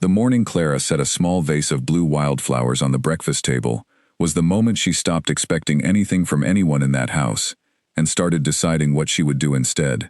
The morning Clara set a small vase of blue wildflowers on the breakfast table was the moment she stopped expecting anything from anyone in that house and started deciding what she would do instead.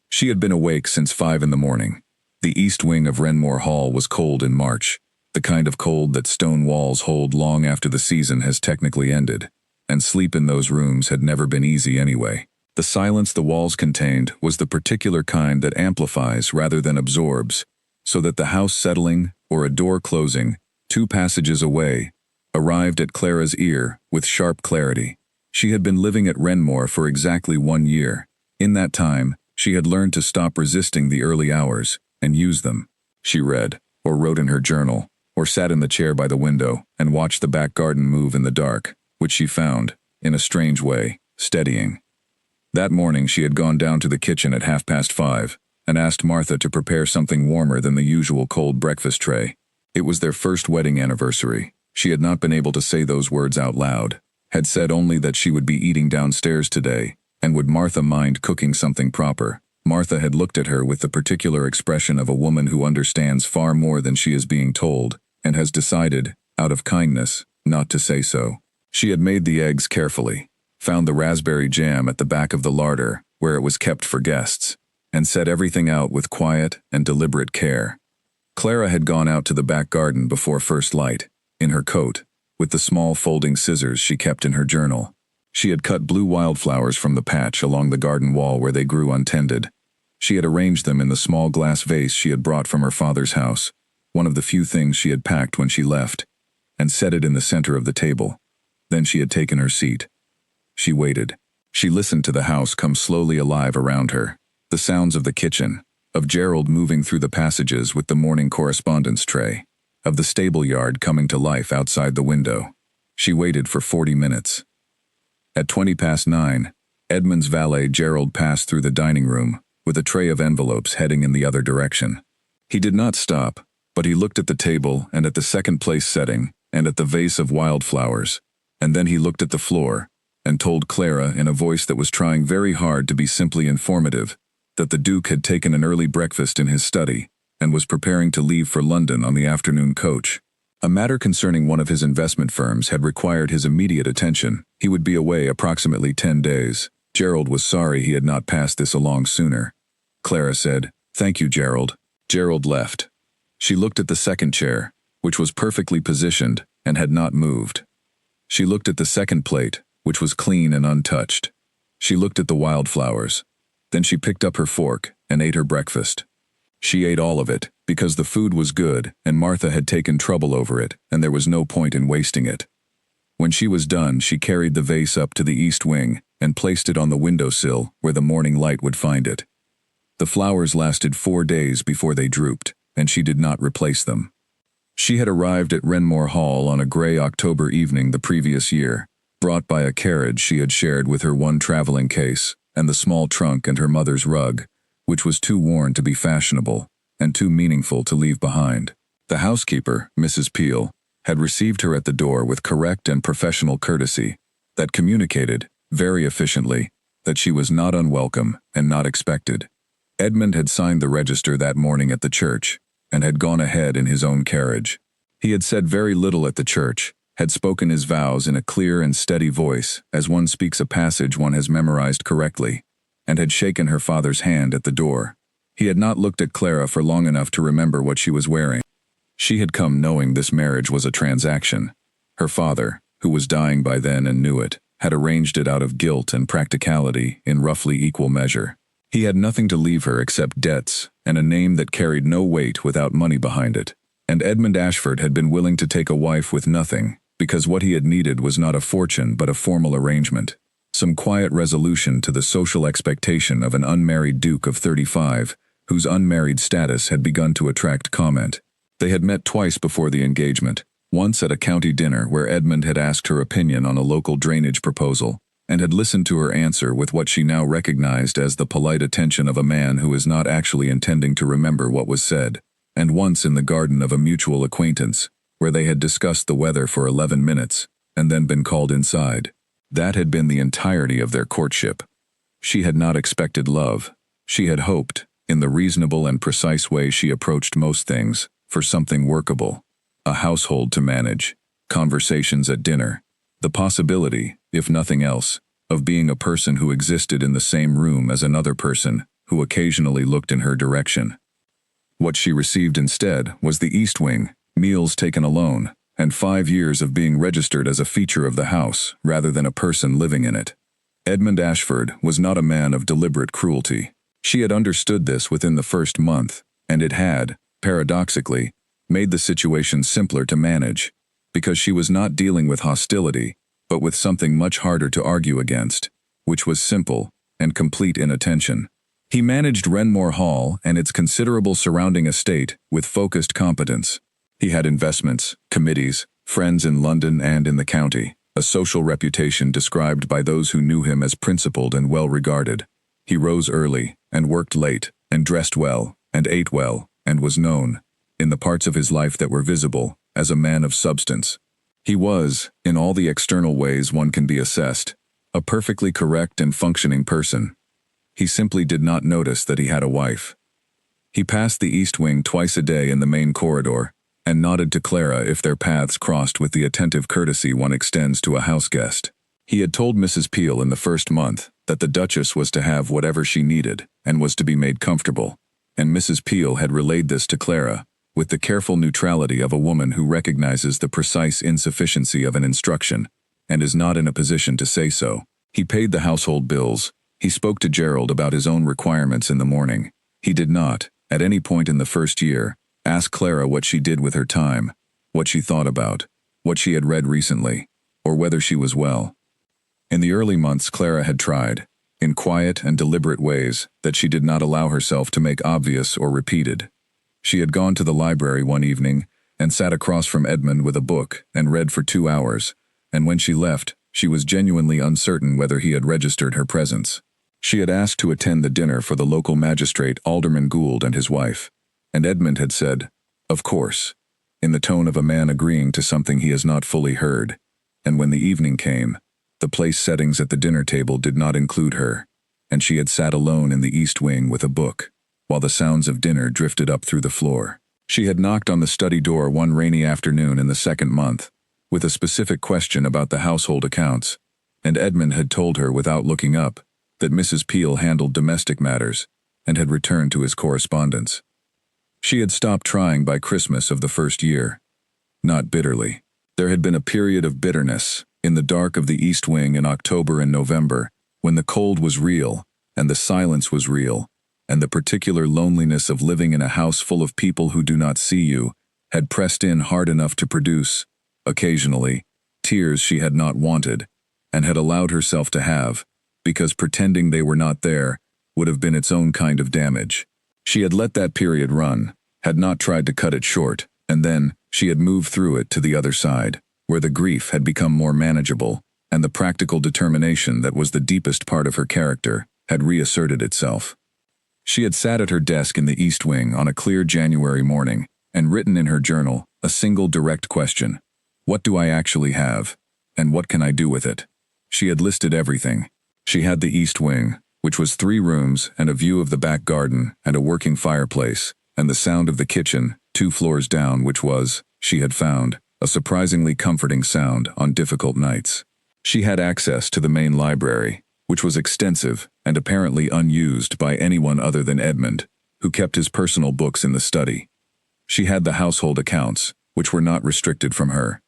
She had been awake since 5 in the morning. The east wing of Renmore Hall was cold in March, the kind of cold that stone walls hold long after the season has technically ended, and sleep in those rooms had never been easy anyway. The silence the walls contained was the particular kind that amplifies rather than absorbs, so that the house settling, or a door closing, 2 passages away, arrived at Clara's ear with sharp clarity. She had been living at Renmore for exactly 1 year. In that time, she had learned to stop resisting the early hours and use them. She read, or wrote in her journal, or sat in the chair by the window and watched the back garden move in the dark, which she found, in a strange way, steadying. That morning she had gone down to the kitchen at 5:30 and asked Martha to prepare something warmer than the usual cold breakfast tray. It was their first wedding anniversary. She had not been able to say those words out loud, had said only that she would be eating downstairs today, and would Martha mind cooking something proper. Martha had looked at her with the particular expression of a woman who understands far more than she is being told, and has decided, out of kindness, not to say so. She had made the eggs carefully, found the raspberry jam at the back of the larder, where it was kept for guests, and set everything out with quiet and deliberate care. Clara had gone out to the back garden before first light, in her coat, with the small folding scissors she kept in her journal. She had cut blue wildflowers from the patch along the garden wall where they grew untended. She had arranged them in the small glass vase she had brought from her father's house, one of the few things she had packed when she left, and set it in the center of the table. Then she had taken her seat. She waited. She listened to the house come slowly alive around her, the sounds of the kitchen, of Gerald moving through the passages with the morning correspondence tray, of the stable yard coming to life outside the window. She waited for 40 minutes. At 9:20, Edmund's valet Gerald passed through the dining room, with a tray of envelopes heading in the other direction. He did not stop, but he looked at the table and at the second place setting and at the vase of wildflowers, and then he looked at the floor and told Clara in a voice that was trying very hard to be simply informative that the Duke had taken an early breakfast in his study and was preparing to leave for London on the afternoon coach. A matter concerning one of his investment firms had required his immediate attention. He would be away approximately 10 days. Gerald was sorry he had not passed this along sooner. Clara said, "Thank you, Gerald." Gerald left. She looked at the second chair, which was perfectly positioned and had not moved. She looked at the second plate, which was clean and untouched. She looked at the wildflowers. Then she picked up her fork and ate her breakfast. She ate all of it, because the food was good and Martha had taken trouble over it, and there was no point in wasting it. When she was done, she carried the vase up to the east wing and placed it on the windowsill where the morning light would find it. The flowers lasted 4 days before they drooped, and she did not replace them. She had arrived at Renmore Hall on a gray October evening the previous year, brought by a carriage she had shared with her one traveling case and the small trunk and her mother's rug, which was too worn to be fashionable and too meaningful to leave behind. The housekeeper, Mrs. Peel, had received her at the door with correct and professional courtesy that communicated, very efficiently, that she was not unwelcome and not expected. Edmund had signed the register that morning at the church and had gone ahead in his own carriage. He had said very little at the church, had spoken his vows in a clear and steady voice as one speaks a passage one has memorized correctly, and had shaken her father's hand at the door. He had not looked at Clara for long enough to remember what she was wearing. She had come knowing this marriage was a transaction. Her father, who was dying by then and knew it, had arranged it out of guilt and practicality in roughly equal measure. He had nothing to leave her except debts and a name that carried no weight without money behind it. And Edmund Ashford had been willing to take a wife with nothing, because what he had needed was not a fortune but a formal arrangement, some quiet resolution to the social expectation of an unmarried Duke of 35, whose unmarried status had begun to attract comment. They had met twice before the engagement, once at a county dinner where Edmund had asked her opinion on a local drainage proposal, and had listened to her answer with what she now recognized as the polite attention of a man who is not actually intending to remember what was said, and once in the garden of a mutual acquaintance, where they had discussed the weather for 11 minutes, and then been called inside. That had been the entirety of their courtship. She had not expected love. She had hoped, in the reasonable and precise way she approached most things, for something workable. A household to manage, conversations at dinner, the possibility, if nothing else, of being a person who existed in the same room as another person who occasionally looked in her direction. What she received instead was the East Wing, meals taken alone, and 5 years of being registered as a feature of the house rather than a person living in it. Edmund Ashford was not a man of deliberate cruelty. She had understood this within the first month, and it had, paradoxically, made the situation simpler to manage, because she was not dealing with hostility, but with something much harder to argue against, which was simple and complete inattention. He managed Renmore Hall and its considerable surrounding estate with focused competence. He had investments, committees, friends in London and in the county, a social reputation described by those who knew him as principled and well-regarded. He rose early, and worked late, and dressed well, and ate well, and was known, in the parts of his life that were visible, as a man of substance. He was, in all the external ways one can be assessed, a perfectly correct and functioning person. He simply did not notice that he had a wife. He passed the East Wing twice a day in the main corridor, and nodded to Clara if their paths crossed with the attentive courtesy one extends to a house guest. He had told Mrs. Peel in the first month that the Duchess was to have whatever she needed and was to be made comfortable, and Mrs. Peel had relayed this to Clara, with the careful neutrality of a woman who recognizes the precise insufficiency of an instruction, and is not in a position to say so. He paid the household bills. He spoke to Gerald about his own requirements in the morning. He did not, at any point in the first year, ask Clara what she did with her time, what she thought about, what she had read recently, or whether she was well. In the early months Clara had tried, in quiet and deliberate ways that she did not allow herself to make obvious or repeated. She had gone to the library one evening and sat across from Edmund with a book and read for 2 hours, and when she left, she was genuinely uncertain whether he had registered her presence. She had asked to attend the dinner for the local magistrate Alderman Gould and his wife, and Edmund had said, "Of course," in the tone of a man agreeing to something he has not fully heard, and when the evening came, the place settings at the dinner table did not include her, and she had sat alone in the East Wing with a book, while the sounds of dinner drifted up through the floor. She had knocked on the study door one rainy afternoon in the second month, with a specific question about the household accounts, and Edmund had told her without looking up that Mrs. Peel handled domestic matters and had returned to his correspondence. She had stopped trying by Christmas of the first year. Not bitterly. There had been a period of bitterness in the dark of the East Wing in October and November, when the cold was real, and the silence was real, and the particular loneliness of living in a house full of people who do not see you had pressed in hard enough to produce, occasionally, tears she had not wanted, and had allowed herself to have, because pretending they were not there would have been its own kind of damage. She had let that period run, had not tried to cut it short, and then she had moved through it to the other side, where the grief had become more manageable, and the practical determination that was the deepest part of her character had reasserted itself. She had sat at her desk in the East Wing on a clear January morning, and written in her journal a single direct question: what do I actually have, and what can I do with it? She had listed everything. She had the East Wing, which was 3 rooms and a view of the back garden and a working fireplace, and the sound of the kitchen 2 floors down, which was, she had found, a surprisingly comforting sound on difficult nights. She had access to the main library, which was extensive and apparently unused by anyone other than Edmund, who kept his personal books in the study. She had the household accounts, which were not restricted from her.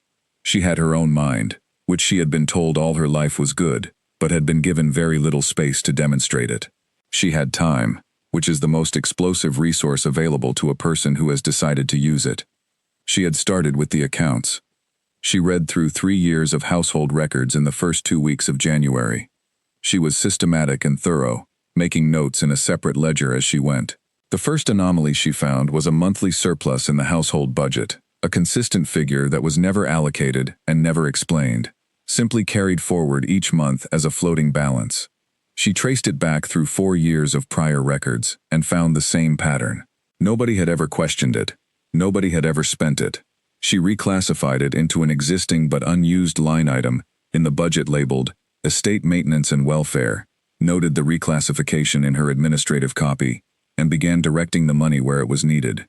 She had her own mind, which she had been told all her life was good, but had been given very little space to demonstrate it. She had time, which is the most explosive resource available to a person who has decided to use it. She had started with the accounts. She read through 3 years of household records in the first 2 weeks of January. She was systematic and thorough, making notes in a separate ledger as she went. The first anomaly she found was a monthly surplus in the household budget, a consistent figure that was never allocated and never explained, simply carried forward each month as a floating balance. She traced it back through 4 years of prior records and found the same pattern. Nobody had ever questioned it. Nobody had ever spent it. She reclassified it into an existing but unused line item in the budget labeled Estate Maintenance and Welfare, noted the reclassification in her administrative copy, and began directing the money where it was needed.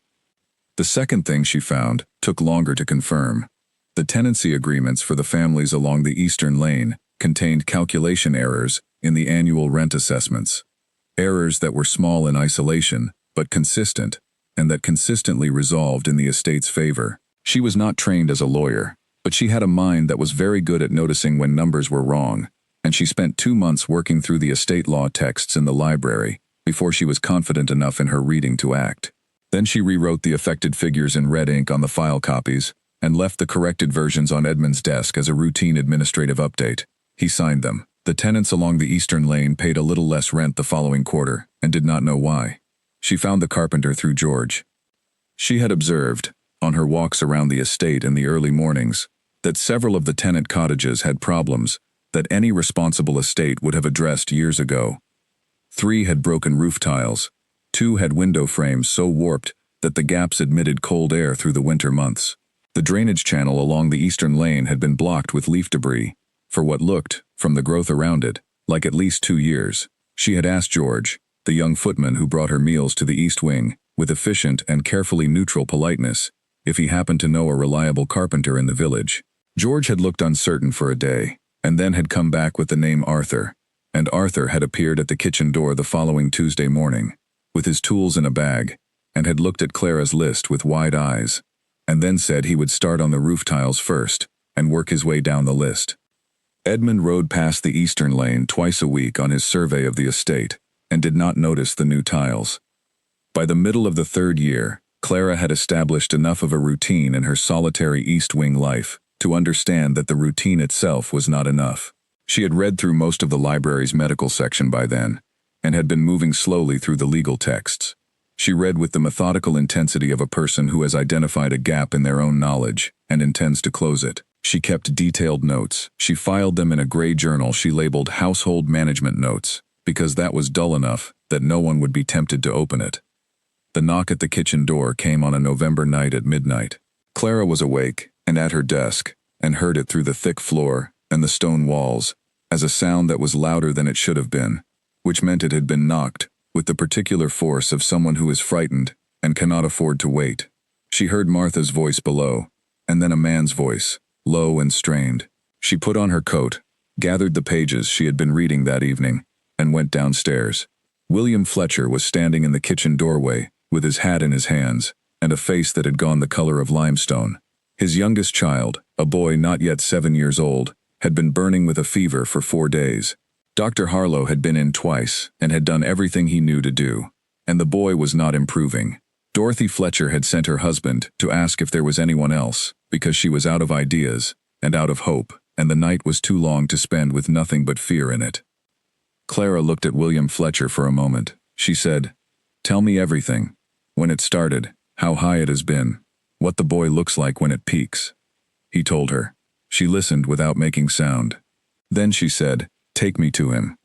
The second thing she found took longer to confirm. The tenancy agreements for the families along the Eastern Lane contained calculation errors in the annual rent assessments. Errors that were small in isolation, but consistent, and that consistently resolved in the estate's favor. She was not trained as a lawyer, but she had a mind that was very good at noticing when numbers were wrong, and she spent 2 months working through the estate law texts in the library before she was confident enough in her reading to act. Then she rewrote the affected figures in red ink on the file copies and left the corrected versions on Edmund's desk as a routine administrative update. He signed them. The tenants along the Eastern Lane paid a little less rent the following quarter and did not know why. She found the carpenter through George. She had observed, on her walks around the estate in the early mornings, that several of the tenant cottages had problems that any responsible estate would have addressed years ago. 3 had broken roof tiles. 2 had window frames so warped that the gaps admitted cold air through the winter months. The drainage channel along the Eastern Lane had been blocked with leaf debris for what looked, from the growth around it, like at least 2 years. She had asked George, the young footman who brought her meals to the East Wing, with efficient and carefully neutral politeness, if he happened to know a reliable carpenter in the village. George had looked uncertain for a day, and then had come back with the name Arthur, and Arthur had appeared at the kitchen door the following Tuesday morning, with his tools in a bag, and had looked at Clara's list with wide eyes, and then said he would start on the roof tiles first, and work his way down the list. Edmund rode past the Eastern Lane twice a week on his survey of the estate, and did not notice the new tiles. By the middle of the 3rd year, Clara had established enough of a routine in her solitary East Wing life to understand that the routine itself was not enough. She had read through most of the library's medical section by then, and had been moving slowly through the legal texts. She read with the methodical intensity of a person who has identified a gap in their own knowledge and intends to close it. She kept detailed notes. She filed them in a gray journal she labeled Household Management Notes, because that was dull enough that no one would be tempted to open it. The knock at the kitchen door came on a November night at midnight. Clara was awake and at her desk, and heard it through the thick floor and the stone walls, as a sound that was louder than it should have been, which meant it had been knocked with the particular force of someone who is frightened and cannot afford to wait. She heard Martha's voice below, and then a man's voice, low and strained. She put on her coat, gathered the pages she had been reading that evening, and went downstairs. William Fletcher was standing in the kitchen doorway, with his hat in his hands, and a face that had gone the color of limestone. His youngest child, a boy not yet 7 years old, had been burning with a fever for 4 days. Dr. Harlow had been in twice, and had done everything he knew to do, and the boy was not improving. Dorothy Fletcher had sent her husband to ask if there was anyone else, because she was out of ideas, and out of hope, and the night was too long to spend with nothing but fear in it. Clara looked at William Fletcher for a moment. She said, "Tell me everything. When it started, how high it has been, what the boy looks like when it peaks." He told her. She listened without making sound. Then she said, "Take me to him."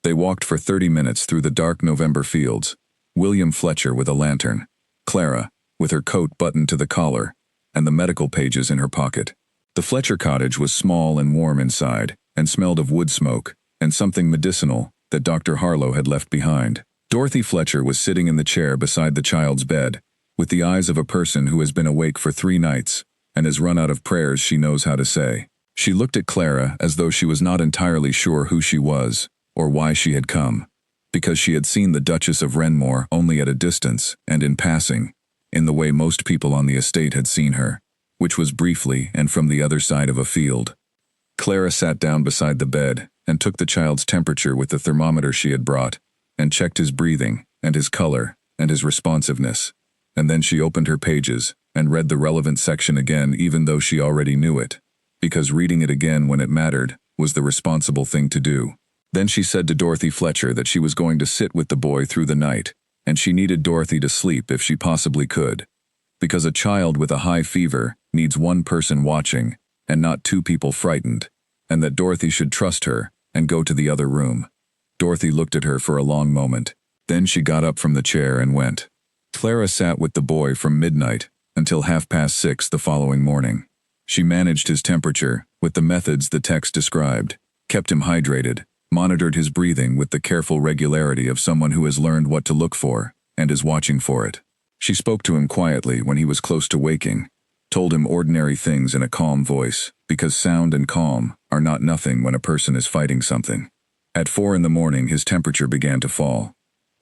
They walked for 30 minutes through the dark November fields, William Fletcher with a lantern, Clara, with her coat buttoned to the collar, and the medical pages in her pocket. The Fletcher cottage was small and warm inside, and smelled of wood smoke, and something medicinal that Dr. Harlow had left behind. Dorothy Fletcher was sitting in the chair beside the child's bed, with the eyes of a person who has been awake for 3 nights, and has run out of prayers she knows how to say. She looked at Clara as though she was not entirely sure who she was, or why she had come, because she had seen the Duchess of Renmore only at a distance and in passing, in the way most people on the estate had seen her, which was briefly and from the other side of a field. Clara sat down beside the bed and took the child's temperature with the thermometer she had brought, and checked his breathing, and his color, and his responsiveness, and then she opened her pages and read the relevant section again even though she already knew it, because reading it again when it mattered was the responsible thing to do. Then she said to Dorothy Fletcher that she was going to sit with the boy through the night, and she needed Dorothy to sleep if she possibly could, because a child with a high fever needs one person watching, and not 2 people frightened, and that Dorothy should trust her and go to the other room. Dorothy looked at her for a long moment. Then she got up from the chair and went. Clara sat with the boy from midnight until 6:30 the following morning. She managed his temperature with the methods the text described, kept him hydrated, monitored his breathing with the careful regularity of someone who has learned what to look for and is watching for it. She spoke to him quietly when he was close to waking, told him ordinary things in a calm voice, because sound and calm are not nothing when a person is fighting something. At 4 in the morning his temperature began to fall.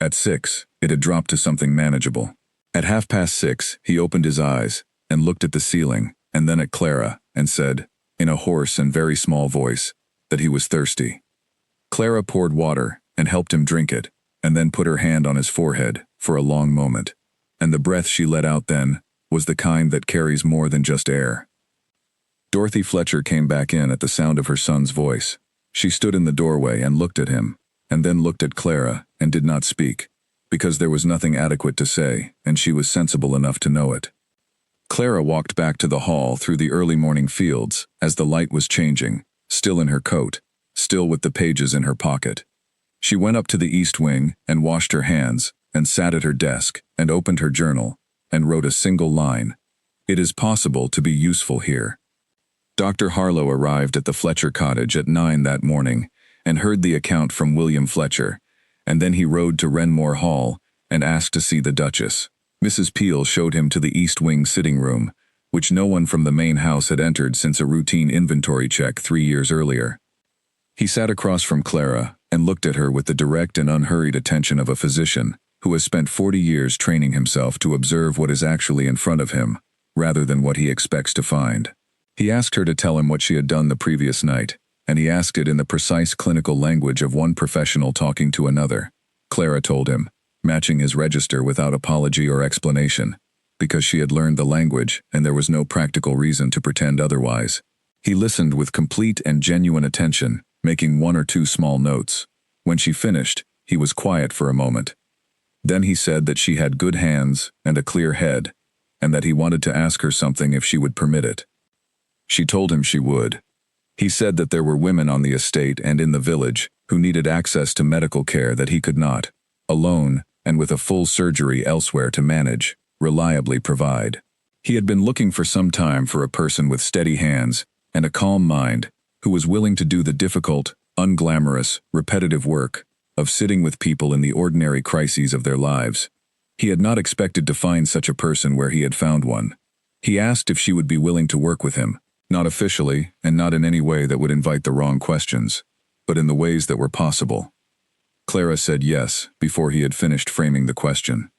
At 6, it had dropped to something manageable. At 6:30, he opened his eyes and looked at the ceiling and then at Clara and said, in a hoarse and very small voice, that he was thirsty. Clara poured water and helped him drink it, and then put her hand on his forehead for a long moment, and the breath she let out then was the kind that carries more than just air. Dorothy Fletcher came back in at the sound of her son's voice. She stood in the doorway and looked at him, and then looked at Clara and did not speak, because there was nothing adequate to say, and she was sensible enough to know it. Clara walked back to the hall through the early morning fields as the light was changing, still in her coat, still with the pages in her pocket. She went up to the east wing and washed her hands and sat at her desk and opened her journal and wrote a single line. It is possible to be useful here. Dr. Harlow arrived at the Fletcher cottage at 9 that morning and heard the account from William Fletcher, and then he rode to Renmore Hall and asked to see the Duchess. Mrs. Peel showed him to the East Wing sitting room, which no one from the main house had entered since a routine inventory check 3 years earlier. He sat across from Clara and looked at her with the direct and unhurried attention of a physician who has spent 40 years training himself to observe what is actually in front of him, rather than what he expects to find. He asked her to tell him what she had done the previous night, and he asked it in the precise clinical language of one professional talking to another. Clara told him, matching his register without apology or explanation, because she had learned the language and there was no practical reason to pretend otherwise. He listened with complete and genuine attention, making 1 or 2 small notes. When she finished, he was quiet for a moment. Then he said that she had good hands and a clear head, and that he wanted to ask her something if she would permit it. She told him she would. He said that there were women on the estate and in the village who needed access to medical care that he could not, alone and with a full surgery elsewhere to manage, reliably provide. He had been looking for some time for a person with steady hands and a calm mind who was willing to do the difficult, unglamorous, repetitive work of sitting with people in the ordinary crises of their lives. He had not expected to find such a person where he had found one. He asked if she would be willing to work with him, not officially and not in any way that would invite the wrong questions, but in the ways that were possible. Clara said yes before he had finished framing the question.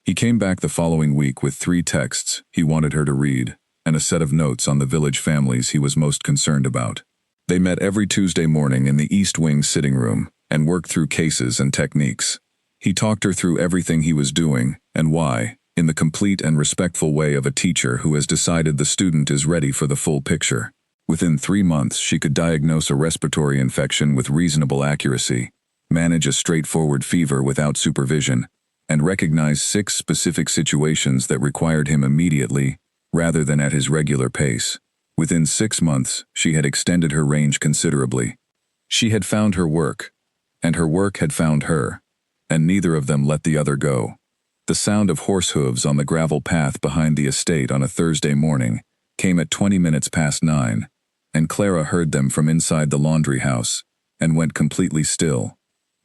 He came back the following week with 3 texts he wanted her to read and a set of notes on the village families he was most concerned about. They met every Tuesday morning in the East Wing sitting room and worked through cases and techniques. He talked her through everything he was doing and why, in the complete and respectful way of a teacher who has decided the student is ready for the full picture. Within 3 months, she could diagnose a respiratory infection with reasonable accuracy, manage a straightforward fever without supervision, and recognize 6 specific situations that required him immediately, rather than at his regular pace. Within 6 months, she had extended her range considerably. She had found her work, and her work had found her, and neither of them let the other go. The sound of horse hooves on the gravel path behind the estate on a Thursday morning came at 20 minutes past 9, and Clara heard them from inside the laundry house, and went completely still.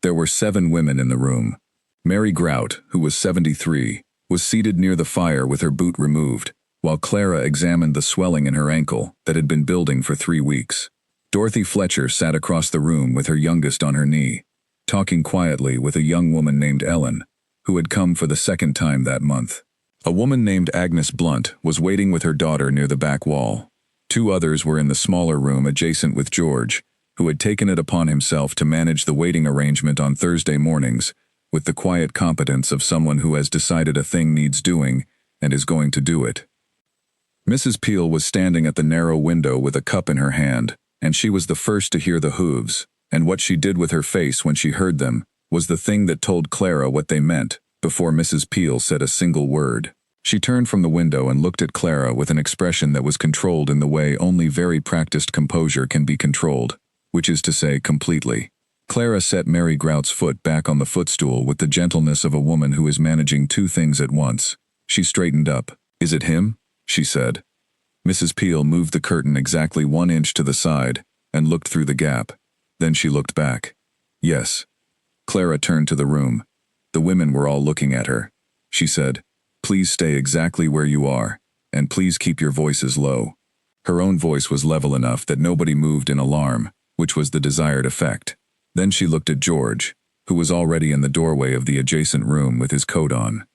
There were 7 women in the room. Mary Grout, who was 73, was seated near the fire with her boot removed, while Clara examined the swelling in her ankle that had been building for 3 weeks. Dorothy Fletcher sat across the room with her youngest on her knee, talking quietly with a young woman named Ellen, who had come for the 2nd time that month. A woman named Agnes Blunt was waiting with her daughter near the back wall. 2 others were in the smaller room adjacent with George, who had taken it upon himself to manage the waiting arrangement on Thursday mornings with the quiet competence of someone who has decided a thing needs doing and is going to do it. Mrs. Peel was standing at the narrow window with a cup in her hand, and she was the first to hear the hooves, and what she did with her face when she heard them was the thing that told Clara what they meant before Mrs. Peel said a single word. She turned from the window and looked at Clara with an expression that was controlled in the way only very practiced composure can be controlled, which is to say completely. Clara set Mary Grout's foot back on the footstool with the gentleness of a woman who is managing 2 things at once. She straightened up. "Is it him?" she said. Mrs. Peel moved the curtain exactly 1 inch to the side and looked through the gap. Then she looked back. "Yes." Clara turned to the room. The women were all looking at her. She said, Please stay exactly where you are, and please keep your voices low. Her own voice was level enough that nobody moved in alarm, which was the desired effect. Then she looked at George, who was already in the doorway of the adjacent room with his coat on.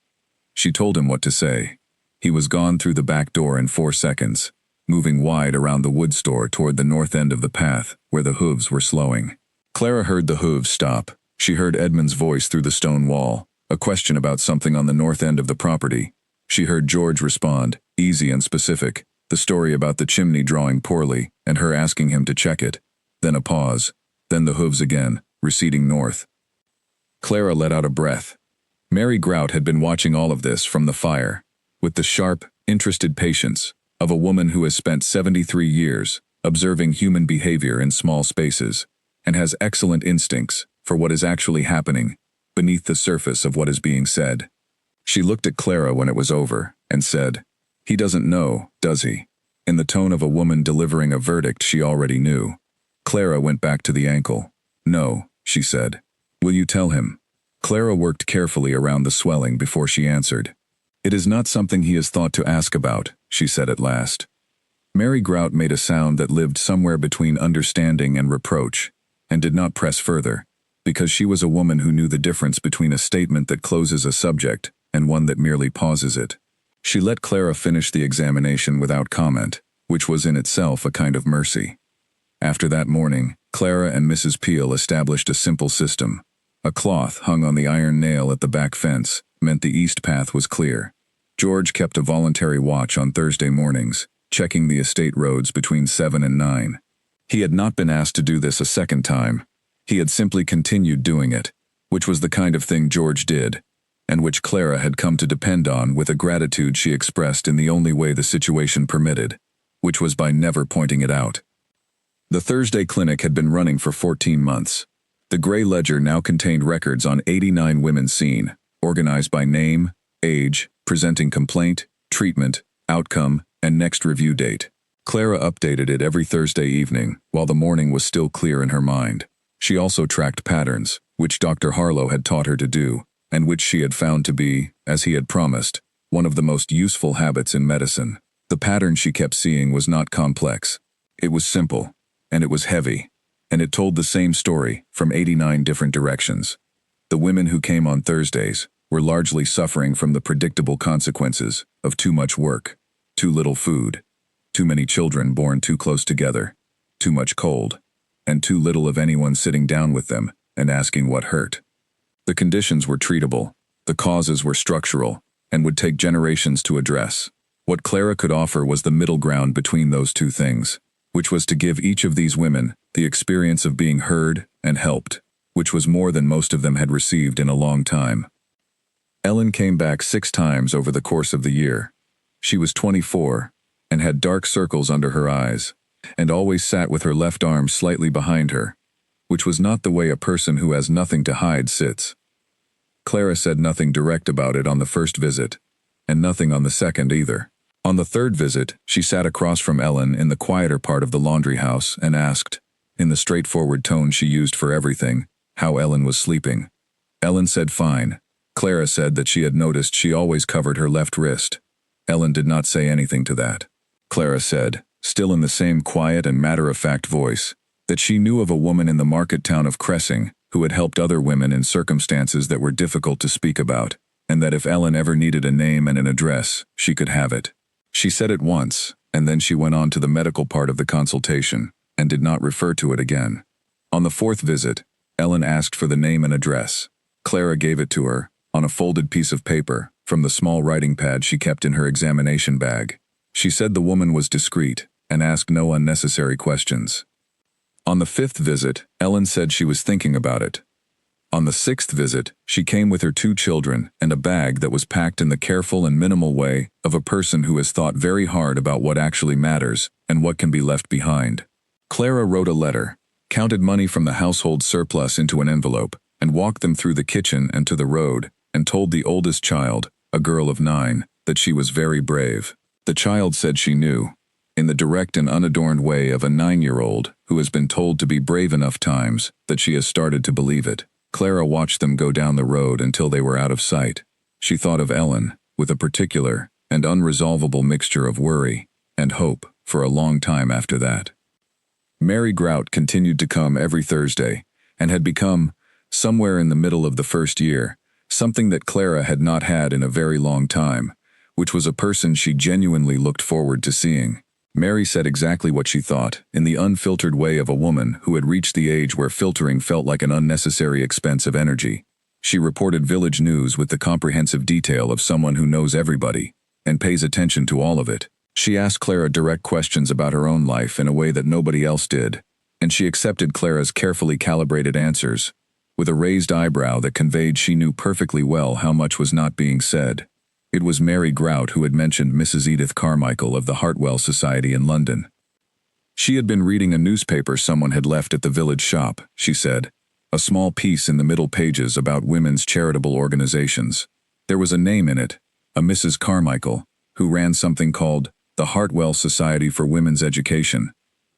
She told him what to say. He was gone through the back door in 4 seconds, moving wide around the wood store toward the north end of the path, where the hooves were slowing. Clara heard the hooves stop. She heard Edmund's voice through the stone wall, a question about something on the north end of the property. She heard George respond, easy and specific, the story about the chimney drawing poorly, and her asking him to check it. Then a pause. Then the hooves again, receding north. Clara let out a breath. Mary Grout had been watching all of this from the fire, with the sharp, interested patience of a woman who has spent 73 years observing human behavior in small spaces, and has excellent instincts for what is actually happening beneath the surface of what is being said. She looked at Clara when it was over, and said, "He doesn't know, does he?" in the tone of a woman delivering a verdict she already knew. Clara went back to the ankle. "No," she said. "Will you tell him?" Clara worked carefully around the swelling before she answered. "It is not something he has thought to ask about," she said at last. Mary Grout made a sound that lived somewhere between understanding and reproach, and did not press further, because she was a woman who knew the difference between a statement that closes a subject and one that merely pauses it. She let Clara finish the examination without comment, which was in itself a kind of mercy. After that morning, Clara and Mrs. Peel established a simple system. A cloth hung on the iron nail at the back fence meant the east path was clear. George kept a voluntary watch on Thursday mornings, checking the estate roads between 7 and 9. He had not been asked to do this a second time. He had simply continued doing it, which was the kind of thing George did, and which Clara had come to depend on with a gratitude she expressed in the only way the situation permitted, which was by never pointing it out. The Thursday clinic had been running for 14 months. The gray ledger now contained records on 89 women seen, organized by name, age, presenting complaint, treatment, outcome, and next review date. Clara updated it every Thursday evening, while the morning was still clear in her mind. She also tracked patterns, which Dr. Harlow had taught her to do, and which she had found to be, as he had promised, one of the most useful habits in medicine. The pattern she kept seeing was not complex. It was simple, and it was heavy, and it told the same story from 89 different directions. The women who came on Thursdays were largely suffering from the predictable consequences of too much work, too little food, too many children born too close together, too much cold, and too little of anyone sitting down with them and asking what hurt. The conditions were treatable, the causes were structural, and would take generations to address. What Clara could offer was the middle ground between those two things, which was to give each of these women the experience of being heard and helped, which was more than most of them had received in a long time. Ellen came back 6 times over the course of the year. She was 24, and had dark circles under her eyes, and always sat with her left arm slightly behind her, which was not the way a person who has nothing to hide sits. Clara said nothing direct about it on the first visit, and nothing on the second either. On the third visit, she sat across from Ellen in the quieter part of the laundry house and asked, in the straightforward tone she used for everything, how Ellen was sleeping. Ellen said fine. Clara said that she had noticed she always covered her left wrist. Ellen did not say anything to that. Clara said, still in the same quiet and matter-of-fact voice, that she knew of a woman in the market town of Cressing who had helped other women in circumstances that were difficult to speak about, and that if Ellen ever needed a name and an address, she could have it. She said it once, and then she went on to the medical part of the consultation, and did not refer to it again. On the 4th visit, Ellen asked for the name and address. Clara gave it to her, on a folded piece of paper, from the small writing pad she kept in her examination bag. She said the woman was discreet, and asked no unnecessary questions. On the 5th visit, Ellen said she was thinking about it. On the 6th visit, she came with her 2 children and a bag that was packed in the careful and minimal way of a person who has thought very hard about what actually matters and what can be left behind. Clara wrote a letter, counted money from the household surplus into an envelope, and walked them through the kitchen and to the road, and told the oldest child, a girl of 9, that she was very brave. The child said she knew, in the direct and unadorned way of a 9-year-old who has been told to be brave enough times that she has started to believe it. Clara watched them go down the road until they were out of sight. She thought of Ellen, with a particular and unresolvable mixture of worry and hope for a long time after that. Mary Grout continued to come every Thursday and had become, somewhere in the middle of the first year, something that Clara had not had in a very long time, which was a person she genuinely looked forward to seeing. Mary said exactly what she thought, in the unfiltered way of a woman who had reached the age where filtering felt like an unnecessary expense of energy. She reported village news with the comprehensive detail of someone who knows everybody and pays attention to all of it. She asked Clara direct questions about her own life in a way that nobody else did, and she accepted Clara's carefully calibrated answers, with a raised eyebrow that conveyed she knew perfectly well how much was not being said. It was Mary Grout who had mentioned Mrs. Edith Carmichael of the Hartwell Society in London. She had been reading a newspaper someone had left at the village shop, she said, a small piece in the middle pages about women's charitable organizations. There was a name in it, a Mrs. Carmichael, who ran something called the Hartwell Society for Women's Education,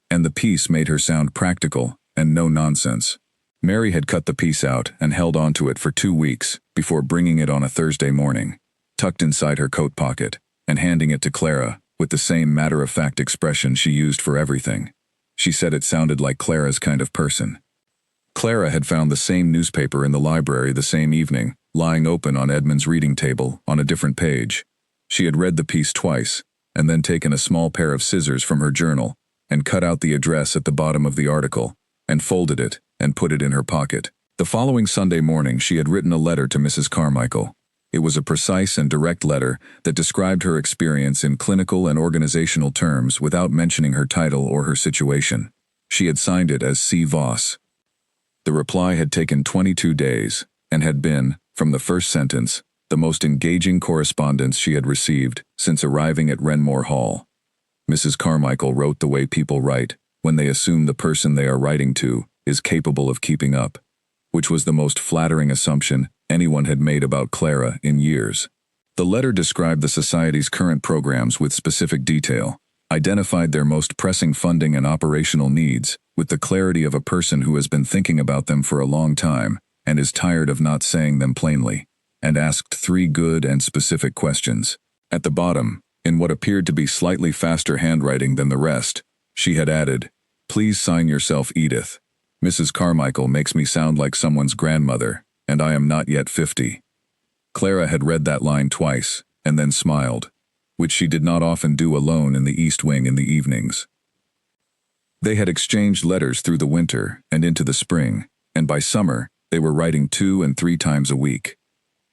and the piece made her sound practical and no nonsense. Mary had cut the piece out and held on to it for 2 weeks before bringing it on a Thursday morning, tucked inside her coat pocket, and handing it to Clara with the same matter-of-fact expression she used for everything. She said it sounded like Clara's kind of person. Clara had found the same newspaper in the library the same evening, lying open on Edmund's reading table on a different page. She had read the piece twice, and then taken a small pair of scissors from her journal and cut out the address at the bottom of the article, and folded it and put it in her pocket. The following Sunday morning she had written a letter to Mrs. Carmichael. It was a precise and direct letter that described her experience in clinical and organizational terms without mentioning her title or her situation. She had signed it as C. Voss. The reply had taken 22 days, and had been, from the first sentence, the most engaging correspondence she had received since arriving at Renmore Hall. Mrs. Carmichael wrote the way people write when they assume the person they are writing to is capable of keeping up, which was the most flattering assumption anyone had made about Clara in years. The letter described the Society's current programs with specific detail, identified their most pressing funding and operational needs with the clarity of a person who has been thinking about them for a long time and is tired of not saying them plainly, and asked 3 good and specific questions. At the bottom, in what appeared to be slightly faster handwriting than the rest, she had added, "Please sign yourself Edith. Mrs. Carmichael makes me sound like someone's grandmother, and I am not yet 50. Clara had read that line twice, and then smiled, which she did not often do alone in the East Wing in the evenings. They had exchanged letters through the winter and into the spring, and by summer they were writing 2 and 3 times a week.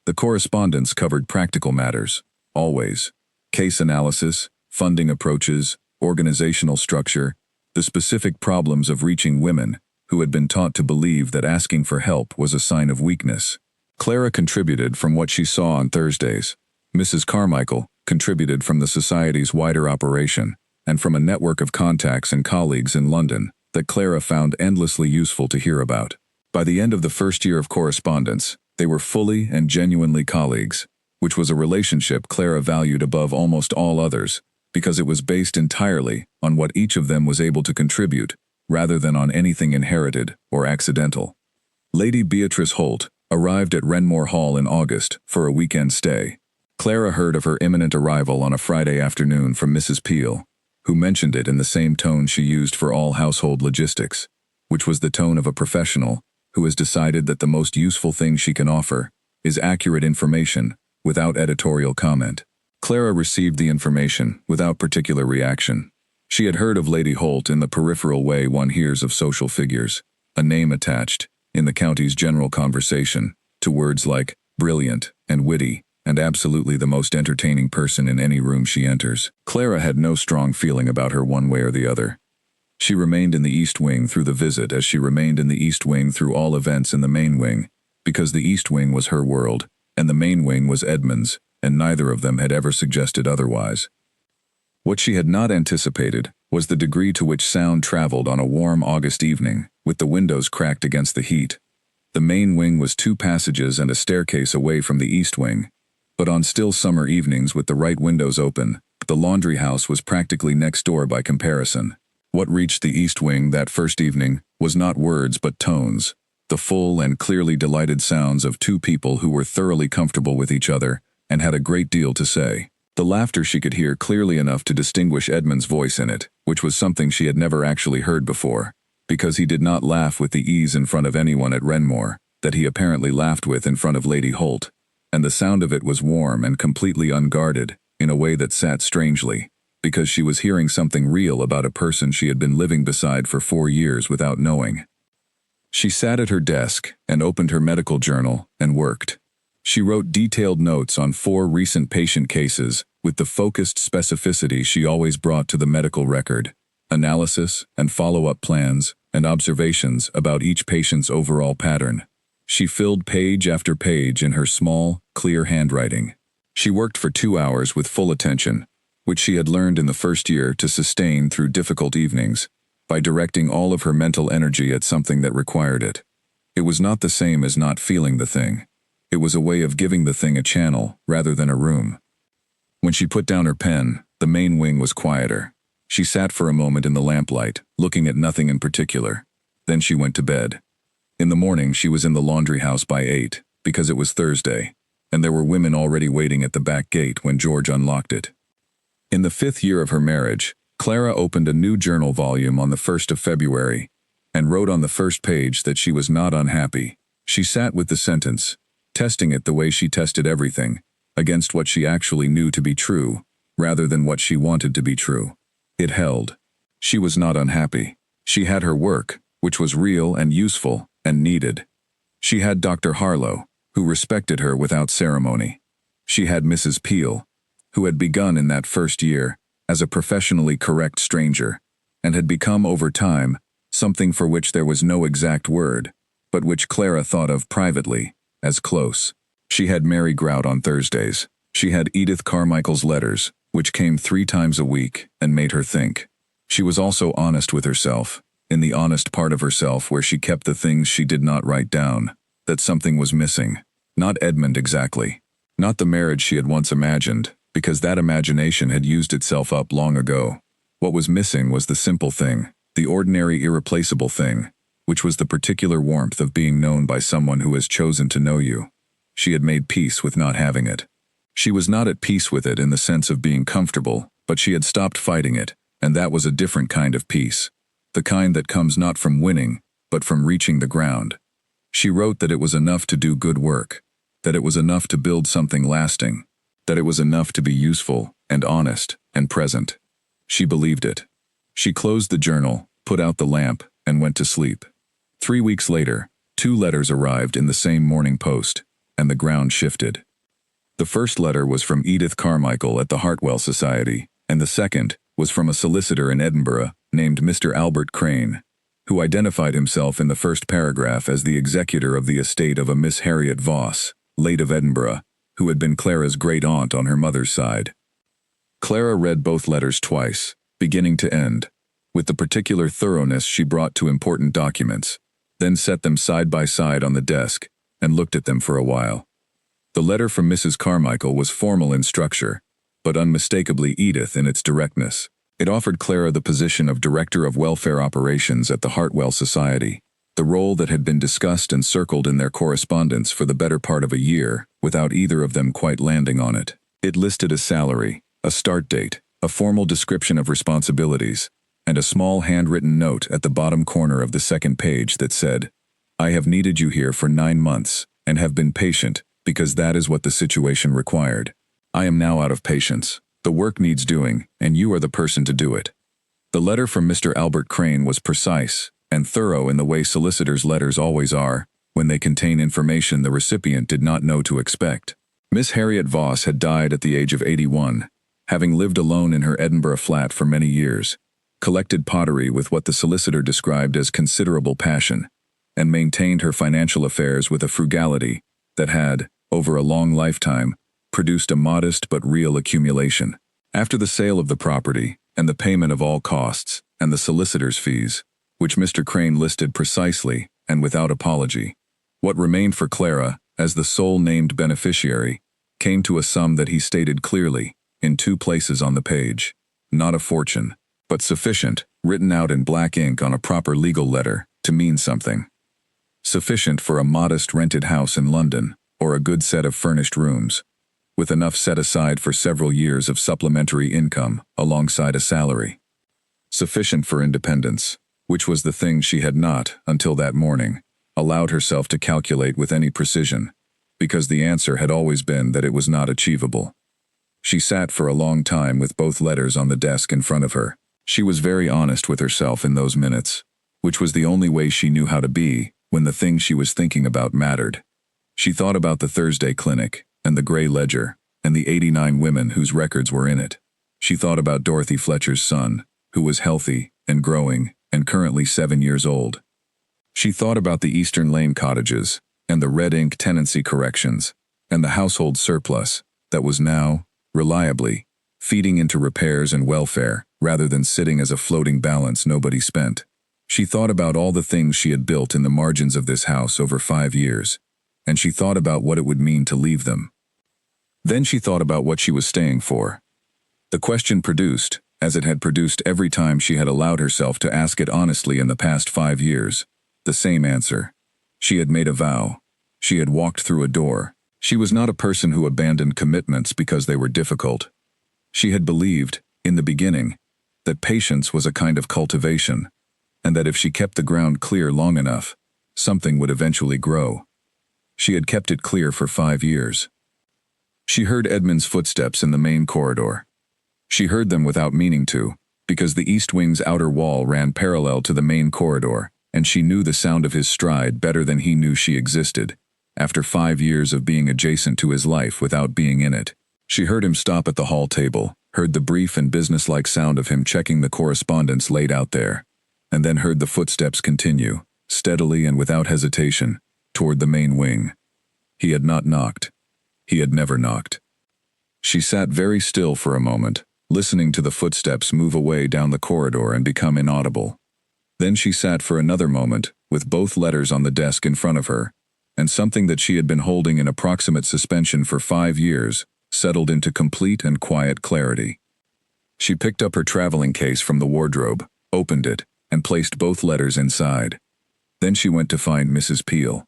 The correspondence covered practical matters, always: case analysis, funding approaches, organizational structure, the specific problems of reaching women who had been taught to believe that asking for help was a sign of weakness. Clara contributed from what she saw on Thursdays. Mrs. Carmichael contributed from the Society's wider operation and from a network of contacts and colleagues in London that Clara found endlessly useful to hear about. By the end of the first year of correspondence, they were fully and genuinely colleagues, which was a relationship Clara valued above almost all others, because it was based entirely on what each of them was able to contribute, rather than on anything inherited or accidental. Lady Beatrice Holt arrived at Renmore Hall in August for a weekend stay. Clara heard of her imminent arrival on a Friday afternoon from Mrs. Peel, who mentioned it in the same tone she used for all household logistics, which was the tone of a professional who has decided that the most useful thing she can offer is accurate information without editorial comment. Clara received the information without particular reaction. She had heard of Lady Holt in the peripheral way one hears of social figures, a name attached, in the county's general conversation, to words like brilliant and witty, and absolutely the most entertaining person in any room she enters. Clara had no strong feeling about her one way or the other. She remained in the East Wing through the visit as she remained in the East Wing through all events in the main wing, because the East Wing was her world, and the main wing was Edmund's, and neither of them had ever suggested otherwise. What she had not anticipated was the degree to which sound traveled on a warm August evening, with the windows cracked against the heat. The main wing was 2 passages and a staircase away from the East Wing, but on still summer evenings with the right windows open, the laundry house was practically next door by comparison. What reached the East Wing that first evening was not words but tones, the full and clearly delighted sounds of 2 people who were thoroughly comfortable with each other and had a great deal to say. The laughter she could hear clearly enough to distinguish Edmund's voice in it, which was something she had never actually heard before, because he did not laugh with the ease in front of anyone at Renmore that he apparently laughed with in front of Lady Holt, and the sound of it was warm and completely unguarded, in a way that sat strangely, because she was hearing something real about a person she had been living beside for 4 years without knowing. She sat at her desk and opened her medical journal and worked. She wrote detailed notes on 4 recent patient cases with the focused specificity she always brought to the medical record, analysis and follow-up plans and observations about each patient's overall pattern. She filled page after page in her small, clear handwriting. She worked for 2 hours with full attention, which she had learned in the first year to sustain through difficult evenings, by directing all of her mental energy at something that required it. It was not the same as not feeling the thing. It was a way of giving the thing a channel rather than a room. When she put down her pen, the main wing was quieter. She sat for a moment in the lamplight, looking at nothing in particular. Then she went to bed. In the morning she was in the laundry house by 8, because it was Thursday, and there were women already waiting at the back gate when George unlocked it. In the 5th year of her marriage, Clara opened a new journal volume on the 1st of February, and wrote on the first page that she was not unhappy. She sat with the sentence, testing it the way she tested everything, against what she actually knew to be true, rather than what she wanted to be true. It held. She was not unhappy. She had her work, which was real and useful and needed. She had Dr. Harlow, who respected her without ceremony. She had Mrs. Peel, who had begun in that first year as a professionally correct stranger, and had become over time something for which there was no exact word, but which Clara thought of privately as close. She had Mary Grout on Thursdays. She had Edith Carmichael's letters, which came 3 times a week and made her think. She was also honest with herself, in the honest part of herself where she kept the things she did not write down, that something was missing. Not Edmund exactly. Not the marriage she had once imagined, because that imagination had used itself up long ago. What was missing was the simple thing, the ordinary irreplaceable thing, which was the particular warmth of being known by someone who has chosen to know you. She had made peace with not having it. She was not at peace with it in the sense of being comfortable, but she had stopped fighting it, and that was a different kind of peace. The kind that comes not from winning, but from reaching the ground. She wrote that it was enough to do good work, that it was enough to build something lasting, that it was enough to be useful and honest and present. She believed it. She closed the journal, put out the lamp, and went to sleep. 3 weeks later, 2 letters arrived in the same morning post, and the ground shifted. The first letter was from Edith Carmichael at the Hartwell Society, and the second was from a solicitor in Edinburgh named Mr. Albert Crane, who identified himself in the first paragraph as the executor of the estate of a Miss Harriet Voss, late of Edinburgh, who had been Clara's great-aunt on her mother's side. Clara read both letters twice, beginning to end, with the particular thoroughness she brought to important documents, then set them side by side on the desk and looked at them for a while. The letter from Mrs. Carmichael was formal in structure, but unmistakably Edith in its directness. It offered Clara the position of Director of Welfare Operations at the Hartwell Society, the role that had been discussed and circled in their correspondence for the better part of a year, without either of them quite landing on it. It listed a salary, a start date, a formal description of responsibilities, and a small handwritten note at the bottom corner of the second page that said, "I have needed you here for 9 months, and have been patient, because that is what the situation required. I am now out of patience. The work needs doing, and you are the person to do it." The letter from Mr. Albert Crane was precise and thorough in the way solicitors' letters always are, when they contain information the recipient did not know to expect. Miss Harriet Voss had died at the age of 81, having lived alone in her Edinburgh flat for many years, collected pottery with what the solicitor described as considerable passion, and maintained her financial affairs with a frugality that had, over a long lifetime, produced a modest but real accumulation. After the sale of the property, and the payment of all costs, and the solicitor's fees, which Mr. Crane listed precisely and without apology, what remained for Clara, as the sole named beneficiary, came to a sum that he stated clearly, in 2 places on the page. Not a fortune, but sufficient, written out in black ink on a proper legal letter, to mean something. Sufficient for a modest rented house in London, or a good set of furnished rooms. with enough set aside for several years of supplementary income alongside a salary. Sufficient for independence, which was the thing she had not, until that morning, allowed herself to calculate with any precision, because the answer had always been that it was not achievable. She sat for a long time with both letters on the desk in front of her. She was very honest with herself in those minutes, which was the only way she knew how to be when the thing she was thinking about mattered. She thought about the Thursday clinic, and the gray ledger, and the 89 women whose records were in it. She thought about Dorothy Fletcher's son, who was healthy and growing and currently 7 years old. She thought about the Eastern Lane cottages, and the red ink tenancy corrections, and the household surplus that was now, reliably, feeding into repairs and welfare rather than sitting as a floating balance nobody spent. She thought about all the things she had built in the margins of this house over 5 years, and she thought about what it would mean to leave them. Then she thought about what she was staying for. The question produced, as it had produced every time she had allowed herself to ask it honestly in the past 5 years, the same answer. She had made a vow. She had walked through a door. She was not a person who abandoned commitments because they were difficult. She had believed, in the beginning, that patience was a kind of cultivation, and that if she kept the ground clear long enough, something would eventually grow. She had kept it clear for 5 years. She heard Edmund's footsteps in the main corridor. She heard them without meaning to, because the east wing's outer wall ran parallel to the main corridor, and she knew the sound of his stride better than he knew she existed, after 5 years of being adjacent to his life without being in it. She heard him stop at the hall table, heard the brief and businesslike sound of him checking the correspondence laid out there, and then heard the footsteps continue, steadily and without hesitation, toward the main wing. He had not knocked. He had never knocked. She sat very still for a moment, listening to the footsteps move away down the corridor and become inaudible. Then she sat for another moment, with both letters on the desk in front of her, and something that she had been holding in approximate suspension for 5 years settled into complete and quiet clarity. She picked up her traveling case from the wardrobe, opened it, and placed both letters inside. Then she went to find Mrs. Peel.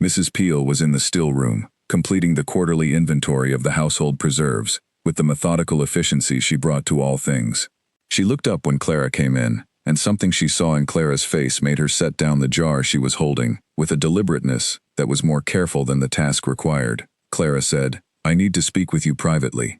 Mrs. Peel was in the still room, completing the quarterly inventory of the household preserves, with the methodical efficiency she brought to all things. She looked up when Clara came in, and something she saw in Clara's face made her set down the jar she was holding, with a deliberateness that was more careful than the task required. Clara said, "I need to speak with you privately."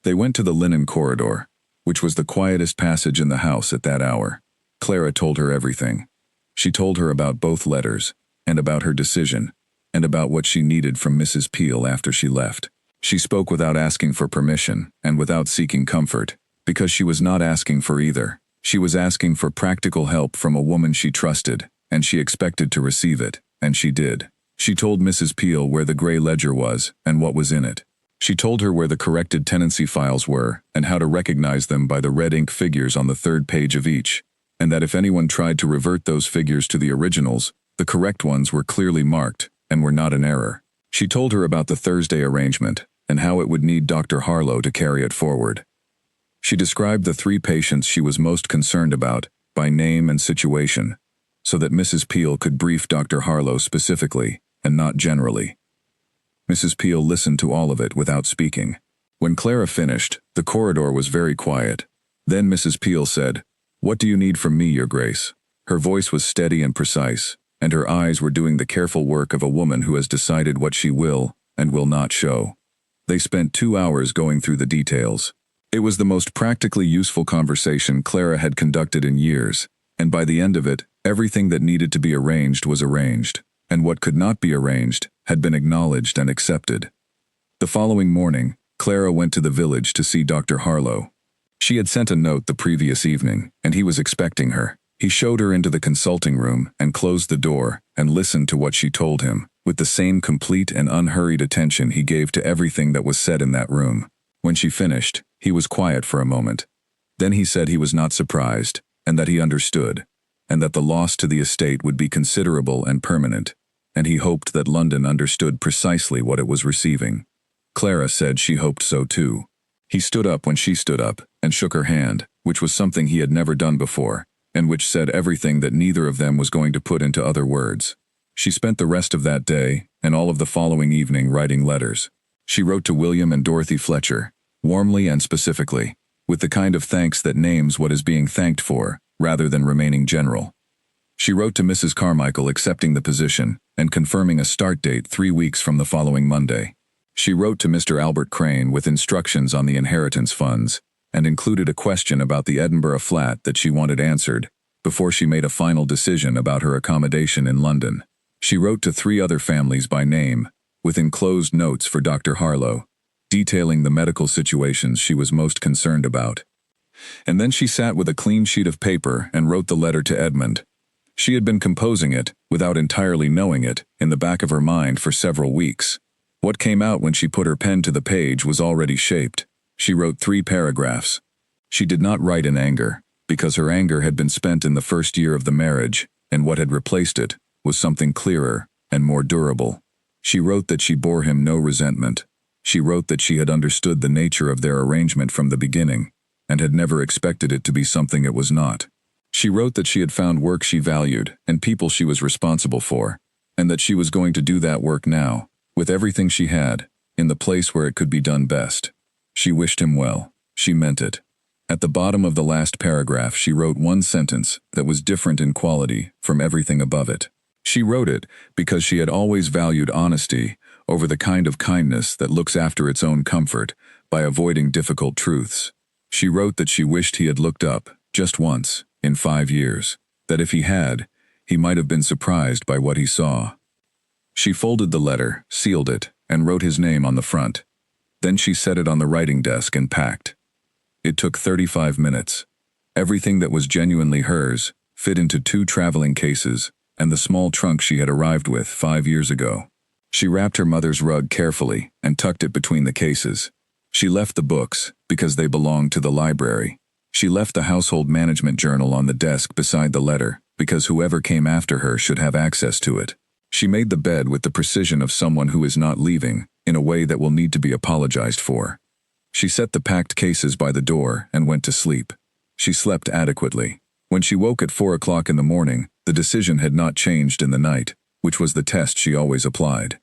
They went to the linen corridor, which was the quietest passage in the house at that hour. Clara told her everything. She told her about both letters, and about her decision, and about what she needed from Mrs. Peel after she left. She spoke without asking for permission, and without seeking comfort, because she was not asking for either. She was asking for practical help from a woman she trusted, and she expected to receive it, and she did. She told Mrs. Peel where the gray ledger was and what was in it. She told her where the corrected tenancy files were and how to recognize them by the red ink figures on the 3rd page of each, and that if anyone tried to revert those figures to the originals, the correct ones were clearly marked and were not an error. She told her about the Thursday arrangement and how it would need Dr. Harlow to carry it forward. She described the 3 patients she was most concerned about, by name and situation, so that Mrs. Peel could brief Dr. Harlow specifically, and not generally. Mrs. Peel listened to all of it without speaking. When Clara finished, the corridor was very quiet. Then Mrs. Peel said, "What do you need from me, Your Grace?" Her voice was steady and precise, and her eyes were doing the careful work of a woman who has decided what she will and will not show. They spent 2 hours going through the details. It was the most practically useful conversation Clara had conducted in years, and by the end of it, everything that needed to be arranged was arranged, and what could not be arranged had been acknowledged and accepted. The following morning, Clara went to the village to see Dr. Harlow. She had sent a note the previous evening, and he was expecting her. He showed her into the consulting room and closed the door and listened to what she told him, with the same complete and unhurried attention he gave to everything that was said in that room. When she finished, he was quiet for a moment. Then he said he was not surprised, and that he understood, and that the loss to the estate would be considerable and permanent, and he hoped that London understood precisely what it was receiving. Clara said she hoped so too. He stood up when she stood up, and shook her hand, which was something he had never done before, and which said everything that neither of them was going to put into other words. She spent the rest of that day, and all of the following evening writing letters. She wrote to William and Dorothy Fletcher, warmly and specifically, with the kind of thanks that names what is being thanked for, rather than remaining general. She wrote to Mrs. Carmichael accepting the position and confirming a start date 3 weeks from the following Monday. She wrote to Mr. Albert Crane with instructions on the inheritance funds and included a question about the Edinburgh flat that she wanted answered before she made a final decision about her accommodation in London. She wrote to 3 other families by name, with enclosed notes for Dr. Harlow, detailing the medical situations she was most concerned about. And then she sat with a clean sheet of paper and wrote the letter to Edmund. She had been composing it, without entirely knowing it, in the back of her mind for several weeks. What came out when she put her pen to the page was already shaped. She wrote 3 paragraphs. She did not write in anger, because her anger had been spent in the first year of the marriage, and what had replaced it was something clearer and more durable. She wrote that she bore him no resentment. She wrote that she had understood the nature of their arrangement from the beginning, and had never expected it to be something it was not. She wrote that she had found work she valued and people she was responsible for, and that she was going to do that work now, with everything she had, in the place where it could be done best. She wished him well. She meant it. At the bottom of the last paragraph she wrote one sentence that was different in quality from everything above it. She wrote it because she had always valued honesty over the kind of kindness that looks after its own comfort by avoiding difficult truths. She wrote that she wished he had looked up, just once, in 5 years, that if he had, he might have been surprised by what he saw. She folded the letter, sealed it, and wrote his name on the front. Then she set it on the writing desk and packed. It took 35 minutes. Everything that was genuinely hers fit into 2 traveling cases and the small trunk she had arrived with 5 years ago. She wrapped her mother's rug carefully and tucked it between the cases. She left the books because they belonged to the library. She left the household management journal on the desk beside the letter because whoever came after her should have access to it. She made the bed with the precision of someone who is not leaving, in a way that will need to be apologized for. She set the packed cases by the door and went to sleep. She slept adequately. When she woke at 4 o'clock in the morning, the decision had not changed in the night, which was the test she always applied.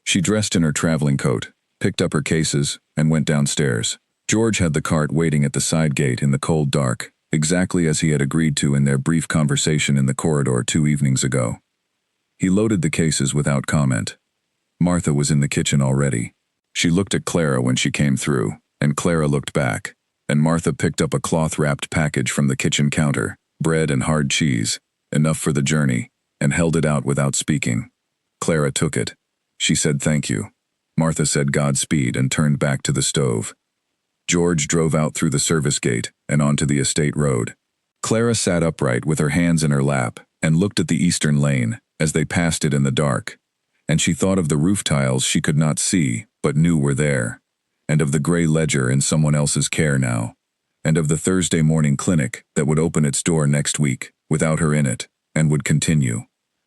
She dressed in her traveling coat, picked up her cases, and went downstairs. George had the cart waiting at the side gate in the cold dark, exactly as he had agreed to in their brief conversation in the corridor 2 evenings ago. He loaded the cases without comment. Martha was in the kitchen already. She looked at Clara when she came through, and Clara looked back, and Martha picked up a cloth-wrapped package from the kitchen counter, bread and hard cheese, enough for the journey, and held it out without speaking. Clara took it. She said thank you. Martha said Godspeed and turned back to the stove. George drove out through the service gate and onto the estate road. Clara sat upright with her hands in her lap and looked at the eastern lane as they passed it in the dark, and she thought of the roof tiles she could not see but knew were there, and of the gray ledger in someone else's care now, and of the Thursday morning clinic that would open its door next week without her in it, and would continue.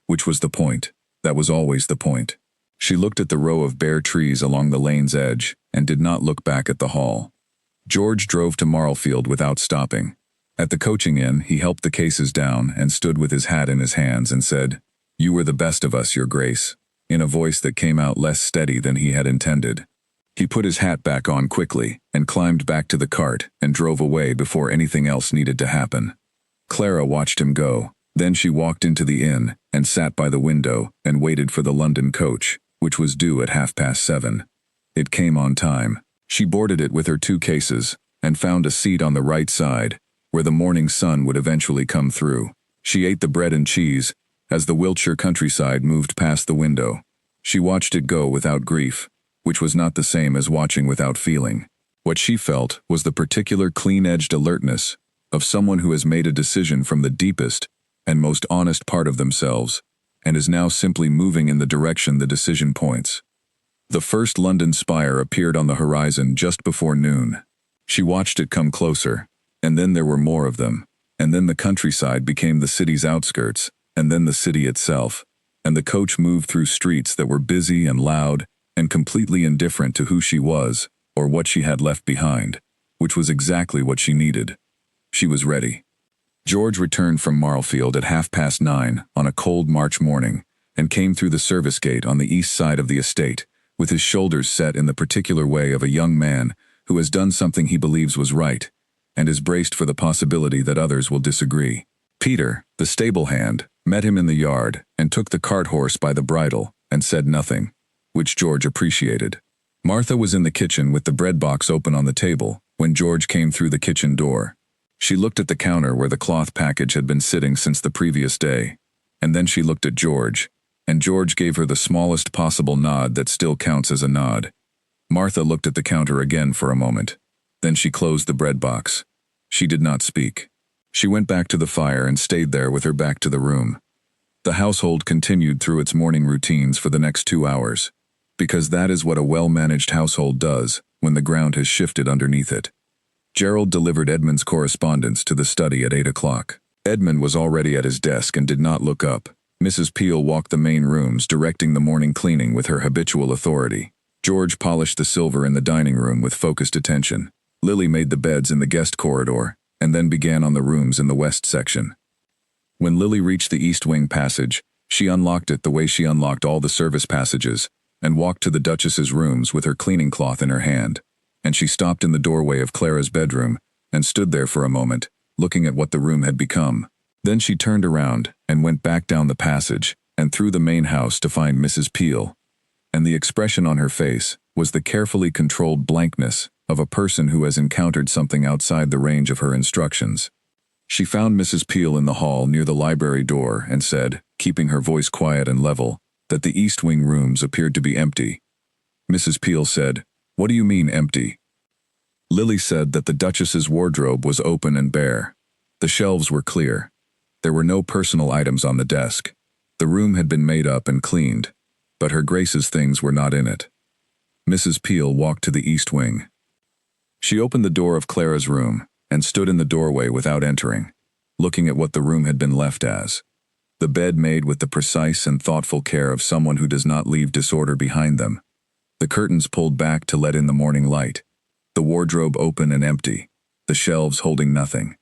Which was the point. That was always the point. She looked at the row of bare trees along the lane's edge and did not look back at the hall. George drove to Marlfield without stopping. At the coaching inn, he helped the cases down and stood with his hat in his hands and said, "You were the best of us, Your Grace," in a voice that came out less steady than he had intended. He put his hat back on quickly and climbed back to the cart and drove away before anything else needed to happen. Clara watched him go. Then she walked into the inn and sat by the window and waited for the London coach, which was due at 7:30. It came on time. She boarded it with her 2 cases and found a seat on the right side, where the morning sun would eventually come through. She ate the bread and cheese as the Wiltshire countryside moved past the window. She watched it go without grief, which was not the same as watching without feeling. What she felt was the particular clean-edged alertness of someone who has made a decision from the deepest and most honest part of themselves, and is now simply moving in the direction the decision points. The first London spire appeared on the horizon just before noon. She watched it come closer, and then there were more of them, and then the countryside became the city's outskirts, and then the city itself, and the coach moved through streets that were busy and loud and completely indifferent to who she was or what she had left behind, which was exactly what she needed. She was ready. George returned from Marlfield at 9:30 on a cold March morning and came through the service gate on the east side of the estate, with his shoulders set in the particular way of a young man who has done something he believes was right, and is braced for the possibility that others will disagree. Peter, the stable hand, met him in the yard and took the cart horse by the bridle and said nothing, which George appreciated. Martha was in the kitchen with the bread box open on the table when George came through the kitchen door. She looked at the counter where the cloth package had been sitting since the previous day, and then she looked at George, and George gave her the smallest possible nod that still counts as a nod. Martha looked at the counter again for a moment. Then she closed the bread box. She did not speak. She went back to the fire and stayed there with her back to the room. The household continued through its morning routines for the next 2 hours, because that is what a well-managed household does when the ground has shifted underneath it. Gerald delivered Edmund's correspondence to the study at 8 o'clock. Edmund was already at his desk and did not look up. Mrs. Peel walked the main rooms, directing the morning cleaning with her habitual authority. George polished the silver in the dining room with focused attention. Lily made the beds in the guest corridor, and then began on the rooms in the west section. When Lily reached the east wing passage, she unlocked it the way she unlocked all the service passages, and walked to the Duchess's rooms with her cleaning cloth in her hand, and she stopped in the doorway of Clara's bedroom, and stood there for a moment, looking at what the room had become. Then she turned around, and went back down the passage, and through the main house to find Mrs. Peel, and the expression on her face was the carefully controlled blankness of a person who has encountered something outside the range of her instructions. She found Mrs. Peel in the hall near the library door and said, keeping her voice quiet and level, that the east wing rooms appeared to be empty. Mrs. Peel said, "What do you mean empty?" Lily said that the Duchess's wardrobe was open and bare. The shelves were clear. There were no personal items on the desk. The room had been made up and cleaned, but her Grace's things were not in it. Mrs. Peel walked to the east wing. She opened the door of Clara's room and stood in the doorway without entering, looking at what the room had been left as. The bed made with the precise and thoughtful care of someone who does not leave disorder behind them. The curtains pulled back to let in the morning light. The wardrobe open and empty. The shelves holding nothing.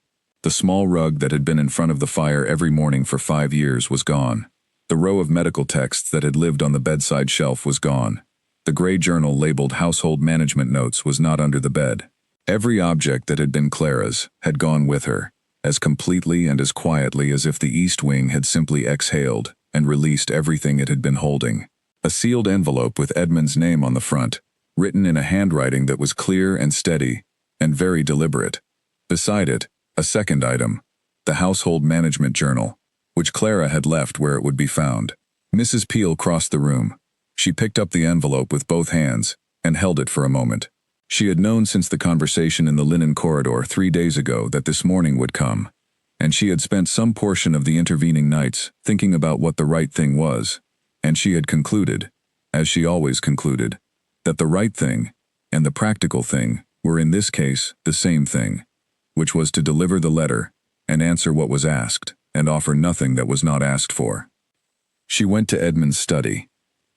The small rug that had been in front of the fire every morning for 5 years was gone. The row of medical texts that had lived on the bedside shelf was gone. The gray journal labeled Household Management Notes was not under the bed. Every object that had been Clara's had gone with her, as completely and as quietly as if the east wing had simply exhaled and released everything it had been holding. A sealed envelope with Edmund's name on the front, written in a handwriting that was clear and steady and very deliberate. Beside it, a second item, the Household Management Journal, which Clara had left where it would be found. Mrs. Peel crossed the room. She picked up the envelope with both hands and held it for a moment. She had known since the conversation in the linen corridor 3 days ago that this morning would come, and she had spent some portion of the intervening nights thinking about what the right thing was, and she had concluded, as she always concluded, that the right thing and the practical thing were in this case the same thing, which was to deliver the letter and answer what was asked and offer nothing that was not asked for. She went to Edmund's study.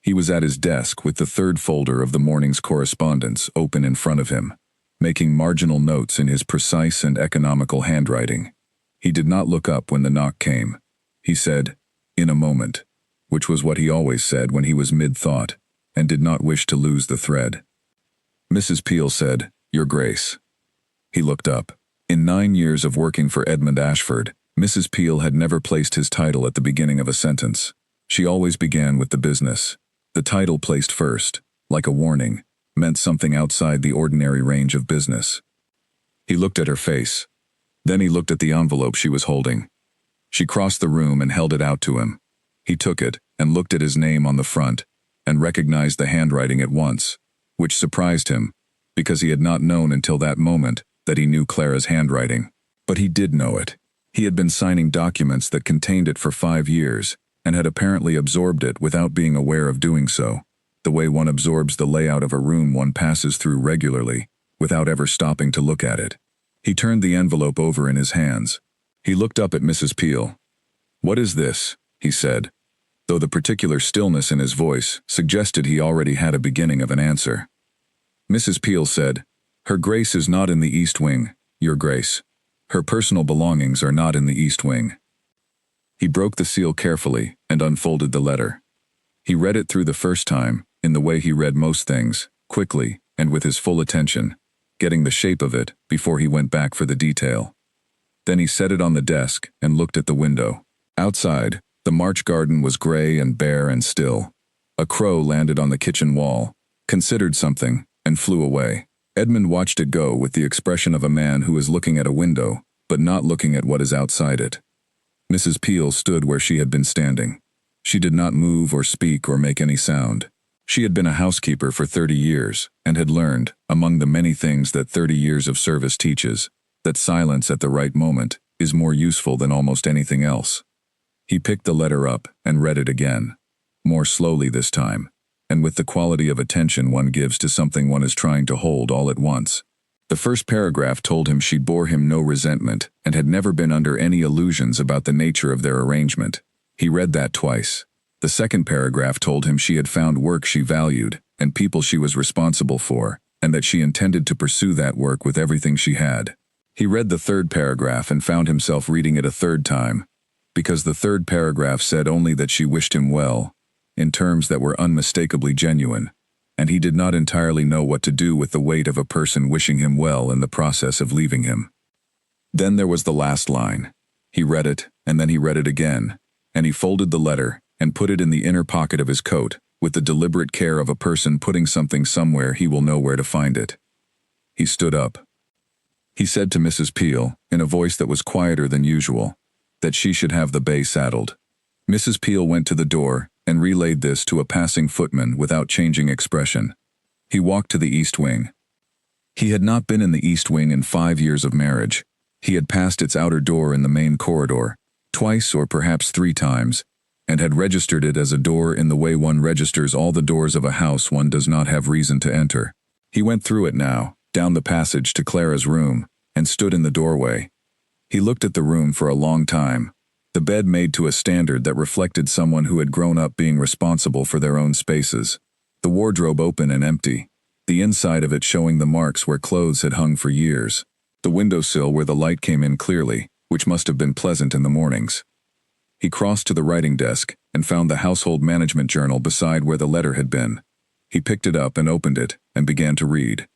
He was at his desk with the third folder of the morning's correspondence open in front of him, making marginal notes in his precise and economical handwriting. He did not look up when the knock came. He said, "In a moment," which was what he always said when he was mid-thought, and did not wish to lose the thread. Mrs. Peel said, "Your Grace." He looked up. In 9 years of working for Edmund Ashford, Mrs. Peel had never placed his title at the beginning of a sentence. She always began with the business. The title placed first, like a warning, meant something outside the ordinary range of business. He looked at her face. Then he looked at the envelope she was holding. She crossed the room and held it out to him. He took it and looked at his name on the front and recognized the handwriting at once, which surprised him, because he had not known until that moment that he knew Clara's handwriting. But he did know it. He had been signing documents that contained it for 5 years, and had apparently absorbed it without being aware of doing so, the way one absorbs the layout of a room one passes through regularly, without ever stopping to look at it. He turned the envelope over in his hands. He looked up at Mrs. Peel. "What is this?" he said, though the particular stillness in his voice suggested he already had a beginning of an answer. Mrs. Peel said, "Her Grace is not in the East Wing, Your Grace. Her personal belongings are not in the East Wing." He broke the seal carefully and unfolded the letter. He read it through the first time in the way he read most things, quickly and with his full attention, getting the shape of it before he went back for the detail. Then he set it on the desk and looked at the window. Outside, the March garden was gray and bare and still. A crow landed on the kitchen wall, considered something, and flew away. Edmund watched it go with the expression of a man who is looking at a window, but not looking at what is outside it. Mrs. Peel stood where she had been standing. She did not move or speak or make any sound. She had been a housekeeper for 30 years and had learned, among the many things that 30 years of service teaches, that silence at the right moment is more useful than almost anything else. He picked the letter up and read it again, more slowly this time, and with the quality of attention one gives to something one is trying to hold all at once. The first paragraph told him she bore him no resentment and had never been under any illusions about the nature of their arrangement. He read that twice. The second paragraph told him she had found work she valued and people she was responsible for, and that she intended to pursue that work with everything she had. He read the third paragraph and found himself reading it a third time, because the third paragraph said only that she wished him well, in terms that were unmistakably genuine, and he did not entirely know what to do with the weight of a person wishing him well in the process of leaving him. Then there was the last line. He read it, and then he read it again, and he folded the letter and put it in the inner pocket of his coat, with the deliberate care of a person putting something somewhere he will know where to find it. He stood up. He said to Mrs. Peel, in a voice that was quieter than usual, that she should have the bay saddled. Mrs. Peel went to the door and relayed this to a passing footman without changing expression. He walked to the east wing. He had not been in the east wing in 5 years of marriage. He had passed its outer door in the main corridor, twice or perhaps 3 times, and had registered it as a door in the way one registers all the doors of a house one does not have reason to enter. He went through it now, down the passage to Clara's room, and stood in the doorway. He looked at the room for a long time, the bed made to a standard that reflected someone who had grown up being responsible for their own spaces, the wardrobe open and empty, the inside of it showing the marks where clothes had hung for years, the windowsill where the light came in clearly, which must have been pleasant in the mornings. He crossed to the writing desk and found the household management journal beside where the letter had been. He picked it up and opened it and began to read.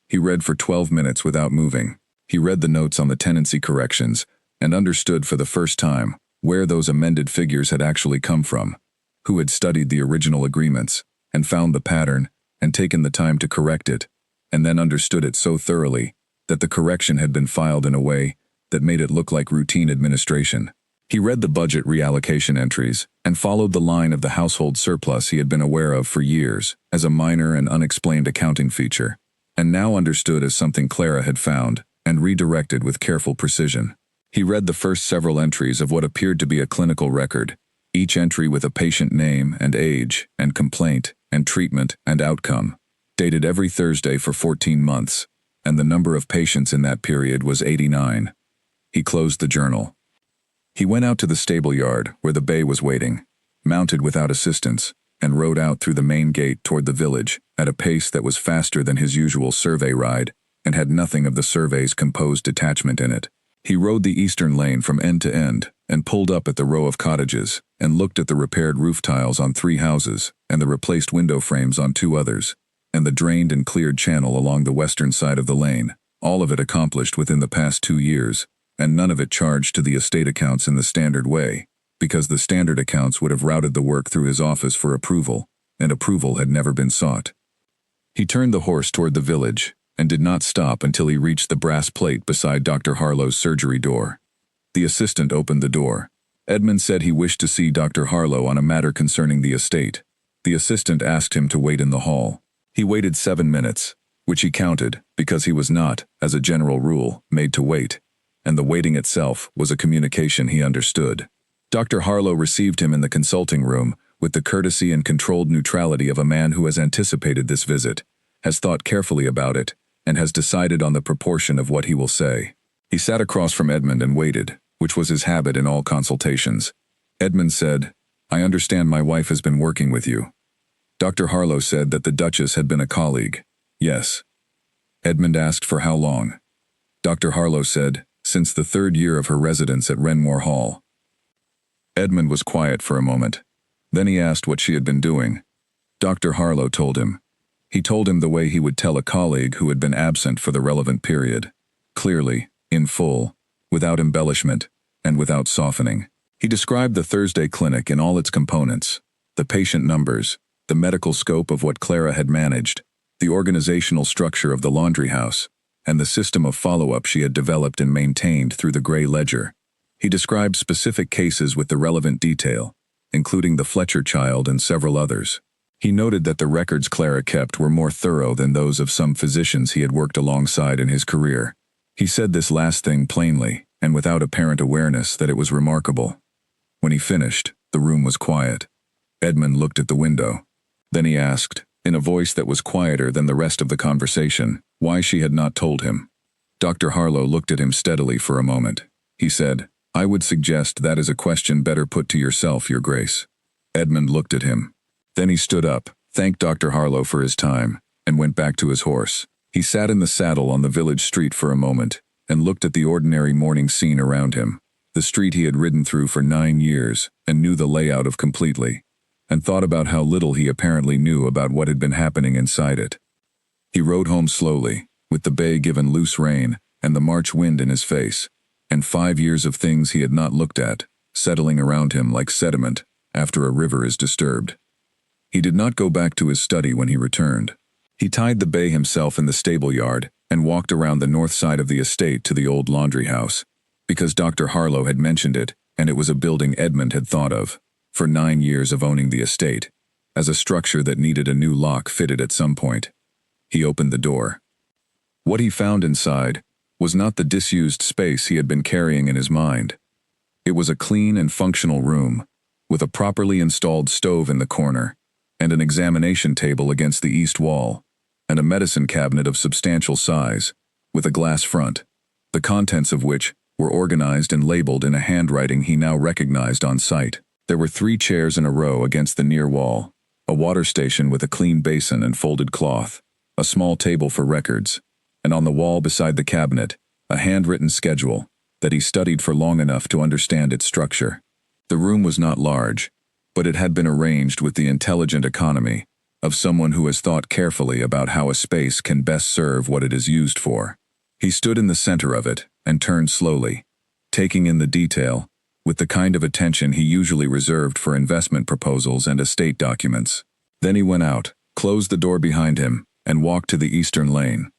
He read for 12 minutes without moving. He read the notes on the tenancy corrections and understood for the first time where those amended figures had actually come from, who had studied the original agreements and found the pattern and taken the time to correct it, and then understood it so thoroughly that the correction had been filed in a way that made it look like routine administration. He read the budget reallocation entries and followed the line of the household surplus he had been aware of for years as a minor and unexplained accounting feature, and now understood as something Clara had found and redirected with careful precision. He read the first several entries of what appeared to be a clinical record, each entry with a patient name and age and complaint and treatment and outcome, dated every Thursday for 14 months, and the number of patients in that period was 89. He closed the journal. He went out to the stable yard where the bay was waiting, mounted without assistance, and rode out through the main gate toward the village at a pace that was faster than his usual survey ride and had nothing of the survey's composed detachment in it. He rode the eastern lane from end to end and pulled up at the row of cottages and looked at the repaired roof tiles on 3 houses and the replaced window frames on 2 others, and the drained and cleared channel along the western side of the lane, all of it accomplished within the past 2 years, and none of it charged to the estate accounts in the standard way, because the standard accounts would have routed the work through his office for approval, and approval had never been sought. He turned the horse toward the village, and did not stop until he reached the brass plate beside Dr. Harlow's surgery door. The assistant opened the door. Edmund said he wished to see Dr. Harlow on a matter concerning the estate. The assistant asked him to wait in the hall. He waited 7 minutes, which he counted because he was not, as a general rule, made to wait, and the waiting itself was a communication he understood. Dr. Harlow received him in the consulting room with the courtesy and controlled neutrality of a man who has anticipated this visit, has thought carefully about it, and has decided on the proportion of what he will say. He sat across from Edmund and waited, which was his habit in all consultations. Edmund said, "I understand my wife has been working with you." Dr. Harlow said that the Duchess had been a colleague. Yes. Edmund asked for how long. Dr. Harlow said, since the 3rd year of her residence at Renmore Hall. Edmund was quiet for a moment. Then he asked what she had been doing. Dr. Harlow told him. He told him the way he would tell a colleague who had been absent for the relevant period. Clearly, in full, without embellishment, and without softening. He described the Thursday clinic in all its components, the patient numbers, the medical scope of what Clara had managed, the organizational structure of the laundry house, and the system of follow-up she had developed and maintained through the gray ledger. He described specific cases with the relevant detail, including the Fletcher child and several others. He noted that the records Clara kept were more thorough than those of some physicians he had worked alongside in his career. He said this last thing plainly, and without apparent awareness that it was remarkable. When he finished, the room was quiet. Edmund looked at the window. Then he asked, in a voice that was quieter than the rest of the conversation, why she had not told him. Dr. Harlow looked at him steadily for a moment. He said, "I would suggest that is a question better put to yourself, Your Grace." Edmund looked at him. Then he stood up, thanked Dr. Harlow for his time, and went back to his horse. He sat in the saddle on the village street for a moment, and looked at the ordinary morning scene around him, the street he had ridden through for 9 years, and knew the layout of completely, and thought about how little he apparently knew about what had been happening inside it. He rode home slowly, with the bay given loose rein, and the March wind in his face, and 5 years of things he had not looked at, settling around him like sediment after a river is disturbed. He did not go back to his study when he returned. He tied the bay himself in the stable yard and walked around the north side of the estate to the old laundry house, because Dr. Harlow had mentioned it, and it was a building Edmund had thought of, for 9 years of owning the estate, as a structure that needed a new lock fitted at some point. He opened the door. What he found inside was not the disused space he had been carrying in his mind. It was a clean and functional room, with a properly installed stove in the corner, and an examination table against the east wall, and a medicine cabinet of substantial size, with a glass front, the contents of which were organized and labeled in a handwriting he now recognized on sight. There were 3 chairs in a row against the near wall, a water station with a clean basin and folded cloth, a small table for records, and on the wall beside the cabinet, a handwritten schedule that he studied for long enough to understand its structure. The room was not large, but it had been arranged with the intelligent economy of someone who has thought carefully about how a space can best serve what it is used for. He stood in the center of it and turned slowly, taking in the detail, with the kind of attention he usually reserved for investment proposals and estate documents. Then he went out, closed the door behind him, and walked to the eastern lane.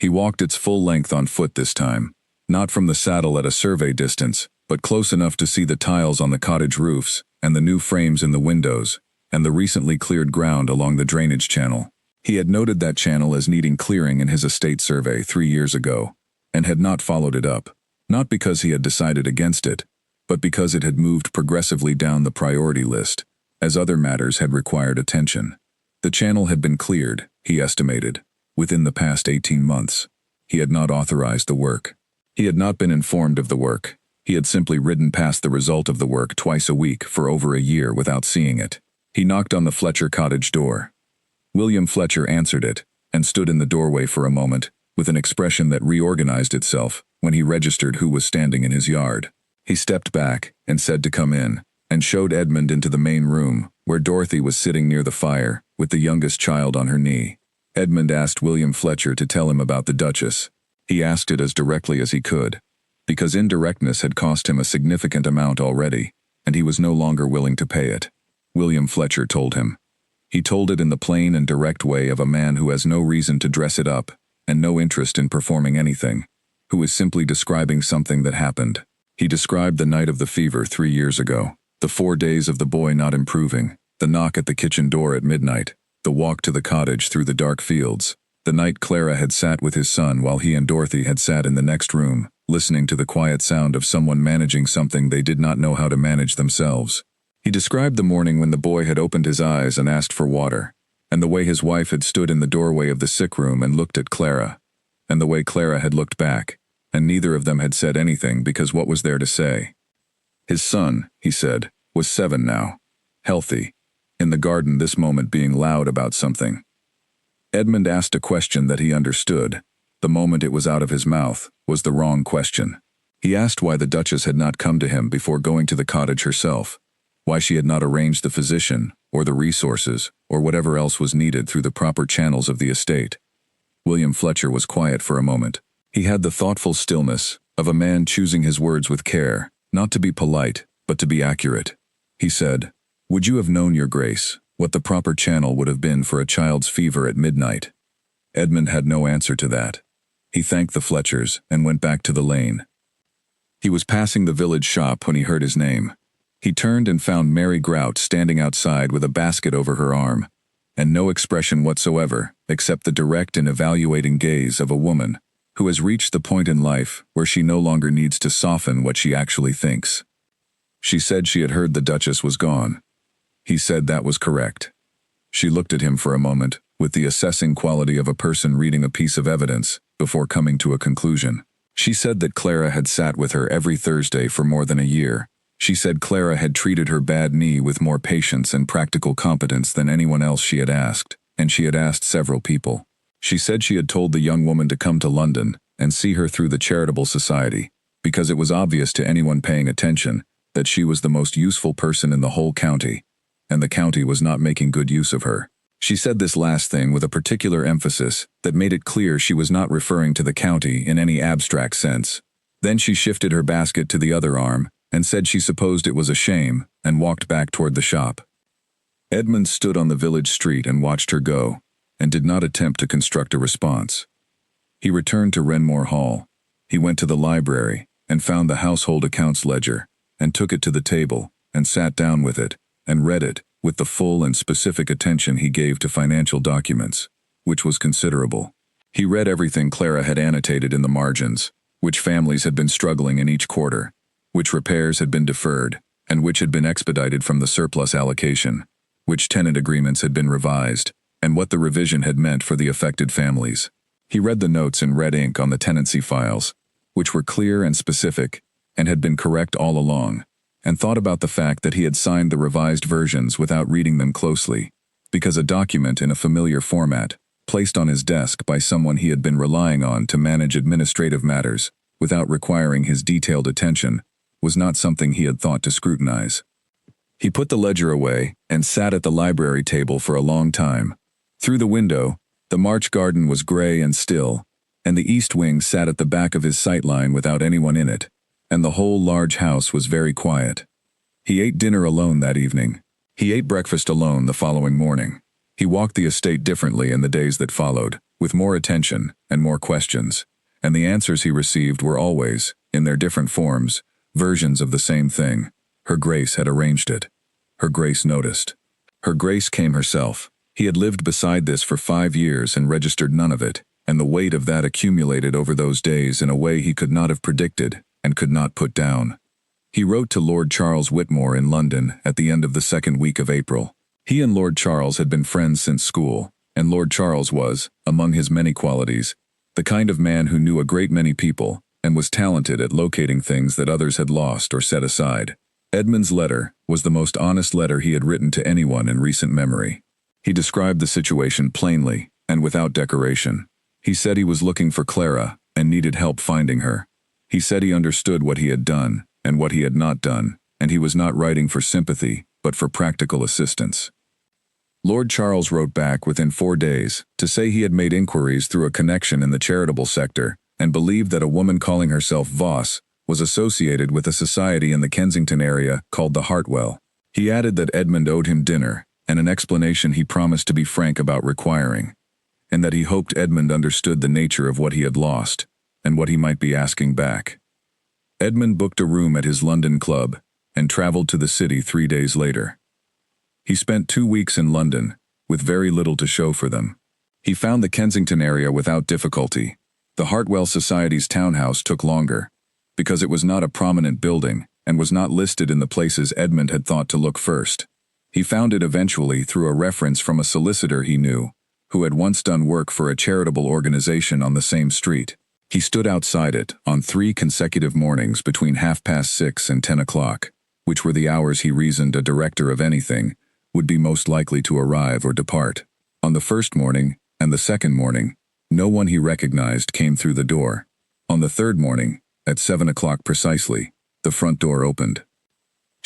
He walked its full length on foot this time, not from the saddle at a survey distance, but close enough to see the tiles on the cottage roofs, and the new frames in the windows, and the recently cleared ground along the drainage channel. He had noted that channel as needing clearing in his estate survey 3 years ago, and had not followed it up, not because he had decided against it, but because it had moved progressively down the priority list, as other matters had required attention. The channel had been cleared, he estimated, within the past 18 months. He had not authorized the work. He had not been informed of the work. He had simply ridden past the result of the work twice a week for over a year without seeing it. He knocked on the Fletcher cottage door. William Fletcher answered it, and stood in the doorway for a moment, with an expression that reorganized itself when he registered who was standing in his yard. He stepped back and said to come in, and showed Edmund into the main room, where Dorothy was sitting near the fire, with the youngest child on her knee. Edmund asked William Fletcher to tell him about the Duchess. He asked it as directly as he could, because indirectness had cost him a significant amount already, and he was no longer willing to pay it. William Fletcher told him. He told it in the plain and direct way of a man who has no reason to dress it up, and no interest in performing anything, who is simply describing something that happened. He described the night of the fever 3 years ago, the 4 days of the boy not improving, the knock at the kitchen door at midnight, the walk to the cottage through the dark fields, the night Clara had sat with his son while he and Dorothy had sat in the next room, listening to the quiet sound of someone managing something they did not know how to manage themselves. He described the morning when the boy had opened his eyes and asked for water, and the way his wife had stood in the doorway of the sick room and looked at Clara, and the way Clara had looked back, and neither of them had said anything because what was there to say? His son, he said, was 7 now, healthy, in the garden this moment being loud about something. Edmund asked a question that he understood. The moment it was out of his mouth was the wrong question. He asked why the Duchess had not come to him before going to the cottage herself. why she had not arranged the physician, or the resources, or whatever else was needed through the proper channels of the estate. William Fletcher was quiet for a moment. He had the thoughtful stillness of a man choosing his words with care, not to be polite, but to be accurate. He said, "Would you have known, Your Grace, what the proper channel would have been for a child's fever at midnight?" Edmund had no answer to that. He thanked the Fletchers and went back to the lane. He was passing the village shop when he heard his name. He turned and found Mary Grout standing outside with a basket over her arm, and no expression whatsoever except the direct and evaluating gaze of a woman who has reached the point in life where she no longer needs to soften what she actually thinks. She said she had heard the Duchess was gone. He said that was correct. She looked at him for a moment, with the assessing quality of a person reading a piece of evidence, before coming to a conclusion. She said that Clara had sat with her every Thursday for more than a year. She said Clara had treated her bad knee with more patience and practical competence than anyone else she had asked, and she had asked several people. She said she had told the young woman to come to London and see her through the charitable society, because it was obvious to anyone paying attention that she was the most useful person in the whole county, and the county was not making good use of her. She said this last thing with a particular emphasis that made it clear she was not referring to the county in any abstract sense. Then she shifted her basket to the other arm and said she supposed it was a shame, and walked back toward the shop. Edmund stood on the village street and watched her go, and did not attempt to construct a response. He returned to Renmore Hall. He went to the library and found the household accounts ledger, and took it to the table, and sat down with it, and read it, with the full and specific attention he gave to financial documents, which was considerable. He read everything Clara had annotated in the margins, which families had been struggling in each quarter, which repairs had been deferred, and which had been expedited from the surplus allocation, which tenant agreements had been revised, and what the revision had meant for the affected families. He read the notes in red ink on the tenancy files, which were clear and specific, and had been correct all along, and thought about the fact that he had signed the revised versions without reading them closely, because a document in a familiar format, placed on his desk by someone he had been relying on to manage administrative matters, without requiring his detailed attention, was not something he had thought to scrutinize. He put the ledger away and sat at the library table for a long time. Through the window, the March garden was gray and still, and the east wing sat at the back of his sightline without anyone in it, and the whole large house was very quiet. He ate dinner alone that evening. He ate breakfast alone the following morning. He walked the estate differently in the days that followed, with more attention and more questions, and the answers he received were always, in their different forms, versions of the same thing. Her Grace had arranged it. Her Grace noticed. Her Grace came herself. He had lived beside this for 5 years and registered none of it, and the weight of that accumulated over those days in a way he could not have predicted and could not put down. He wrote to Lord Charles Whitmore in London at the end of the second week of April. He and Lord Charles had been friends since school, and Lord Charles was, among his many qualities, the kind of man who knew a great many people and was talented at locating things that others had lost or set aside. Edmund's letter was the most honest letter he had written to anyone in recent memory. He described the situation plainly and without decoration. He said he was looking for Clara and needed help finding her. He said he understood what he had done and what he had not done, and he was not writing for sympathy, but for practical assistance. Lord Charles wrote back within 4 days to say he had made inquiries through a connection in the charitable sector and believed that a woman calling herself Voss was associated with a society in the Kensington area called the Hartwell. He added that Edmund owed him dinner and an explanation he promised to be frank about requiring, and that he hoped Edmund understood the nature of what he had lost and what he might be asking back. Edmund booked a room at his London club and traveled to the city 3 days later. He spent 2 weeks in London, with very little to show for them. He found the Kensington area without difficulty. The Hartwell Society's townhouse took longer, because it was not a prominent building and was not listed in the places Edmund had thought to look first. He found it eventually through a reference from a solicitor he knew, who had once done work for a charitable organization on the same street. He stood outside it on 3 consecutive mornings between 6:30 and 10 o'clock, which were the hours he reasoned a director of anything would be most likely to arrive or depart. On the first morning and the second morning, no one he recognized came through the door. On the third morning, at 7 o'clock precisely, the front door opened.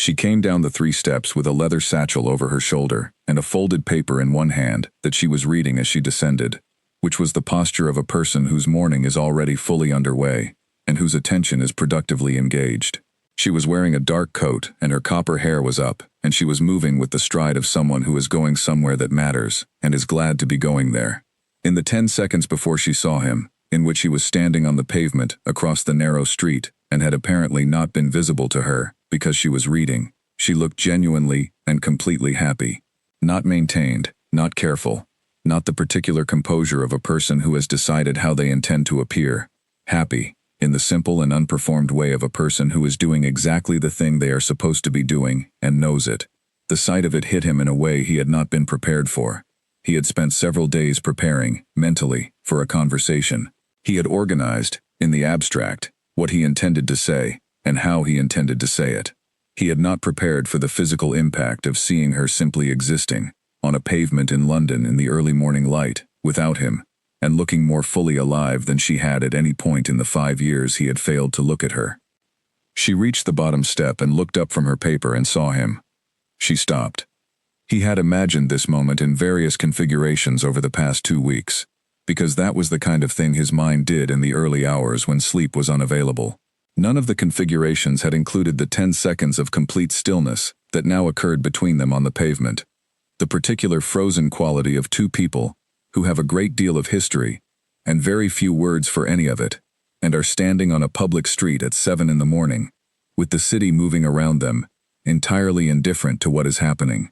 She came down the 3 steps with a leather satchel over her shoulder and a folded paper in one hand that she was reading as she descended, which was the posture of a person whose morning is already fully underway and whose attention is productively engaged. She was wearing a dark coat and her copper hair was up, and she was moving with the stride of someone who is going somewhere that matters and is glad to be going there. In the 10 seconds before she saw him, in which he was standing on the pavement across the narrow street and had apparently not been visible to her because she was reading, she looked genuinely and completely happy. Not maintained, not careful, not the particular composure of a person who has decided how they intend to appear. Happy, in the simple and unperformed way of a person who is doing exactly the thing they are supposed to be doing and knows it. The sight of it hit him in a way he had not been prepared for. He had spent several days preparing, mentally, for a conversation. He had organized, in the abstract, what he intended to say and how he intended to say it. He had not prepared for the physical impact of seeing her simply existing on a pavement in London in the early morning light, without him, and looking more fully alive than she had at any point in the 5 years he had failed to look at her. She reached the bottom step and looked up from her paper and saw him. She stopped. He had imagined this moment in various configurations over the past 2 weeks, because that was the kind of thing his mind did in the early hours when sleep was unavailable. None of the configurations had included the 10 seconds of complete stillness that now occurred between them on the pavement, the particular frozen quality of 2 people who have a great deal of history and very few words for any of it, and are standing on a public street at 7 in the morning, with the city moving around them, entirely indifferent to what is happening.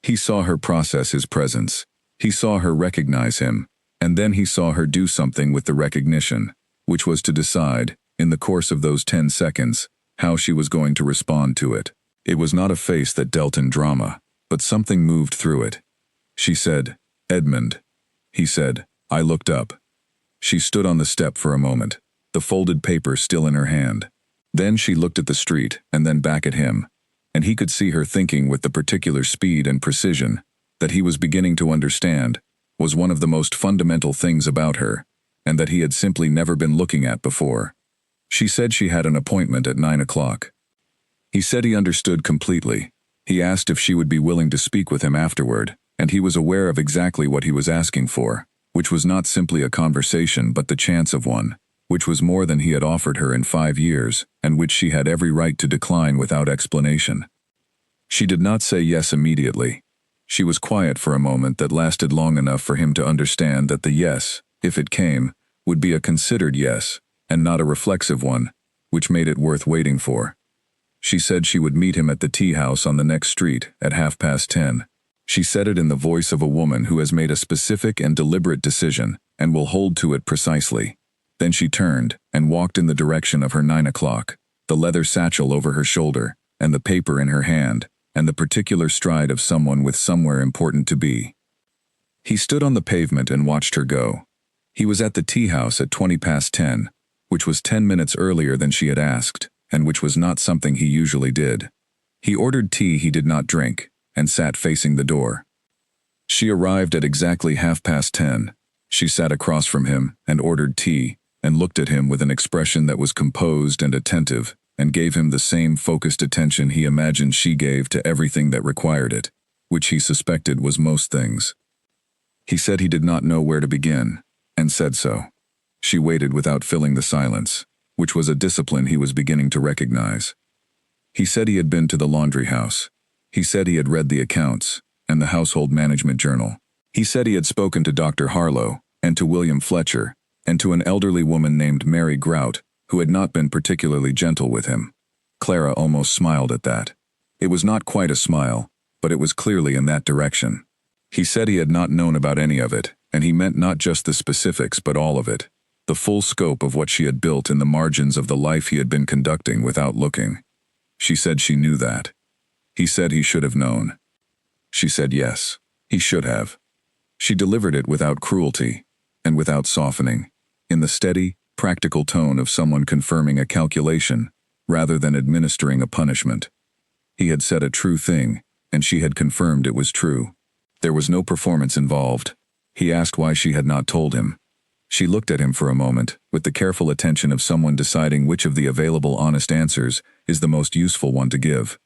He saw her process his presence. He saw her recognize him, and then he saw her do something with the recognition, which was to decide, in the course of those 10 seconds, how she was going to respond to it. It was not a face that dealt in drama, but something moved through it. She said, "Edmund." He said, "I looked up." She stood on the step for a moment, the folded paper still in her hand. Then she looked at the street and then back at him, and he could see her thinking with the particular speed and precision that he was beginning to understand was one of the most fundamental things about her, and that he had simply never been looking at before. She said she had an appointment at 9 o'clock. He said he understood completely. He asked if she would be willing to speak with him afterward, and he was aware of exactly what he was asking for, which was not simply a conversation but the chance of one, which was more than he had offered her in 5 years, and which she had every right to decline without explanation. She did not say yes immediately. She was quiet for a moment that lasted long enough for him to understand that the yes, if it came, would be a considered yes, and not a reflexive one, which made it worth waiting for. She said she would meet him at the tea house on the next street at 10:30. She said it in the voice of a woman who has made a specific and deliberate decision and will hold to it precisely. Then she turned and walked in the direction of her 9 o'clock, the leather satchel over her shoulder, and the paper in her hand, and the particular stride of someone with somewhere important to be. He stood on the pavement and watched her go. He was at the tea house at 10:20, which was 10 minutes earlier than she had asked, and which was not something he usually did. He ordered tea he did not drink, and sat facing the door. She arrived at exactly 10:30. She sat across from him and ordered tea, and looked at him with an expression that was composed and attentive, and gave him the same focused attention he imagined she gave to everything that required it, which he suspected was most things. He said he did not know where to begin, and said so. She waited without filling the silence, which was a discipline he was beginning to recognize. He said he had been to the laundry house. He said he had read the accounts and the household management journal. He said he had spoken to Dr. Harlow and to William Fletcher and to an elderly woman named Mary Grout, who had not been particularly gentle with him. Clara almost smiled at that. It was not quite a smile, but it was clearly in that direction. He said he had not known about any of it, and he meant not just the specifics but all of it, the full scope of what she had built in the margins of the life he had been conducting without looking. She said she knew that. He said he should have known. She said yes, he should have. She delivered it without cruelty, and without softening, in the steady, practical tone of someone confirming a calculation, rather than administering a punishment. He had said a true thing, and she had confirmed it was true. There was no performance involved. He asked why she had not told him. She looked at him for a moment, with the careful attention of someone deciding which of the available honest answers is the most useful one to give.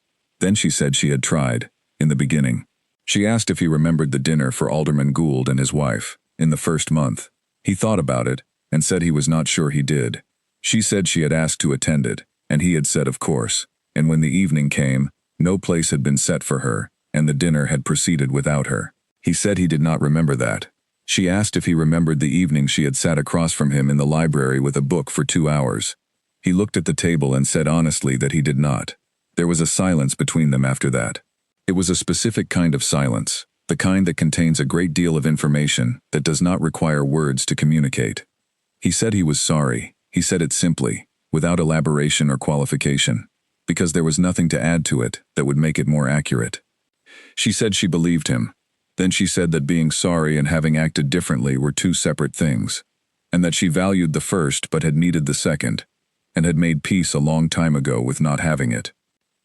Then she said she had tried, in the beginning. She asked if he remembered the dinner for Alderman Gould and his wife, in the first month. He thought about it, and said he was not sure he did. She said she had asked to attend it, and he had said of course, and when the evening came, no place had been set for her, and the dinner had proceeded without her. He said he did not remember that. She asked if he remembered the evening she had sat across from him in the library with a book for 2 hours. He looked at the table and said honestly that he did not. There was a silence between them after that. It was a specific kind of silence, the kind that contains a great deal of information that does not require words to communicate. He said he was sorry. He said it simply, without elaboration or qualification, because there was nothing to add to it that would make it more accurate. She said she believed him. Then she said that being sorry and having acted differently were two separate things, and that she valued the first but had needed the second, and had made peace a long time ago with not having it.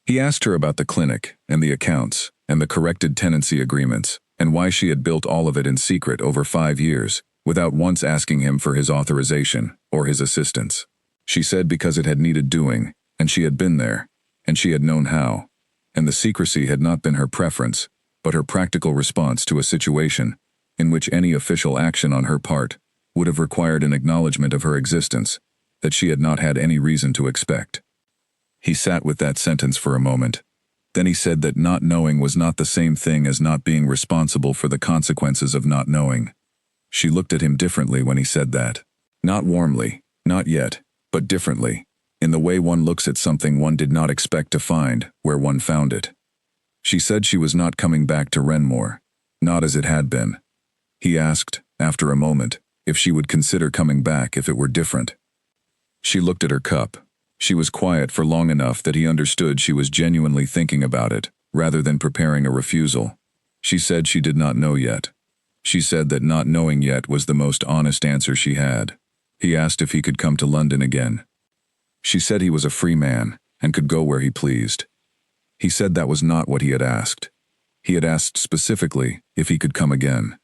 He asked her about the clinic, and the accounts, and the corrected tenancy agreements, and why she had built all of it in secret over 5 years, without once asking him for his authorization or his assistance. She said because it had needed doing, and she had been there, and she had known how, and the secrecy had not been her preference, but her practical response to a situation in which any official action on her part would have required an acknowledgement of her existence that she had not had any reason to expect. He sat with that sentence for a moment. Then he said that not knowing was not the same thing as not being responsible for the consequences of not knowing. She looked at him differently when he said that. Not warmly, not yet, but differently, in the way one looks at something one did not expect to find where one found it. She said she was not coming back to Renmore, not as it had been. He asked, after a moment, if she would consider coming back if it were different. She looked at her cup. She was quiet for long enough that he understood she was genuinely thinking about it, rather than preparing a refusal. She said she did not know yet. She said that not knowing yet was the most honest answer she had. He asked if he could come to London again. She said he was a free man, and could go where he pleased. He said that was not what he had asked. He had asked specifically if he could come again.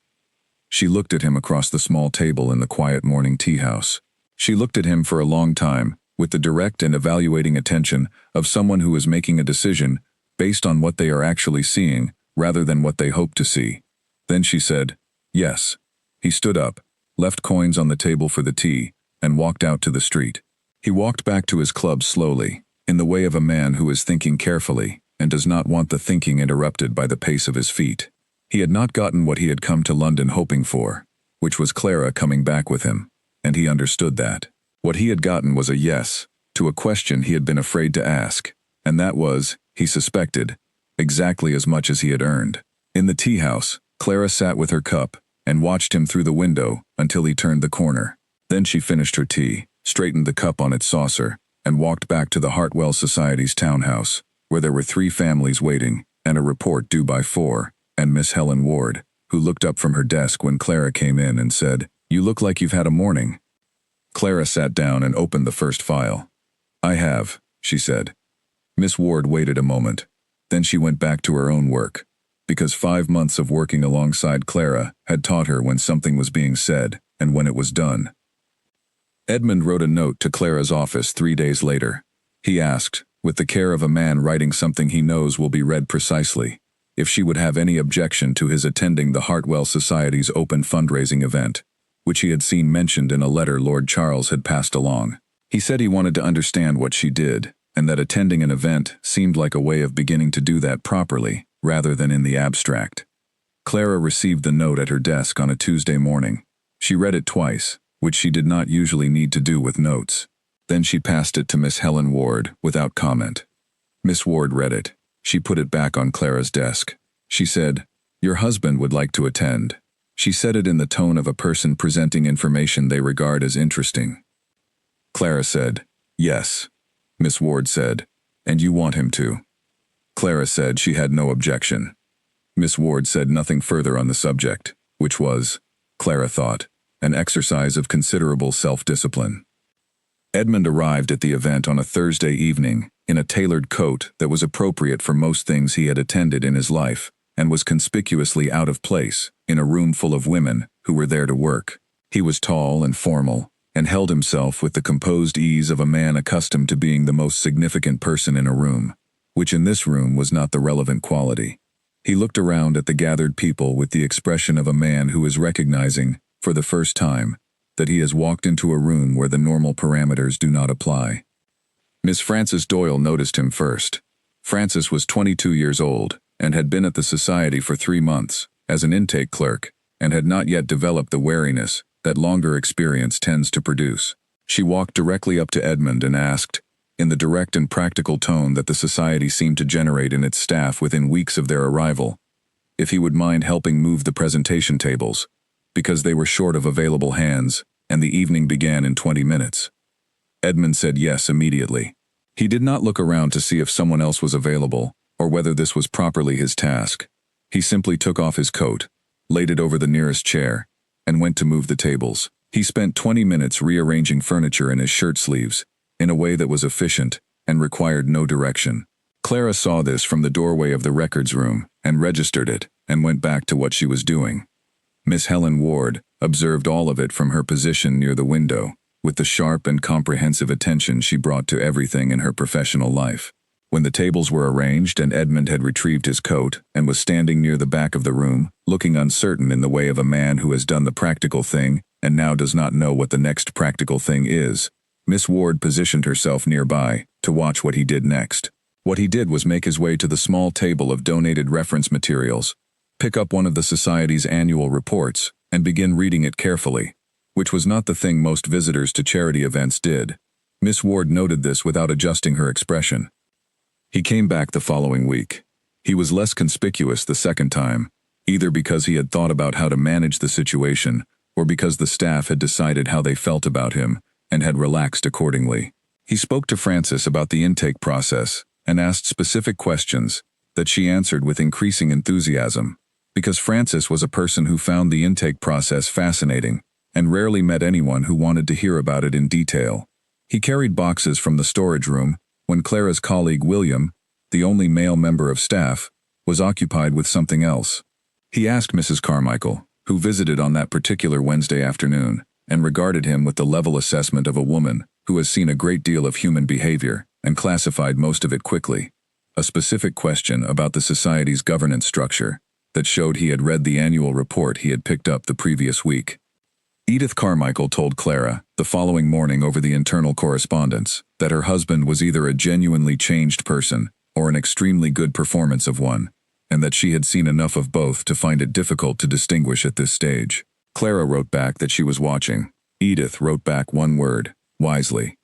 She looked at him across the small table in the quiet morning tea house. She looked at him for a long time, with the direct and evaluating attention of someone who is making a decision based on what they are actually seeing rather than what they hope to see. Then she said, yes. He stood up, left coins on the table for the tea, and walked out to the street. He walked back to his club slowly, in the way of a man who is thinking carefully and does not want the thinking interrupted by the pace of his feet. He had not gotten what he had come to London hoping for, which was Clara coming back with him, and he understood that. What he had gotten was a yes to a question he had been afraid to ask, and that was, he suspected, exactly as much as he had earned. In the tea house, Clara sat with her cup and watched him through the window until he turned the corner. Then she finished her tea, straightened the cup on its saucer, and walked back to the Hartwell Society's townhouse, where there were 3 families waiting, and a report due by 4, and Miss Helen Ward, who looked up from her desk when Clara came in and said, "You look like you've had a morning." Clara sat down and opened the first file. "I have," she said. Miss Ward waited a moment. Then she went back to her own work, because 5 months of working alongside Clara had taught her when something was being said and when it was done. Edmund wrote a note to Clara's office 3 days later. He asked, with the care of a man writing something he knows will be read precisely, if she would have any objection to his attending the Hartwell Society's open fundraising event, which he had seen mentioned in a letter Lord Charles had passed along. He said he wanted to understand what she did, and that attending an event seemed like a way of beginning to do that properly, rather than in the abstract. Clara received the note at her desk on a Tuesday morning. She read it twice, which she did not usually need to do with notes. Then she passed it to Miss Helen Ward without comment. Miss Ward read it. She put it back on Clara's desk. She said, "Your husband would like to attend." She said it in the tone of a person presenting information they regard as interesting. Clara said, "Yes." Miss Ward said, "And you want him to?" Clara said she had no objection. Miss Ward said nothing further on the subject, which was, Clara thought, an exercise of considerable self-discipline. Edmund arrived at the event on a Thursday evening in a tailored coat that was appropriate for most things he had attended in his life, and was conspicuously out of place in a room full of women who were there to work. He was tall and formal, and held himself with the composed ease of a man accustomed to being the most significant person in a room. which in this room was not the relevant quality. He looked around at the gathered people with the expression of a man who is recognizing, for the first time, that he has walked into a room where the normal parameters do not apply. Miss Frances Doyle noticed him first. Frances was 22 years old and had been at the society for 3 months as an intake clerk and had not yet developed the wariness that longer experience tends to produce. She walked directly up to Edmund and asked, in the direct and practical tone that the society seemed to generate in its staff within weeks of their arrival, if he would mind helping move the presentation tables, because they were short of available hands, and the evening began in 20 minutes. Edmund said yes immediately. He did not look around to see if someone else was available, or whether this was properly his task. He simply took off his coat, laid it over the nearest chair, and went to move the tables. He spent 20 minutes rearranging furniture in his shirt sleeves, in a way that was efficient and required no direction. Clara saw this from the doorway of the records room and registered it and went back to what she was doing. Miss Helen Ward observed all of it from her position near the window, with the sharp and comprehensive attention she brought to everything in her professional life. When the tables were arranged and Edmund had retrieved his coat and was standing near the back of the room, looking uncertain in the way of a man who has done the practical thing and now does not know what the next practical thing is, Miss Ward positioned herself nearby to watch what he did next. What he did was make his way to the small table of donated reference materials, pick up one of the society's annual reports, and begin reading it carefully, which was not the thing most visitors to charity events did. Miss Ward noted this without adjusting her expression. He came back the following week. He was less conspicuous the second time, either because he had thought about how to manage the situation or because the staff had decided how they felt about him and had relaxed accordingly. He spoke to Frances about the intake process and asked specific questions that she answered with increasing enthusiasm, because Frances was a person who found the intake process fascinating and rarely met anyone who wanted to hear about it in detail. He carried boxes from the storage room when Clara's colleague William, the only male member of staff, was occupied with something else. He asked Mrs. Carmichael, who visited on that particular Wednesday afternoon, and regarded him with the level assessment of a woman who has seen a great deal of human behavior and classified most of it quickly, a specific question about the society's governance structure that showed he had read the annual report he had picked up the previous week. Edith Carmichael told Clara, the following morning over the internal correspondence, that her husband was either a genuinely changed person or an extremely good performance of one, and that she had seen enough of both to find it difficult to distinguish at this stage. Clara wrote back that she was watching. Edith wrote back one word, wisely.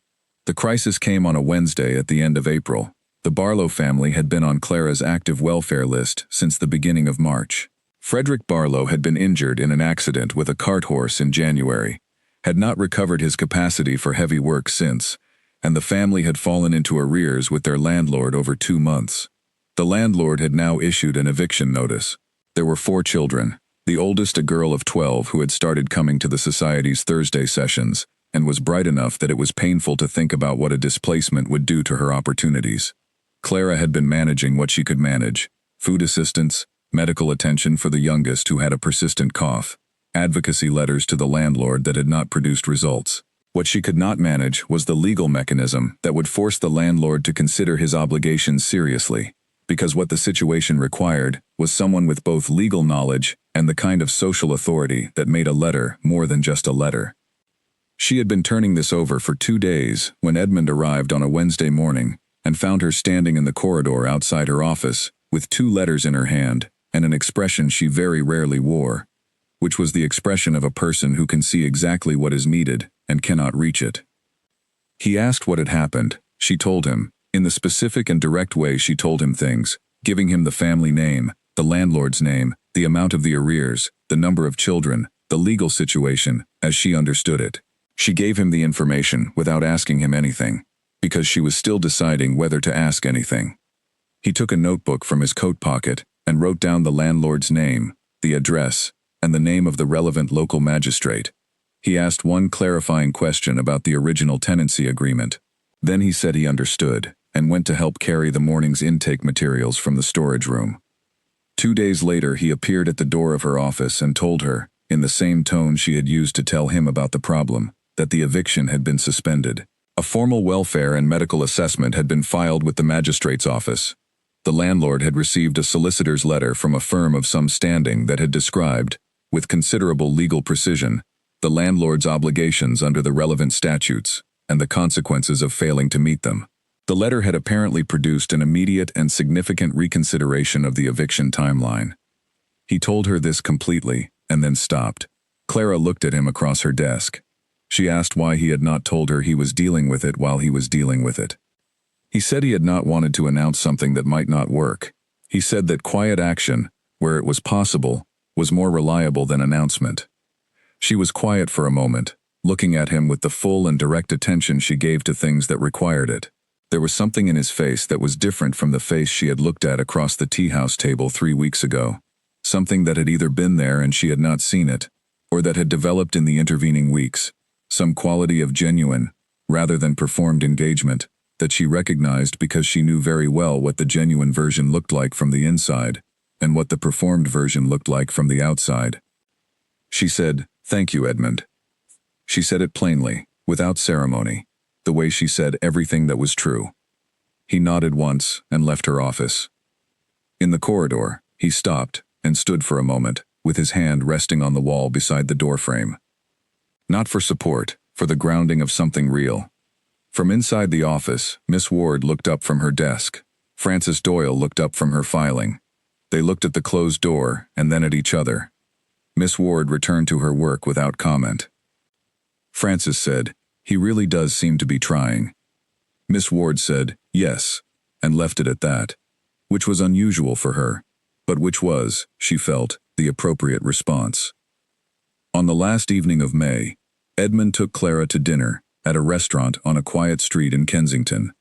The crisis came on a Wednesday at the end of April. The Barlow family had been on Clara's active welfare list since the beginning of March. Frederick Barlow had been injured in an accident with a cart horse in January, had not recovered his capacity for heavy work since, and the family had fallen into arrears with their landlord over 2 months. The landlord had now issued an eviction notice. There were 4 children, the oldest a girl of 12 who had started coming to the society's Thursday sessions and was bright enough that it was painful to think about what a displacement would do to her opportunities. Clara had been managing what she could manage: food assistance, medical attention for the youngest who had a persistent cough, advocacy letters to the landlord that had not produced results. What she could not manage was the legal mechanism that would force the landlord to consider his obligations seriously, because what the situation required was someone with both legal knowledge and the kind of social authority that made a letter more than just a letter. She had been turning this over for 2 days when Edmund arrived on a Wednesday morning and found her standing in the corridor outside her office with 2 letters in her hand and an expression she very rarely wore, which was the expression of a person who can see exactly what is needed and cannot reach it. He asked what had happened. She told him, in the specific and direct way she told him things, giving him the family name, the landlord's name, the amount of the arrears, the number of children, the legal situation, as she understood it. She gave him the information without asking him anything, because she was still deciding whether to ask anything. He took a notebook from his coat pocket and wrote down the landlord's name, the address, and the name of the relevant local magistrate. He asked one clarifying question about the original tenancy agreement. Then he said he understood and went to help carry the morning's intake materials from the storage room. 2 days later, he appeared at the door of her office and told her, in the same tone she had used to tell him about the problem, that the eviction had been suspended. A formal welfare and medical assessment had been filed with the magistrate's office, The landlord had received a solicitor's letter from a firm of some standing that had described, with considerable legal precision, the landlord's obligations under the relevant statutes and the consequences of failing to meet them. The letter had apparently produced an immediate and significant reconsideration of the eviction timeline. He told her this completely, and then stopped. Clara looked at him across her desk. She asked why he had not told her he was dealing with it while he was dealing with it. He said he had not wanted to announce something that might not work. He said that quiet action, where it was possible, was more reliable than announcement. She was quiet for a moment, looking at him with the full and direct attention she gave to things that required it. There was something in his face that was different from the face she had looked at across the tea-house table 3 weeks ago. Something that had either been there and she had not seen it, or that had developed in the intervening weeks. Some quality of genuine, rather than performed engagement, that she recognized because she knew very well what the genuine version looked like from the inside, and what the performed version looked like from the outside. She said, "Thank you, Edmund." She said it plainly, without ceremony, the way she said everything that was true. He nodded once and left her office. In the corridor, he stopped and stood for a moment, with his hand resting on the wall beside the doorframe. Not for support, for the grounding of something real. From inside the office, Miss Ward looked up from her desk. Frances Doyle looked up from her filing. They looked at the closed door and then at each other. Miss Ward returned to her work without comment. Frances said, "He really does seem to be trying." Miss Ward said, "Yes," and left it at that, which was unusual for her, but which was, she felt, the appropriate response. On the last evening of May, Edmund took Clara to dinner at a restaurant on a quiet street in Kensington.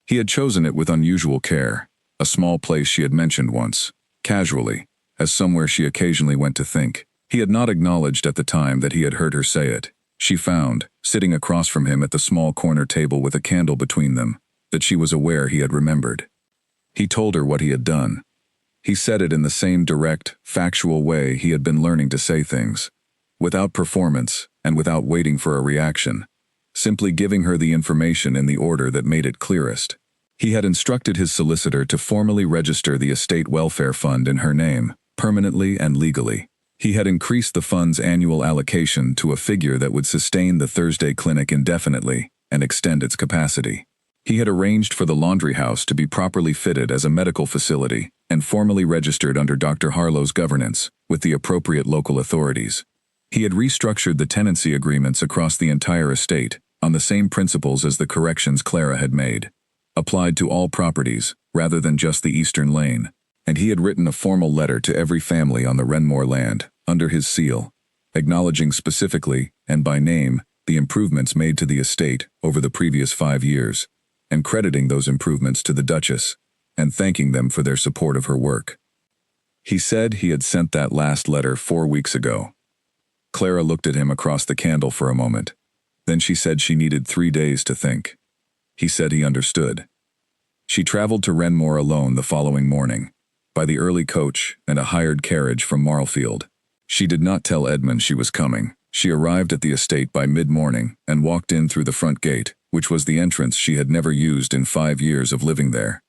He had chosen it with unusual care, a small place she had mentioned once, casually, as somewhere she occasionally went to think. He had not acknowledged at the time that he had heard her say it. She found, sitting across from him at the small corner table with a candle between them, that she was aware he had remembered. He told her what he had done. He said it in the same direct, factual way he had been learning to say things, without performance and without waiting for a reaction, simply giving her the information in the order that made it clearest. He had instructed his solicitor to formally register the estate welfare fund in her name, permanently and legally. He had increased the fund's annual allocation to a figure that would sustain the Thursday clinic indefinitely and extend its capacity. He had arranged for the laundry house to be properly fitted as a medical facility and formally registered under Dr. Harlow's governance with the appropriate local authorities. He had restructured the tenancy agreements across the entire estate on the same principles as the corrections Clara had made, applied to all properties rather than just the Eastern Lane, and he had written a formal letter to every family on the Renmore land, under his seal, acknowledging specifically and by name the improvements made to the estate over the previous 5 years, and crediting those improvements to the Duchess, and thanking them for their support of her work. He said he had sent that last letter 4 weeks ago. Clara looked at him across the candle for a moment. Then she said she needed 3 days to think. He said he understood. She traveled to Renmore alone the following morning, by the early coach and a hired carriage from Marlfield. She did not tell Edmund she was coming. She arrived at the estate by mid-morning and walked in through the front gate, which was the entrance she had never used in 5 years of living there.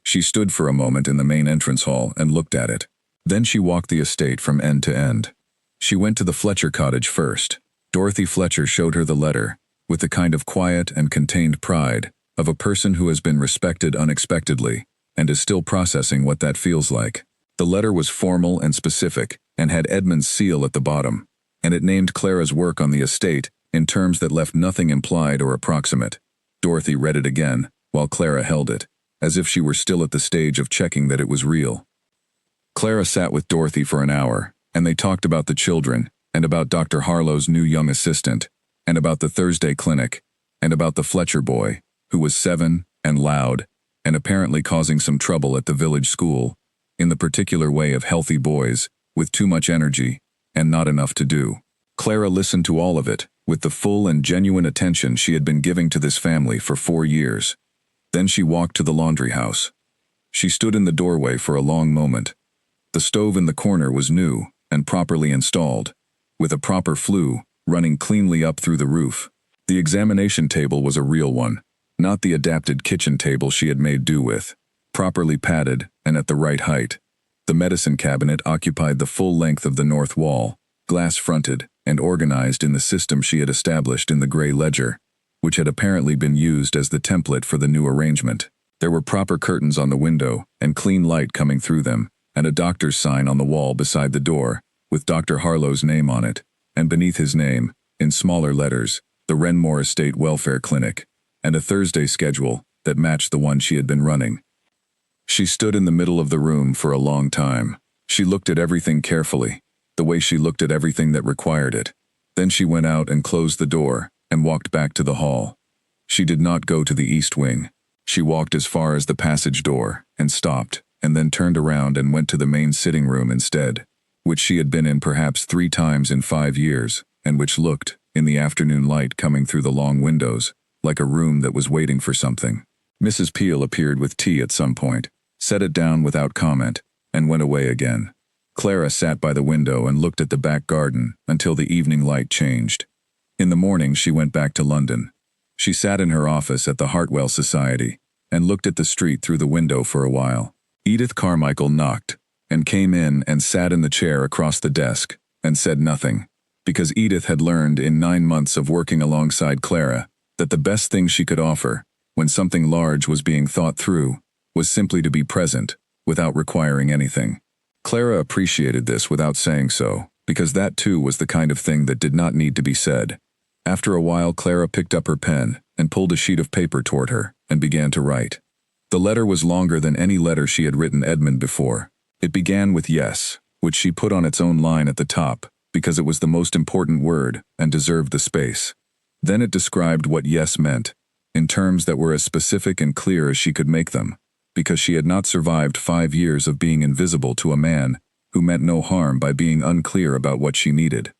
She stood for a moment in the main entrance hall and looked at it. Then she walked the estate from end to end. She went to the Fletcher cottage first. Dorothy Fletcher showed her the letter, with the kind of quiet and contained pride of a person who has been respected unexpectedly and is still processing what that feels like. The letter was formal and specific and had Edmund's seal at the bottom, and it named Clara's work on the estate in terms that left nothing implied or approximate. Dorothy read it again, while Clara held it, as if she were still at the stage of checking that it was real. Clara sat with Dorothy for an hour, and they talked about the children, and about Dr. Harlow's new young assistant, and about the Thursday clinic, and about the Fletcher boy, who was 7 and loud, and apparently causing some trouble at the village school, in the particular way of healthy boys, with too much energy, and not enough to do. Clara listened to all of it, with the full and genuine attention she had been giving to this family for 4 years. Then she walked to the laundry house. She stood in the doorway for a long moment. The stove in the corner was new and properly installed, with a proper flue running cleanly up through the roof. The examination table was a real one, not the adapted kitchen table she had made do with. properly padded and at the right height. The medicine cabinet occupied the full length of the north wall, glass-fronted and organized in the system she had established in the gray ledger, which had apparently been used as the template for the new arrangement. There were proper curtains on the window and clean light coming through them, and a doctor's sign on the wall beside the door, with Dr. Harlow's name on it, and beneath his name, in smaller letters, the Renmore Estate Welfare Clinic, and a Thursday schedule that matched the one she had been running. She stood in the middle of the room for a long time. She looked at everything carefully, the way she looked at everything that required it. Then she went out and closed the door and walked back to the hall. She did not go to the east wing. She walked as far as the passage door and stopped, and then turned around and went to the main sitting room instead, which she had been in perhaps 3 times in 5 years, and which looked, in the afternoon light coming through the long windows, like a room that was waiting for something. Mrs. Peel appeared with tea at some point, set it down without comment, and went away again. Clara sat by the window and looked at the back garden until the evening light changed. In the morning she went back to London. She sat in her office at the Hartwell Society and looked at the street through the window for a while. Edith Carmichael knocked and came in and sat in the chair across the desk and said nothing, because Edith had learned in 9 months of working alongside Clara that the best thing she could offer, when something large was being thought through, was simply to be present, without requiring anything. Clara appreciated this without saying so, because that too was the kind of thing that did not need to be said. After a while Clara picked up her pen and pulled a sheet of paper toward her and began to write. The letter was longer than any letter she had written Edmund before. It began with yes, which she put on its own line at the top, because it was the most important word and deserved the space. Then it described what yes meant, in terms that were as specific and clear as she could make them, because she had not survived 5 years of being invisible to a man who meant no harm by being unclear about what she needed.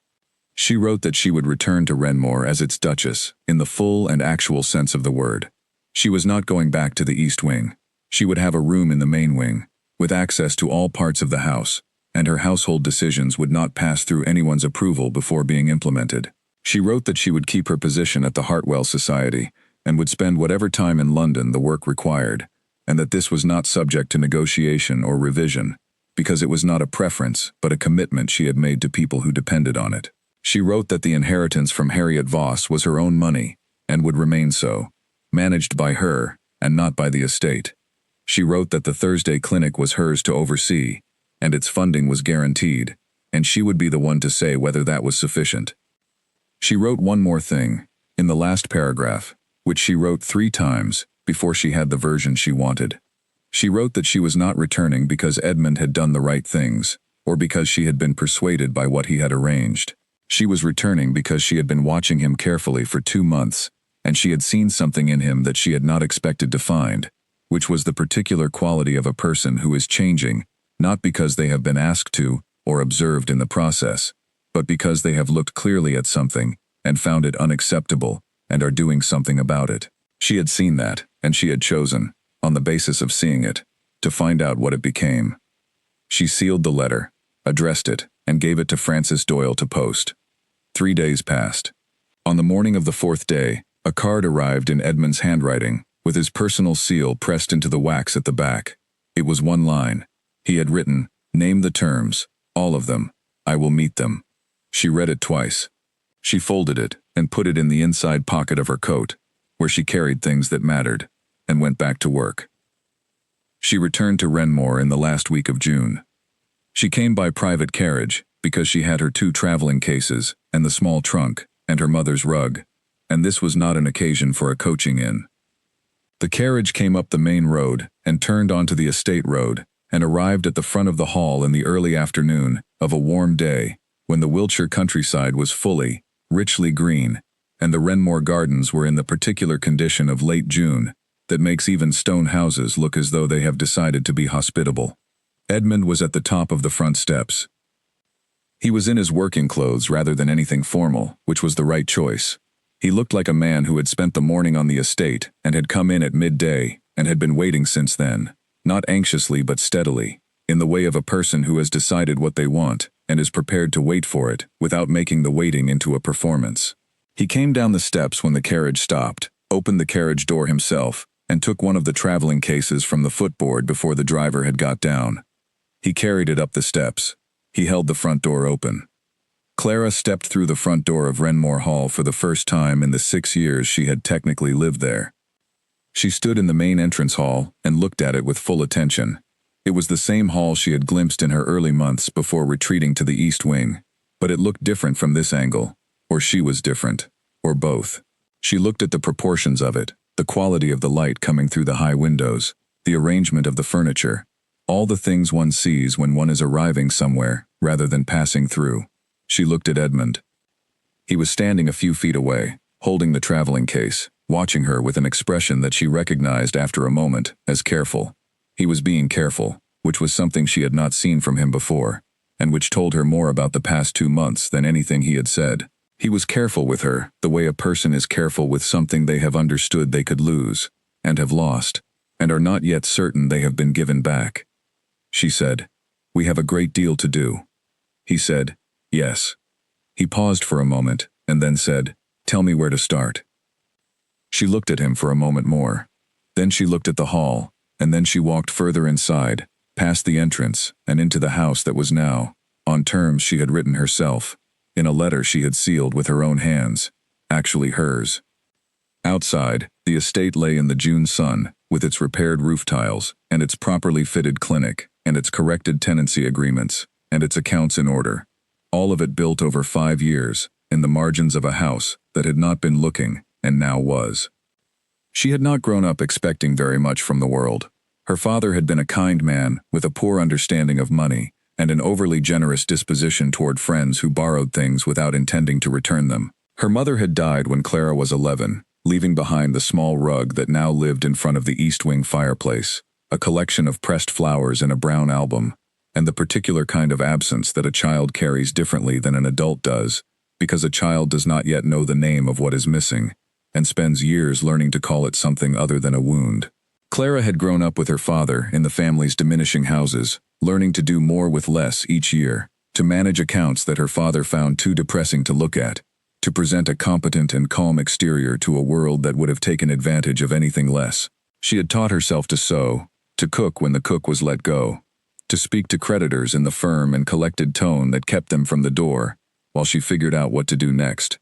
She wrote that she would return to Renmore as its Duchess, in the full and actual sense of the word. She was not going back to the East Wing. She would have a room in the main wing, with access to all parts of the house, and her household decisions would not pass through anyone's approval before being implemented. She wrote that she would keep her position at the Hartwell Society, and would spend whatever time in London the work required, and that this was not subject to negotiation or revision, because it was not a preference but a commitment she had made to people who depended on it. She wrote that the inheritance from Harriet Voss was her own money, and would remain so, managed by her, and not by the estate. She wrote that the Thursday clinic was hers to oversee, and its funding was guaranteed, and she would be the one to say whether that was sufficient. She wrote one more thing, in the last paragraph, which she wrote 3 times before she had the version she wanted. She wrote that she was not returning because Edmund had done the right things, or because she had been persuaded by what he had arranged. She was returning because she had been watching him carefully for 2 months, and she had seen something in him that she had not expected to find, which was the particular quality of a person who is changing, not because they have been asked to, or observed in the process, but because they have looked clearly at something, and found it unacceptable, and are doing something about it. She had seen that, and she had chosen, on the basis of seeing it, to find out what it became. She sealed the letter, addressed it, and gave it to Francis Doyle to post. 3 days passed. On the morning of the 4th day, a card arrived in Edmund's handwriting, with his personal seal pressed into the wax at the back. It was 1 line. He had written, "Name the terms, all of them. I will meet them." She read it twice. She folded it and put it in the inside pocket of her coat, where she carried things that mattered, and went back to work. She returned to Renmore in the last week of June. She came by private carriage because she had her 2 traveling cases and the small trunk and her mother's rug, and this was not an occasion for a coaching in. The carriage came up the main road and turned onto the estate road and arrived at the front of the hall in the early afternoon of a warm day when the Wiltshire countryside was fully, richly green, and the Renmore gardens were in the particular condition of late June that makes even stone houses look as though they have decided to be hospitable. Edmund was at the top of the front steps. He was in his working clothes rather than anything formal, which was the right choice. He looked like a man who had spent the morning on the estate and had come in at midday and had been waiting since then, not anxiously but steadily, in the way of a person who has decided what they want and is prepared to wait for it without making the waiting into a performance. He came down the steps when the carriage stopped, opened the carriage door himself, and took one of the traveling cases from the footboard before the driver had got down. He carried it up the steps. He held the front door open. Clara stepped through the front door of Renmore Hall for the first time in the 6 years she had technically lived there. She stood in the main entrance hall and looked at it with full attention. It was the same hall she had glimpsed in her early months before retreating to the east wing, but it looked different from this angle, or she was different, or both. She looked at the proportions of it, the quality of the light coming through the high windows, the arrangement of the furniture, all the things one sees when one is arriving somewhere rather than passing through. She looked at Edmund. He was standing a few feet away, holding the traveling case, watching her with an expression that she recognized after a moment as careful. He was being careful, which was something she had not seen from him before, and which told her more about the past 2 months than anything he had said. He was careful with her, the way a person is careful with something they have understood they could lose, and have lost, and are not yet certain they have been given back. She said, "We have a great deal to do." He said, "Yes." He paused for a moment, and then said, "Tell me where to start." She looked at him for a moment more. Then she looked at the hall, and then she walked further inside, past the entrance, and into the house that was now, on terms she had written herself, in a letter she had sealed with her own hands, actually hers. Outside, the estate lay in the June sun, with its repaired roof tiles, and its properly fitted clinic, and its corrected tenancy agreements, and its accounts in order. All of it built over 5 years, in the margins of a house that had not been looking, and now was. She had not grown up expecting very much from the world. Her father had been a kind man with a poor understanding of money, and an overly generous disposition toward friends who borrowed things without intending to return them. Her mother had died when Clara was 11, leaving behind the small rug that now lived in front of the east wing fireplace, a collection of pressed flowers in a brown album, and the particular kind of absence that a child carries differently than an adult does, because a child does not yet know the name of what is missing, and spends years learning to call it something other than a wound. Clara had grown up with her father in the family's diminishing houses, learning to do more with less each year, to manage accounts that her father found too depressing to look at, to present a competent and calm exterior to a world that would have taken advantage of anything less. She had taught herself to sew, to cook when the cook was let go, to speak to creditors in the firm and collected tone that kept them from the door, while she figured out what to do next.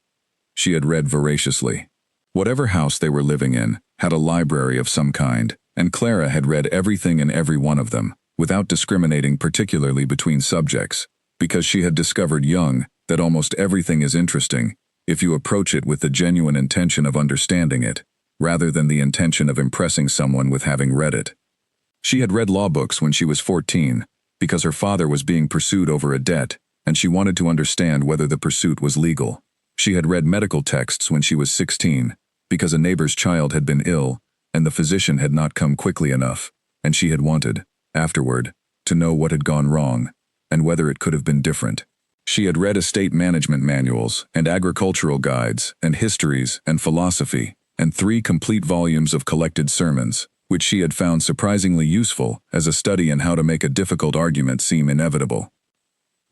She had read voraciously. Whatever house they were living in had a library of some kind, and Clara had read everything in every one of them, without discriminating particularly between subjects, because she had discovered young that almost everything is interesting if you approach it with the genuine intention of understanding it, rather than the intention of impressing someone with having read it. She had read law books when she was 14, because her father was being pursued over a debt, and she wanted to understand whether the pursuit was legal. She had read medical texts when she was 16, because a neighbor's child had been ill, and the physician had not come quickly enough, and she had wanted, afterward, to know what had gone wrong, and whether it could have been different. She had read estate management manuals, and agricultural guides, and histories, and philosophy, and 3 complete volumes of collected sermons, which she had found surprisingly useful as a study in how to make a difficult argument seem inevitable.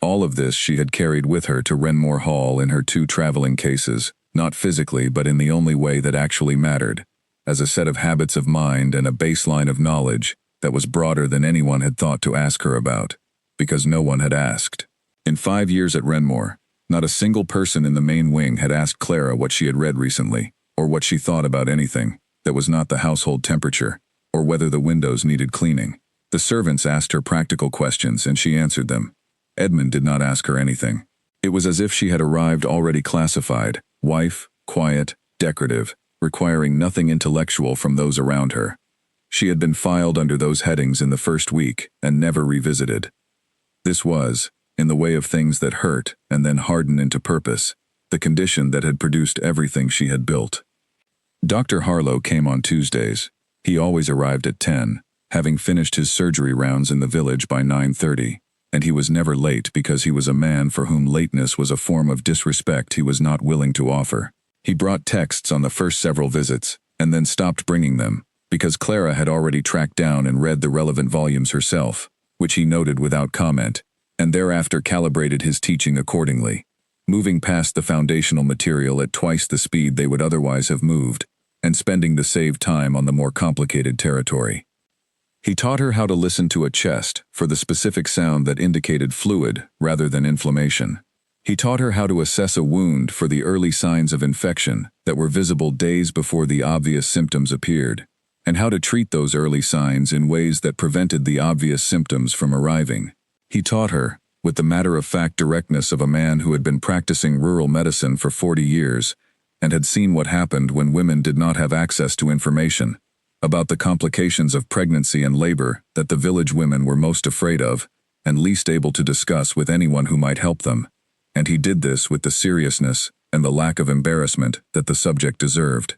All of this she had carried with her to Renmore Hall in her 2 traveling cases, not physically but in the only way that actually mattered, as a set of habits of mind and a baseline of knowledge that was broader than anyone had thought to ask her about, because no one had asked. In 5 years at Renmore, not a single person in the main wing had asked Clara what she had read recently, or what she thought about anything that was not the household temperature, or whether the windows needed cleaning. The servants asked her practical questions and she answered them. Edmund did not ask her anything. It was as if she had arrived already classified, wife, quiet, decorative, requiring nothing intellectual from those around her. She had been filed under those headings in the first week and never revisited. This was, in the way of things that hurt and then harden into purpose, the condition that had produced everything she had built. Dr. Harlow came on Tuesdays. He always arrived at 10, having finished his surgery rounds in the village by 9:30, and he was never late because he was a man for whom lateness was a form of disrespect he was not willing to offer. He brought texts on the first several visits, and then stopped bringing them, because Clara had already tracked down and read the relevant volumes herself, which he noted without comment, and thereafter calibrated his teaching accordingly, moving past the foundational material at twice the speed they would otherwise have moved, and spending the saved time on the more complicated territory. He taught her how to listen to a chest for the specific sound that indicated fluid rather than inflammation. He taught her how to assess a wound for the early signs of infection that were visible days before the obvious symptoms appeared, and how to treat those early signs in ways that prevented the obvious symptoms from arriving. He taught her, with the matter-of-fact directness of a man who had been practicing rural medicine for 40 years and had seen what happened when women did not have access to information, about the complications of pregnancy and labor that the village women were most afraid of and least able to discuss with anyone who might help them, and he did this with the seriousness and the lack of embarrassment that the subject deserved.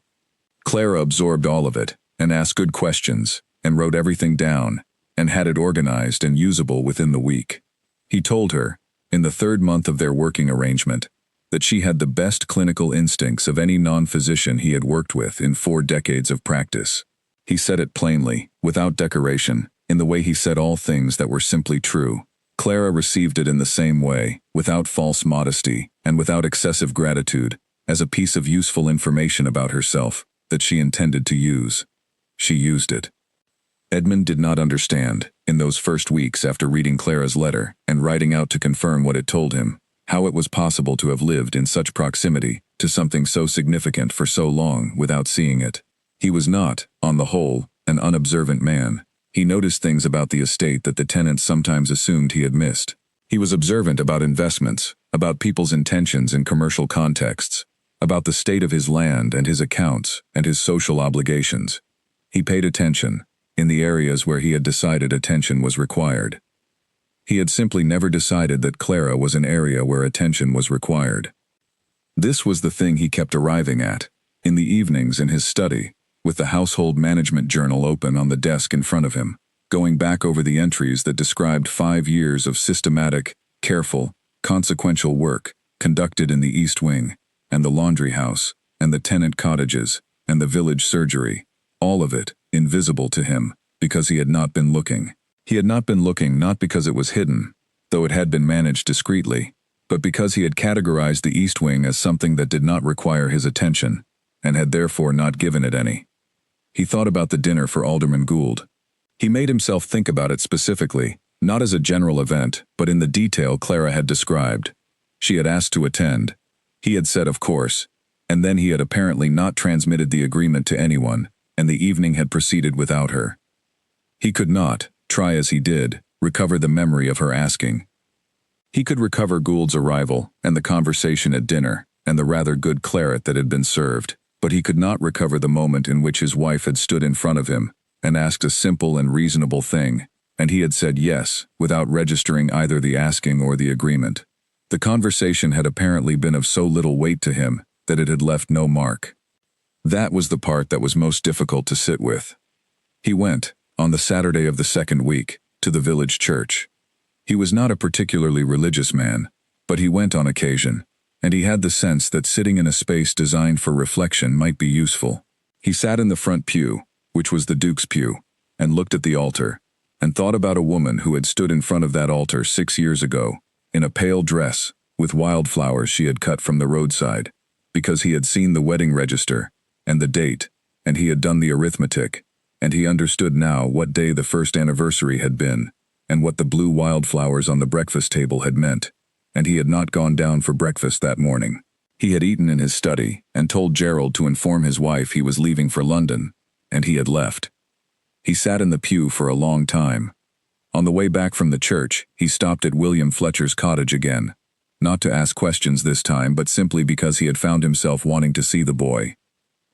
Clara absorbed all of it and asked good questions and wrote everything down and had it organized and usable within the week. He told her, in the 3rd month of their working arrangement, that she had the best clinical instincts of any non-physician he had worked with in 4 decades of practice. He said it plainly, without decoration, in the way he said all things that were simply true. Clara received it in the same way, without false modesty and without excessive gratitude, as a piece of useful information about herself that she intended to use. She used it. Edmund did not understand, in those first weeks after reading Clara's letter and writing out to confirm what it told him, how it was possible to have lived in such proximity to something so significant for so long without seeing it. He was not, on the whole, an unobservant man. He noticed things about the estate that the tenants sometimes assumed he had missed. He was observant about investments, about people's intentions in commercial contexts, about the state of his land and his accounts and his social obligations. He paid attention, in the areas where he had decided attention was required. He had simply never decided that Clara was an area where attention was required. This was the thing he kept arriving at, in the evenings in his study, with the household management journal open on the desk in front of him, going back over the entries that described 5 years of systematic, careful, consequential work conducted in the East Wing, and the laundry house, and the tenant cottages, and the village surgery, all of it invisible to him, because he had not been looking. He had not been looking not because it was hidden, though it had been managed discreetly, but because he had categorized the East Wing as something that did not require his attention, and had therefore not given it any. He thought about the dinner for Alderman Gould. He made himself think about it specifically, not as a general event, but in the detail Clara had described. She had asked to attend. He had said of course, and then he had apparently not transmitted the agreement to anyone, and the evening had proceeded without her. He could not, try as he did, recover the memory of her asking. He could recover Gould's arrival, and the conversation at dinner, and the rather good claret that had been served, but he could not recover the moment in which his wife had stood in front of him and asked a simple and reasonable thing, and he had said yes, without registering either the asking or the agreement. The conversation had apparently been of so little weight to him that it had left no mark. That was the part that was most difficult to sit with. He went, on the Saturday of the 2nd week, to the village church. He was not a particularly religious man, but he went on occasion, and he had the sense that sitting in a space designed for reflection might be useful. He sat in the front pew, which was the Duke's pew, and looked at the altar, and thought about a woman who had stood in front of that altar 6 years ago, in a pale dress, with wildflowers she had cut from the roadside, because he had seen the wedding register, and the date, and he had done the arithmetic, and he understood now what day the first anniversary had been, and what the blue wildflowers on the breakfast table had meant, and he had not gone down for breakfast that morning. He had eaten in his study, and told Gerald to inform his wife he was leaving for London, and he had left. He sat in the pew for a long time. On the way back from the church, he stopped at William Fletcher's cottage again, not to ask questions this time, but simply because he had found himself wanting to see the boy.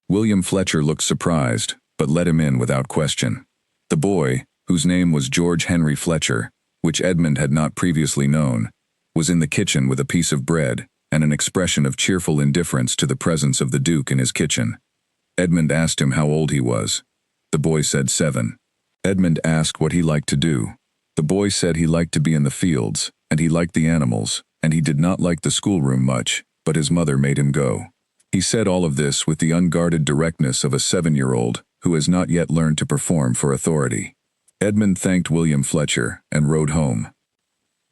William Fletcher looked surprised, but let him in without question. The boy, whose name was George Henry Fletcher, which Edmund had not previously known, was in the kitchen with a piece of bread and an expression of cheerful indifference to the presence of the Duke in his kitchen. Edmund asked him how old he was. The boy said 7. Edmund asked what he liked to do. The boy said he liked to be in the fields, and he liked the animals, and he did not like the schoolroom much, but his mother made him go. He said all of this with the unguarded directness of a 7-year-old who has not yet learned to perform for authority. Edmund thanked William Fletcher and rode home.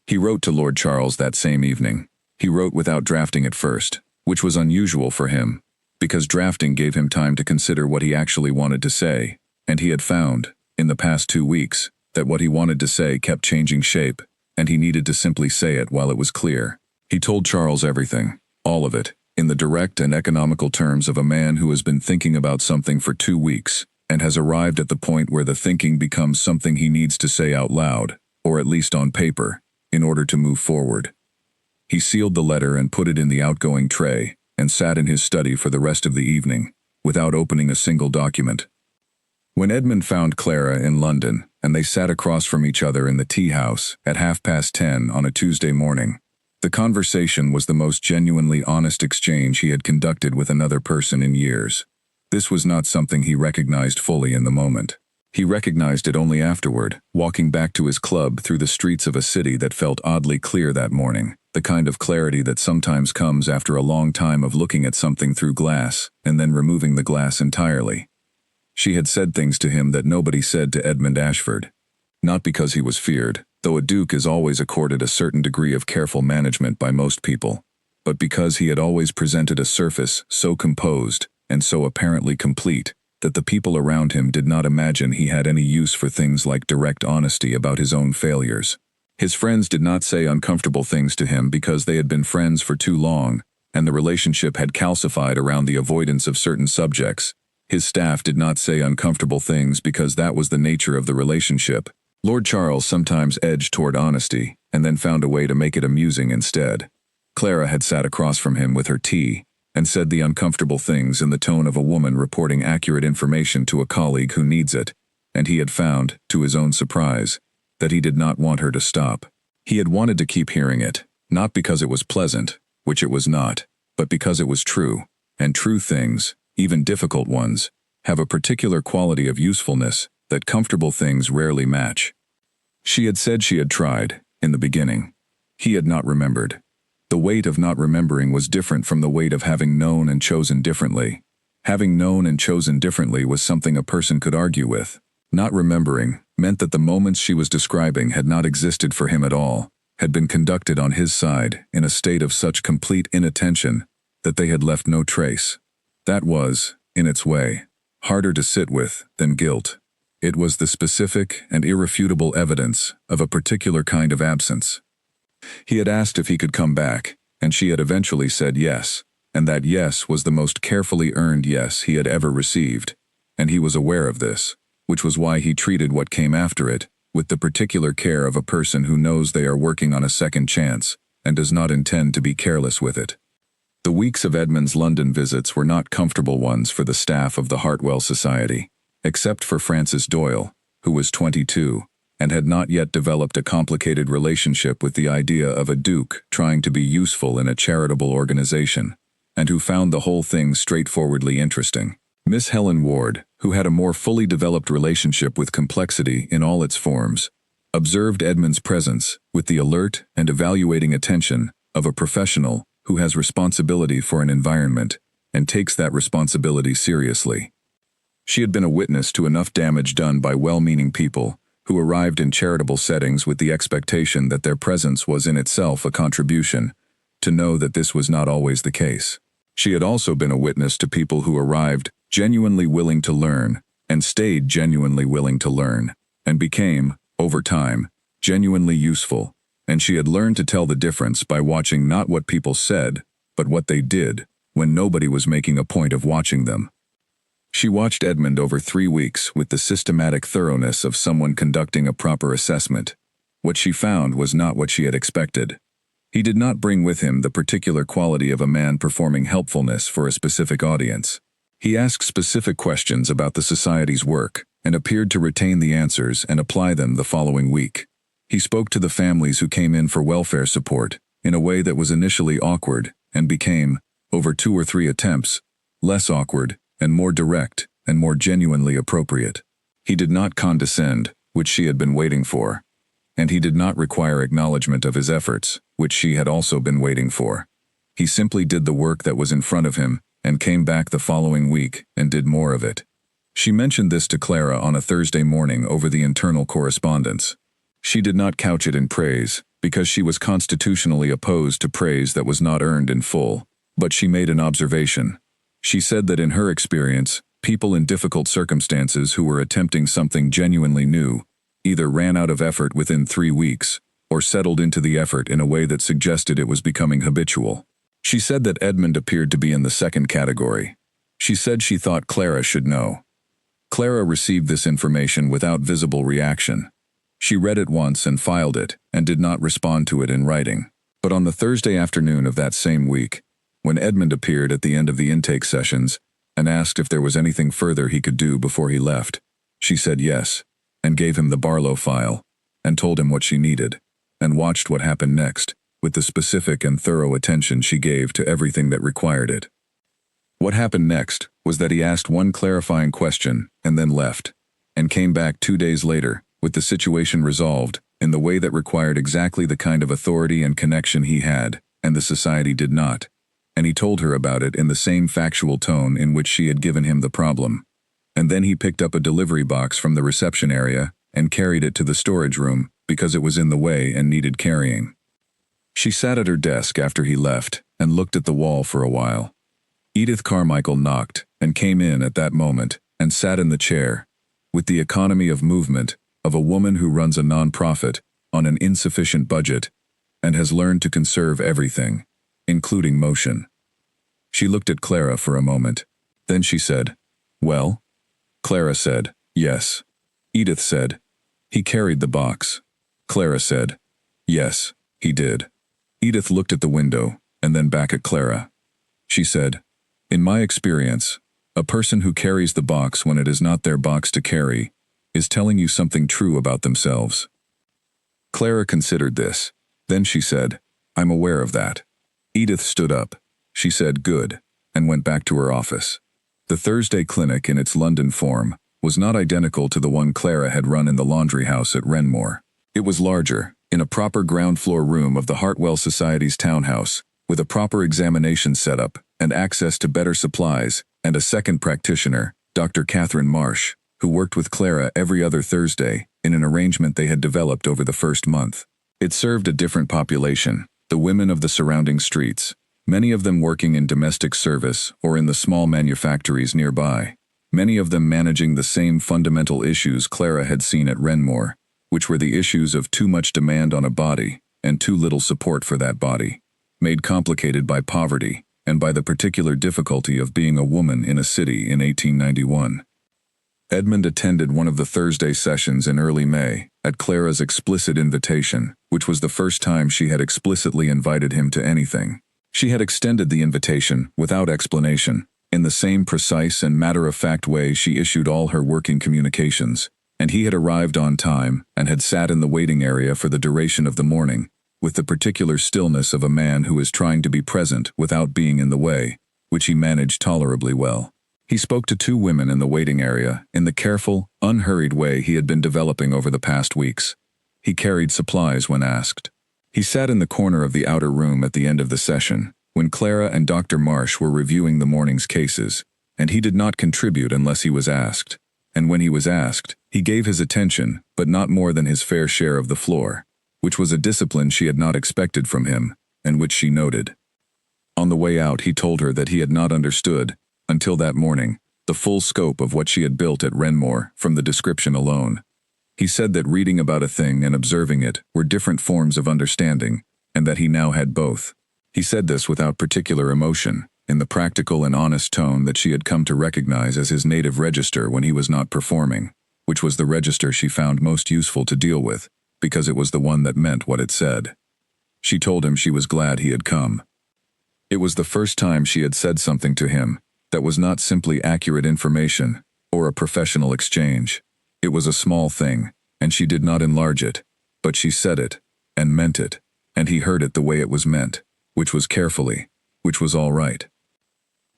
He wrote to Lord Charles that same evening. He wrote without drafting at first, which was unusual for him, because drafting gave him time to consider what he actually wanted to say, and he had found, in the past 2 weeks, that what he wanted to say kept changing shape, and he needed to simply say it while it was clear. He told Charles everything, all of it, in the direct and economical terms of a man who has been thinking about something for 2 weeks, and has arrived at the point where the thinking becomes something he needs to say out loud, or at least on paper, in order to move forward. He sealed the letter and put it in the outgoing tray, and sat in his study for the rest of the evening, without opening a single document. When Edmund found Clara in London, and they sat across from each other in the tea house at 10:30 on a Tuesday morning, the conversation was the most genuinely honest exchange he had conducted with another person in years. This was not something he recognized fully in the moment. He recognized it only afterward, walking back to his club through the streets of a city that felt oddly clear that morning, the kind of clarity that sometimes comes after a long time of looking at something through glass and then removing the glass entirely. She had said things to him that nobody said to Edmund Ashford. Not because he was feared, though a duke is always accorded a certain degree of careful management by most people, but because he had always presented a surface so composed and so apparently complete that the people around him did not imagine he had any use for things like direct honesty about his own failures. His friends did not say uncomfortable things to him because they had been friends for too long, and the relationship had calcified around the avoidance of certain subjects. His staff did not say uncomfortable things because that was the nature of the relationship. Lord Charles sometimes edged toward honesty, and then found a way to make it amusing instead. Clara had sat across from him with her tea, and said the uncomfortable things in the tone of a woman reporting accurate information to a colleague who needs it, and he had found, to his own surprise, that he did not want her to stop. He had wanted to keep hearing it, not because it was pleasant, which it was not, but because it was true, and true things, even difficult ones, have a particular quality of usefulness that comfortable things rarely match. She had said she had tried, in the beginning. He had not remembered. The weight of not remembering was different from the weight of having known and chosen differently. Having known and chosen differently was something a person could argue with. Not remembering meant that the moments she was describing had not existed for him at all, had been conducted on his side in a state of such complete inattention that they had left no trace. That was, in its way, harder to sit with than guilt. It was the specific and irrefutable evidence of a particular kind of absence. He had asked if he could come back, and she had eventually said yes, and that yes was the most carefully earned yes he had ever received, and he was aware of this, which was why he treated what came after it with the particular care of a person who knows they are working on a second chance and does not intend to be careless with it. The weeks of Edmund's London visits were not comfortable ones for the staff of the Hartwell Society, except for Francis Doyle, who was 22, and had not yet developed a complicated relationship with the idea of a duke trying to be useful in a charitable organization, and who found the whole thing straightforwardly interesting. Miss Helen Ward, who had a more fully developed relationship with complexity in all its forms, observed Edmund's presence with the alert and evaluating attention of a professional who has responsibility for an environment and takes that responsibility seriously. She had been a witness to enough damage done by well-meaning people who arrived in charitable settings with the expectation that their presence was in itself a contribution, to know that this was not always the case. She had also been a witness to people who arrived genuinely willing to learn and stayed genuinely willing to learn, and became, over time, genuinely useful, and she had learned to tell the difference by watching not what people said, but what they did, when nobody was making a point of watching them. She watched Edmund over 3 weeks with the systematic thoroughness of someone conducting a proper assessment. What she found was not what she had expected. He did not bring with him the particular quality of a man performing helpfulness for a specific audience. He asked specific questions about the society's work and appeared to retain the answers and apply them the following week. He spoke to the families who came in for welfare support in a way that was initially awkward and became, over 2 or 3 attempts, less awkward and more direct and more genuinely appropriate. He did not condescend, which she had been waiting for, and he did not require acknowledgement of his efforts, which she had also been waiting for. He simply did the work that was in front of him and came back the following week and did more of it. She mentioned this to Clara on a Thursday morning over the internal correspondence. She did not couch it in praise, because she was constitutionally opposed to praise that was not earned in full, but she made an observation. She said that in her experience, people in difficult circumstances who were attempting something genuinely new either ran out of effort within 3 weeks or settled into the effort in a way that suggested it was becoming habitual. She said that Edmund appeared to be in the second category. She said she thought Clara should know. Clara received this information without visible reaction. She read it once and filed it, and did not respond to it in writing. But on the Thursday afternoon of that same week, when Edmund appeared at the end of the intake sessions and asked if there was anything further he could do before he left, she said yes, and gave him the Barlow file, and told him what she needed, and watched what happened next, with the specific and thorough attention she gave to everything that required it. What happened next was that he asked one clarifying question and then left, and came back 2 days later with the situation resolved in the way that required exactly the kind of authority and connection he had, and the society did not, and he told her about it in the same factual tone in which she had given him the problem. And then he picked up a delivery box from the reception area and carried it to the storage room because it was in the way and needed carrying. She sat at her desk after he left and looked at the wall for a while. Edith Carmichael knocked and came in at that moment and sat in the chair, with the economy of movement of a woman who runs a non-profit on an insufficient budget and has learned to conserve everything, including motion. She looked at Clara for a moment. Then she said, "Well?" Clara said, "Yes." Edith said, "He carried the box." Clara said, "Yes, he did." Edith looked at the window and then back at Clara. She said, "In my experience, a person who carries the box when it is not their box to carry is telling you something true about themselves." Clara considered this. Then she said, "I'm aware of that." Edith stood up. She said, "Good," and went back to her office. The Thursday clinic in its London form was not identical to the one Clara had run in the laundry house at Renmore. It was larger, in a proper ground floor room of the Hartwell Society's townhouse, with a proper examination setup and access to better supplies, and a second practitioner, Dr. Catherine Marsh, who worked with Clara every other Thursday in an arrangement they had developed over the first month. It served a different population, the women of the surrounding streets, many of them working in domestic service or in the small manufactories nearby, many of them managing the same fundamental issues Clara had seen at Renmore, which were the issues of too much demand on a body and too little support for that body, made complicated by poverty and by the particular difficulty of being a woman in a city in 1891. Edmund attended one of the Thursday sessions in early May, at Clara's explicit invitation, which was the first time she had explicitly invited him to anything. She had extended the invitation, without explanation, in the same precise and matter-of-fact way she issued all her working communications, and he had arrived on time and had sat in the waiting area for the duration of the morning, with the particular stillness of a man who is trying to be present without being in the way, which he managed tolerably well. He spoke to 2 women in the waiting area in the careful, unhurried way he had been developing over the past weeks. He carried supplies when asked. He sat in the corner of the outer room at the end of the session, when Clara and Dr. Marsh were reviewing the morning's cases, and he did not contribute unless he was asked. And when he was asked, he gave his attention, but not more than his fair share of the floor, which was a discipline she had not expected from him, and which she noted. On the way out he told her that he had not understood, until that morning, the full scope of what she had built at Renmore from the description alone. He said that reading about a thing and observing it were different forms of understanding, and that he now had both. He said this without particular emotion, in the practical and honest tone that she had come to recognize as his native register when he was not performing, which was the register she found most useful to deal with, because it was the one that meant what it said. She told him she was glad he had come. It was the first time she had said something to him that was not simply accurate information or a professional exchange. It was a small thing, and she did not enlarge it, but she said it, and meant it, and he heard it the way it was meant, which was carefully, which was all right.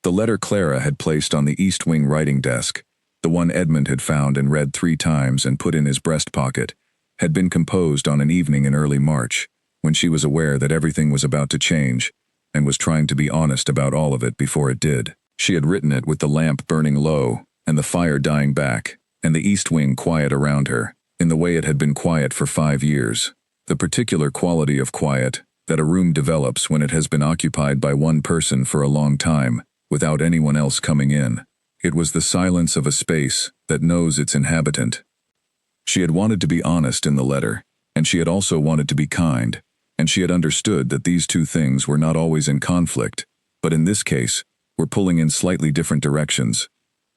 The letter Clara had placed on the East Wing writing desk, the one Edmund had found and read 3 times and put in his breast pocket, had been composed on an evening in early March, when she was aware that everything was about to change, and was trying to be honest about all of it before it did. She had written it with the lamp burning low, and the fire dying back, and the East Wing quiet around her, in the way it had been quiet for 5 years. The particular quality of quiet that a room develops when it has been occupied by one person for a long time, without anyone else coming in. It was the silence of a space that knows its inhabitant. She had wanted to be honest in the letter, and she had also wanted to be kind, and she had understood that these two things were not always in conflict, but in this case, were pulling in slightly different directions,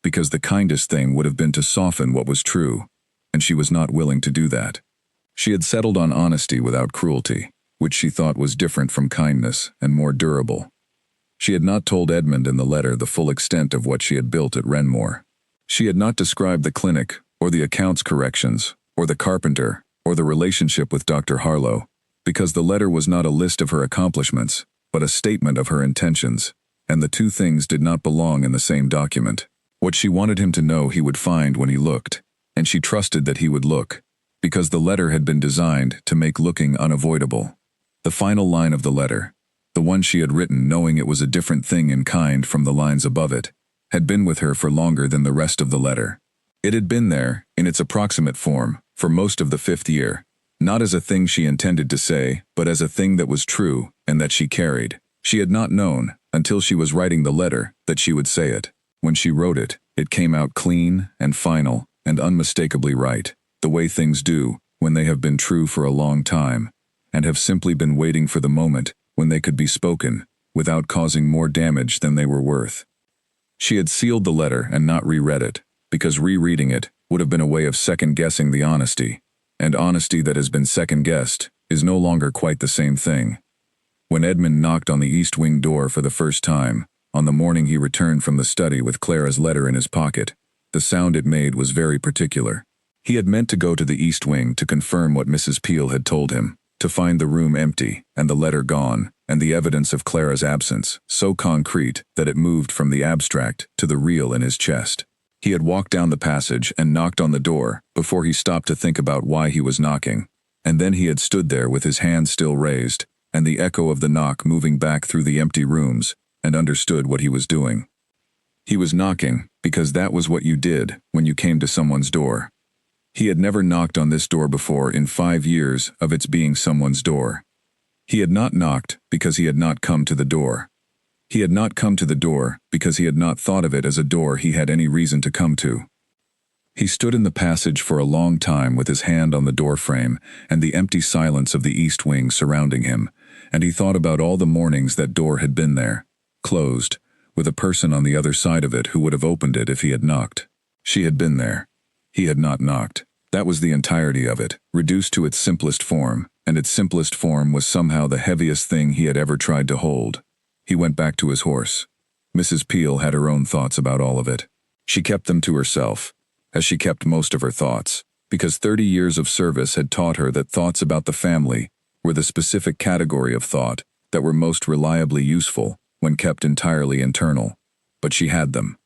because the kindest thing would have been to soften what was true, and she was not willing to do that. She had settled on honesty without cruelty, which she thought was different from kindness and more durable. She had not told Edmund in the letter the full extent of what she had built at Renmore. She had not described the clinic, or the accounts corrections, or the carpenter, or the relationship with Dr. Harlow, because the letter was not a list of her accomplishments, but a statement of her intentions, and the two things did not belong in the same document. What she wanted him to know he would find when he looked, and she trusted that he would look, because the letter had been designed to make looking unavoidable. The final line of the letter, the one she had written knowing it was a different thing in kind from the lines above it, had been with her for longer than the rest of the letter. It had been there, in its approximate form, for most of the 5th year, not as a thing she intended to say, but as a thing that was true and that she carried. She had not known, until she was writing the letter, that she would say it. When she wrote it, it came out clean and final and unmistakably right, the way things do when they have been true for a long time, and have simply been waiting for the moment when they could be spoken, without causing more damage than they were worth. She had sealed the letter and not reread it, because rereading it would have been a way of second-guessing the honesty, and honesty that has been second-guessed is no longer quite the same thing. When Edmund knocked on the east wing door for the first time, on the morning he returned from the study with Clara's letter in his pocket, the sound it made was very particular. He had meant to go to the east wing to confirm what Mrs. Peel had told him, to find the room empty and the letter gone, and the evidence of Clara's absence so concrete that it moved from the abstract to the real in his chest. He had walked down the passage and knocked on the door before he stopped to think about why he was knocking, and then he had stood there with his hand still raised, and the echo of the knock moving back through the empty rooms, and understood what he was doing. He was knocking because that was what you did when you came to someone's door. He had never knocked on this door before in 5 years of its being someone's door. He had not knocked because he had not come to the door. He had not come to the door because he had not thought of it as a door he had any reason to come to. He stood in the passage for a long time with his hand on the doorframe and the empty silence of the east wing surrounding him, and he thought about all the mornings that door had been there, closed, with a person on the other side of it who would have opened it if he had knocked. She had been there. He had not knocked. That was the entirety of it, reduced to its simplest form, and its simplest form was somehow the heaviest thing he had ever tried to hold. He went back to his horse. Mrs. Peel had her own thoughts about all of it. She kept them to herself, as she kept most of her thoughts, because 30 years of service had taught her that thoughts about the family were the specific category of thought that were most reliably useful when kept entirely internal. But she had them.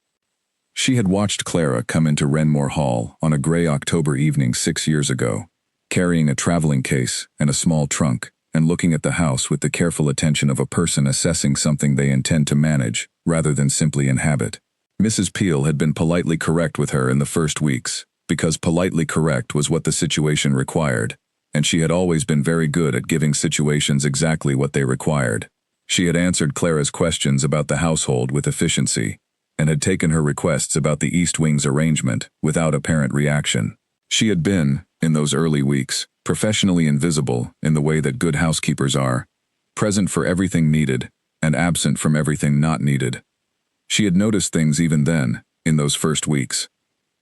She had watched Clara come into Renmore Hall on a gray October evening 6 years ago, carrying a traveling case and a small trunk, and looking at the house with the careful attention of a person assessing something they intend to manage, rather than simply inhabit. Mrs. Peel had been politely correct with her in the first weeks, because politely correct was what the situation required, and she had always been very good at giving situations exactly what they required. She had answered Clara's questions about the household with efficiency, and had taken her requests about the East Wing's arrangement without apparent reaction. She had been, in those early weeks, professionally invisible in the way that good housekeepers are, present for everything needed and absent from everything not needed. She had noticed things even then, in those first weeks.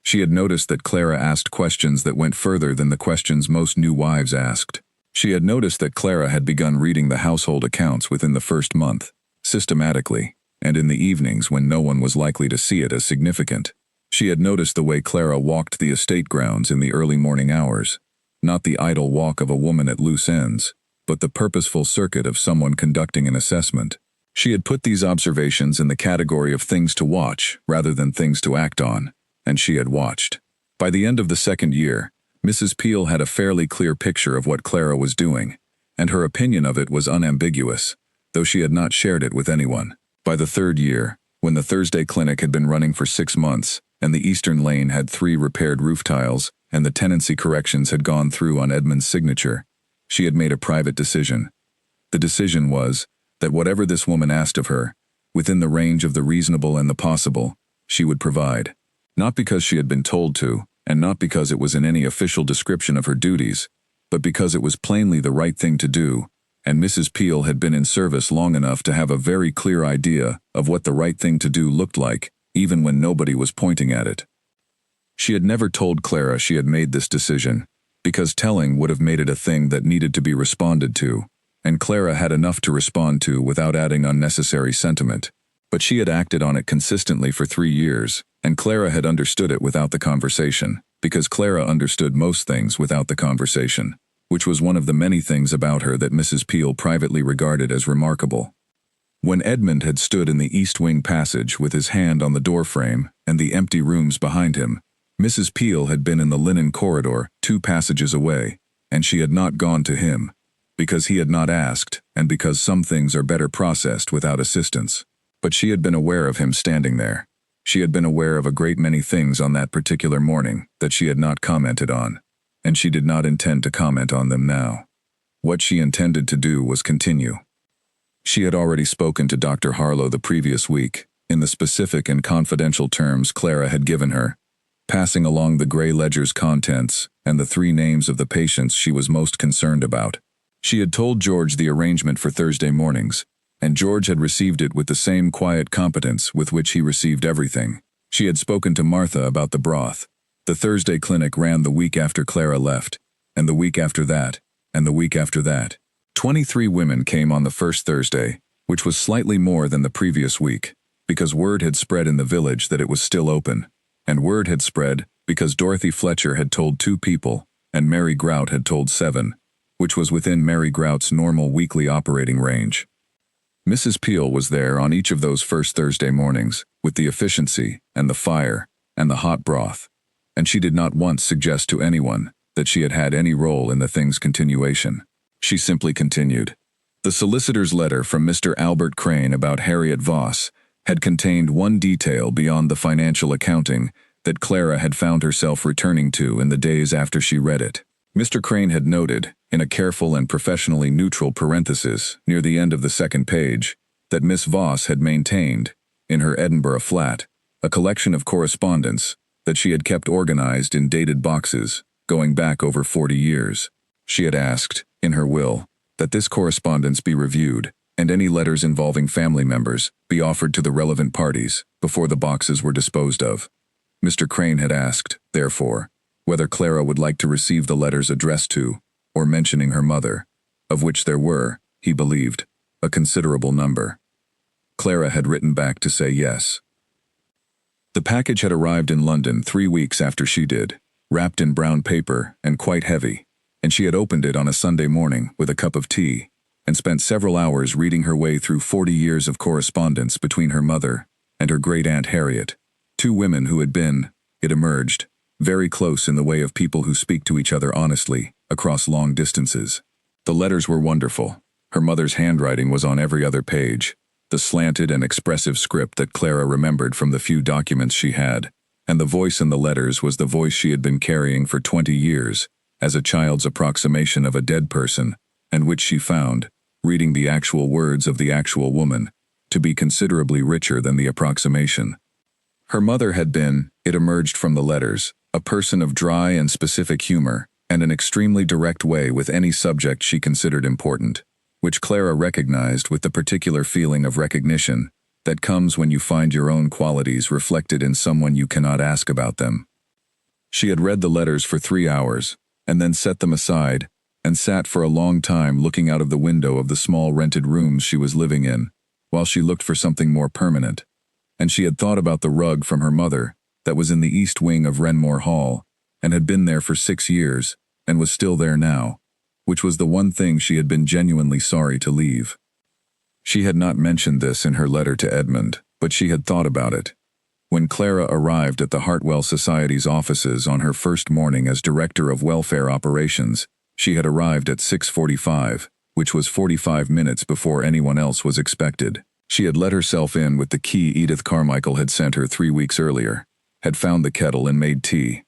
She had noticed that Clara asked questions that went further than the questions most new wives asked. She had noticed that Clara had begun reading the household accounts within the first month, systematically, and in the evenings when no one was likely to see it as significant. She had noticed the way Clara walked the estate grounds in the early morning hours, not the idle walk of a woman at loose ends, but the purposeful circuit of someone conducting an assessment. She had put these observations in the category of things to watch rather than things to act on, and she had watched. By the end of the 2nd year, Mrs. Peel had a fairly clear picture of what Clara was doing, and her opinion of it was unambiguous, though she had not shared it with anyone. By the 3rd year, when the Thursday clinic had been running for 6 months, and the eastern lane had 3 repaired roof tiles, and the tenancy corrections had gone through on Edmund's signature, she had made a private decision. The decision was that whatever this woman asked of her, within the range of the reasonable and the possible, she would provide. Not because she had been told to, and not because it was in any official description of her duties, but because it was plainly the right thing to do, and Mrs. Peel had been in service long enough to have a very clear idea of what the right thing to do looked like, even when nobody was pointing at it. She had never told Clara she had made this decision, because telling would have made it a thing that needed to be responded to, and Clara had enough to respond to without adding unnecessary sentiment. But she had acted on it consistently for 3 years, and Clara had understood it without the conversation, because Clara understood most things without the conversation, which was one of the many things about her that Mrs. Peel privately regarded as remarkable. When Edmund had stood in the East Wing passage with his hand on the doorframe and the empty rooms behind him, Mrs. Peel had been in the linen corridor 2 passages away, and she had not gone to him, because he had not asked, and because some things are better processed without assistance. But she had been aware of him standing there. She had been aware of a great many things on that particular morning that she had not commented on, and she did not intend to comment on them now. What she intended to do was continue. She had already spoken to Dr. Harlow the previous week, in the specific and confidential terms Clara had given her, passing along the gray ledger's contents and the 3 names of the patients she was most concerned about. She had told George the arrangement for Thursday mornings, and George had received it with the same quiet competence with which he received everything. She had spoken to Martha about the broth. The Thursday clinic ran the week after Clara left, and the week after that, and the week after that. 23 women came on the first Thursday, which was slightly more than the previous week, because word had spread in the village that it was still open, and word had spread because Dorothy Fletcher had told 2 people, and Mary Grout had told 7, which was within Mary Grout's normal weekly operating range. Mrs. Peel was there on each of those first Thursday mornings, with the efficiency, and the fire, and the hot broth, and she did not once suggest to anyone that she had had any role in the thing's continuation. She simply continued. The solicitor's letter from Mr. Albert Crane about Harriet Voss had contained one detail beyond the financial accounting that Clara had found herself returning to in the days after she read it. Mr. Crane had noted, in a careful and professionally neutral parenthesis near the end of the 2nd page, that Miss Voss had maintained, in her Edinburgh flat, a collection of correspondence that she had kept organized in dated boxes, going back over 40 years. She had asked, in her will, that this correspondence be reviewed, and any letters involving family members be offered to the relevant parties before the boxes were disposed of. Mr. Crane had asked, therefore, whether Clara would like to receive the letters addressed to, or mentioning her mother, of which there were, he believed, a considerable number. Clara had written back to say yes. The package had arrived in London 3 weeks after she did, wrapped in brown paper and quite heavy, and she had opened it on a Sunday morning with a cup of tea, and spent several hours reading her way through 40 years of correspondence between her mother and her great-aunt Harriet, 2 women who had been, it emerged, very close in the way of people who speak to each other honestly, across long distances. The letters were wonderful. Her mother's handwriting was on every other page, the slanted and expressive script that Clara remembered from the few documents she had, and the voice in the letters was the voice she had been carrying for 20 years, as a child's approximation of a dead person, and which she found, reading the actual words of the actual woman, to be considerably richer than the approximation. Her mother had been, it emerged from the letters, a person of dry and specific humor, and an extremely direct way with any subject she considered important, which Clara recognized with the particular feeling of recognition that comes when you find your own qualities reflected in someone you cannot ask about them. She had read the letters for 3 hours, and then set them aside, and sat for a long time looking out of the window of the small rented rooms she was living in, while she looked for something more permanent. And she had thought about the rug from her mother that was in the east wing of Renmore Hall, and had been there for 6 years, and was still there now, which was the one thing she had been genuinely sorry to leave. She had not mentioned this in her letter to Edmund, but she had thought about it. When Clara arrived at the Hartwell Society's offices on her first morning as Director of Welfare Operations, she had arrived at 6:45, which was 45 minutes before anyone else was expected. She had let herself in with the key Edith Carmichael had sent her 3 weeks earlier, had found the kettle and made tea,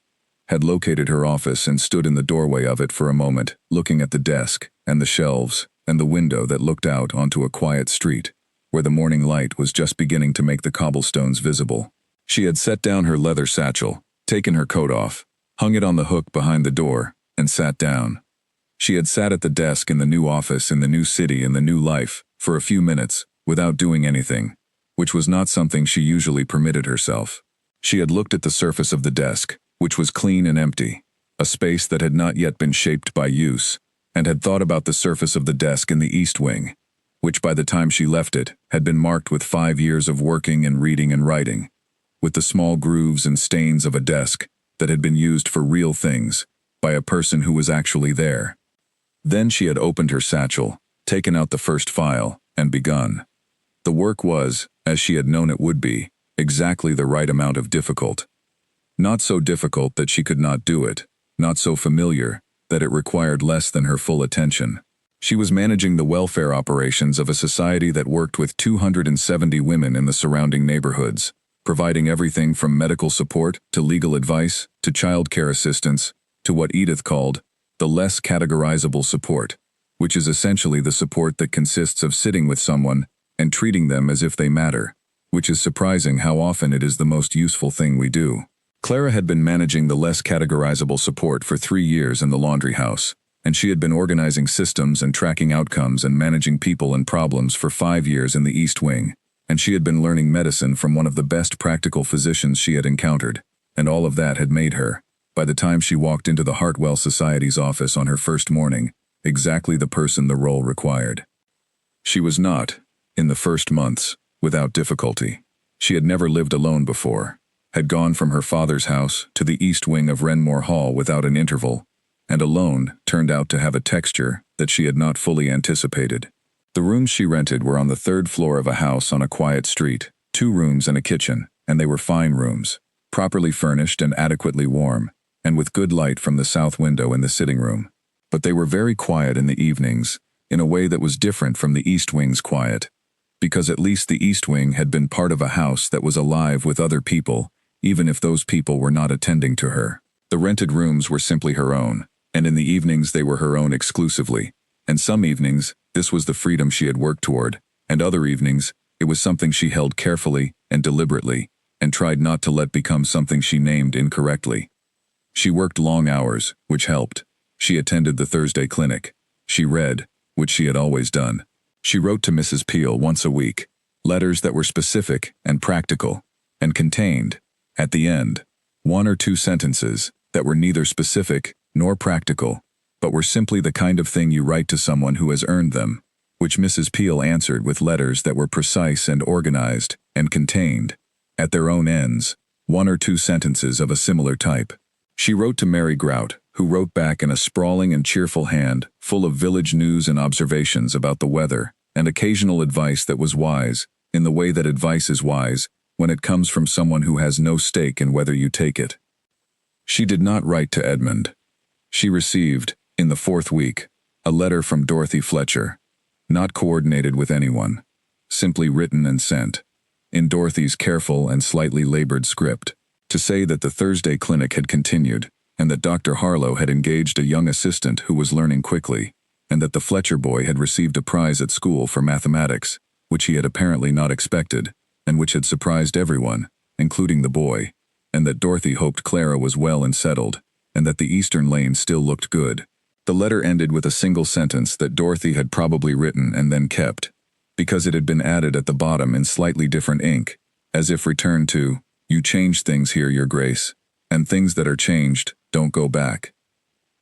had located her office and stood in the doorway of it for a moment, looking at the desk, and the shelves, and the window that looked out onto a quiet street. where the morning light was just beginning to make the cobblestones visible. She had set down her leather satchel, taken her coat off, hung it on the hook behind the door, and sat down. She had sat at the desk in the new office in the new city in the new life for a few minutes without doing anything, which was not something she usually permitted herself. She had looked at the surface of the desk, which was clean and empty, a space that had not yet been shaped by use, and had thought about the surface of the desk in the East Wing, which by the time she left it had been marked with 5 years of working and reading and writing, with the small grooves and stains of a desk that had been used for real things by a person who was actually there. Then she had opened her satchel, taken out the first file, and begun. The work was, as she had known it would be, exactly the right amount of difficult. Not so difficult that she could not do it, not so familiar that it required less than her full attention. She was managing the welfare operations of a society that worked with 270 women in the surrounding neighborhoods, providing everything from medical support to legal advice to child care assistance to what Edith called the less categorizable support, which is essentially the support that consists of sitting with someone and treating them as if they matter, which is surprising how often it is the most useful thing we do. Clara had been managing the less categorizable support for 3 years in the laundry house, and she had been organizing systems and tracking outcomes and managing people and problems for 5 years in the East Wing, and she had been learning medicine from one of the best practical physicians she had encountered, and all of that had made her, by the time she walked into the Hartwell Society's office on her first morning, exactly the person the role required. She was not, in the first months, without difficulty. She had never lived alone before, had gone from her father's house to the East Wing of Renmore Hall without an interval, and alone turned out to have a texture that she had not fully anticipated. The rooms she rented were on the 3rd floor of a house on a quiet street, 2 rooms and a kitchen, and they were fine rooms, properly furnished and adequately warm, and with good light from the south window in the sitting room. But they were very quiet in the evenings, in a way that was different from the East Wing's quiet, because at least the East Wing had been part of a house that was alive with other people, even if those people were not attending to her. The rented rooms were simply her own, and in the evenings they were her own exclusively, and some evenings this was the freedom she had worked toward, and other evenings it was something she held carefully and deliberately, and tried not to let become something she named incorrectly. She worked long hours, which helped. She attended the Thursday clinic. She read, which she had always done. She wrote to Mrs. Peel once a week, letters that were specific and practical, and contained, at the end, 1 or 2 sentences that were neither specific nor practical, but were simply the kind of thing you write to someone who has earned them, which Mrs. Peel answered with letters that were precise and organized and contained, at their own ends, 1 or 2 sentences of a similar type. She wrote to Mary Grout, who wrote back in a sprawling and cheerful hand, full of village news and observations about the weather, and occasional advice that was wise, in the way that advice is wise, when it comes from someone who has no stake in whether you take it. She did not write to Edmund. She received, in the 4th week, a letter from Dorothy Fletcher, not coordinated with anyone, simply written and sent, in Dorothy's careful and slightly labored script, to say that the Thursday clinic had continued, and that Dr. Harlow had engaged a young assistant who was learning quickly, and that the Fletcher boy had received a prize at school for mathematics, which he had apparently not expected, and which had surprised everyone, including the boy, and that Dorothy hoped Clara was well and settled, and that the Eastern Lane still looked good. The letter ended with a single sentence that Dorothy had probably written and then kept, because it had been added at the bottom in slightly different ink, as if returned to, "You changed things here, Your Grace, and things that are changed don't go back."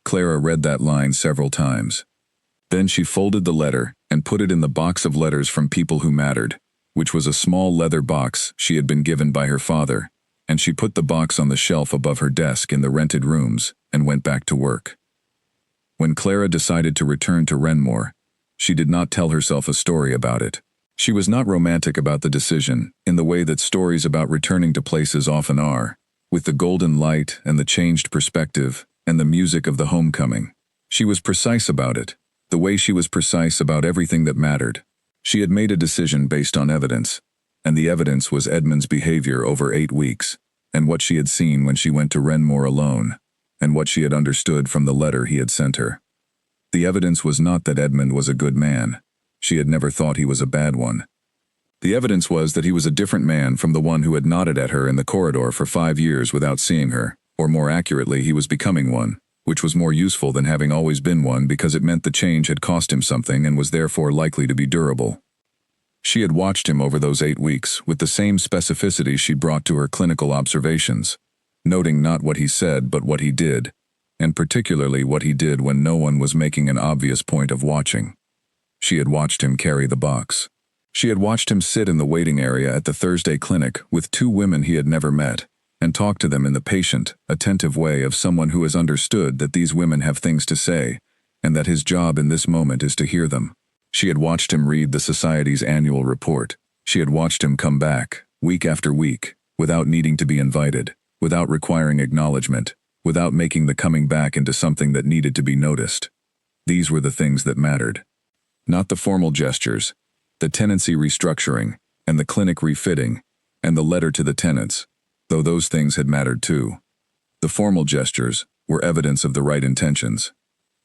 Clara read that line several times. Then she folded the letter and put it in the box of letters from people who mattered, which was a small leather box she had been given by her father, and she put the box on the shelf above her desk in the rented rooms and went back to work. When Clara decided to return to Renmore, she did not tell herself a story about it. She was not romantic about the decision, in the way that stories about returning to places often are, with the golden light and the changed perspective and the music of the homecoming. She was precise about it, the way she was precise about everything that mattered. She had made a decision based on evidence, and the evidence was Edmund's behavior over 8 weeks, and what she had seen when she went to Renmore alone, and what she had understood from the letter he had sent her. The evidence was not that Edmund was a good man. She had never thought he was a bad one. The evidence was that he was a different man from the one who had nodded at her in the corridor for 5 years without seeing her, or more accurately, he was becoming one, which was more useful than having always been one because it meant the change had cost him something and was therefore likely to be durable. She had watched him over those 8 weeks with the same specificity she brought to her clinical observations, noting not what he said but what he did, and particularly what he did when no one was making an obvious point of watching. She had watched him carry the box. She had watched him sit in the waiting area at the Thursday clinic with 2 women he had never met, and talk to them in the patient, attentive way of someone who has understood that these women have things to say, and that his job in this moment is to hear them. She had watched him read the Society's annual report. She had watched him come back, week after week, without needing to be invited, without requiring acknowledgement, without making the coming back into something that needed to be noticed. These were the things that mattered. Not the formal gestures, the tenancy restructuring, and the clinic refitting, and the letter to the tenants, though those things had mattered too. The formal gestures were evidence of the right intentions.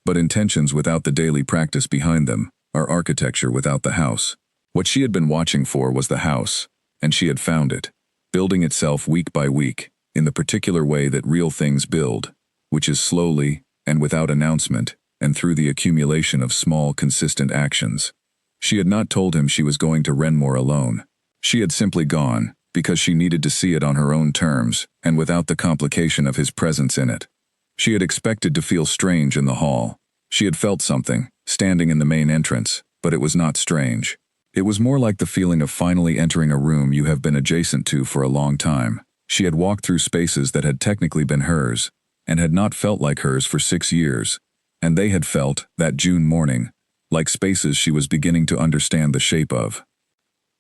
But intentions without the daily practice behind them are architecture without the house. What she had been watching for was the house, and she had found it, building itself week by week, in the particular way that real things build, which is slowly and without announcement, and through the accumulation of small, consistent actions. She had not told him she was going to Renmore alone. She had simply gone, because she needed to see it on her own terms, and without the complication of his presence in it. She had expected to feel strange in the hall. She had felt something, standing in the main entrance, but it was not strange. It was more like the feeling of finally entering a room you have been adjacent to for a long time. She had walked through spaces that had technically been hers, and had not felt like hers for 6 years, and they had felt, that June morning, like spaces she was beginning to understand the shape of.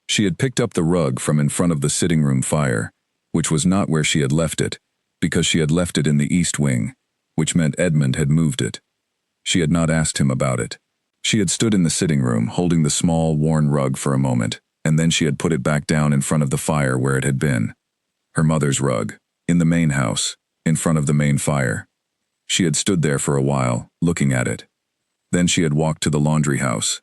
She had picked up the rug from in front of the sitting room fire, which was not where she had left it, because she had left it in the east wing, which meant Edmund had moved it. She had not asked him about it. She had stood in the sitting room holding the small, worn rug for a moment, and then she had put it back down in front of the fire where it had been. Her mother's rug, in the main house, in front of the main fire. She had stood there for a while, looking at it. Then she had walked to the laundry house.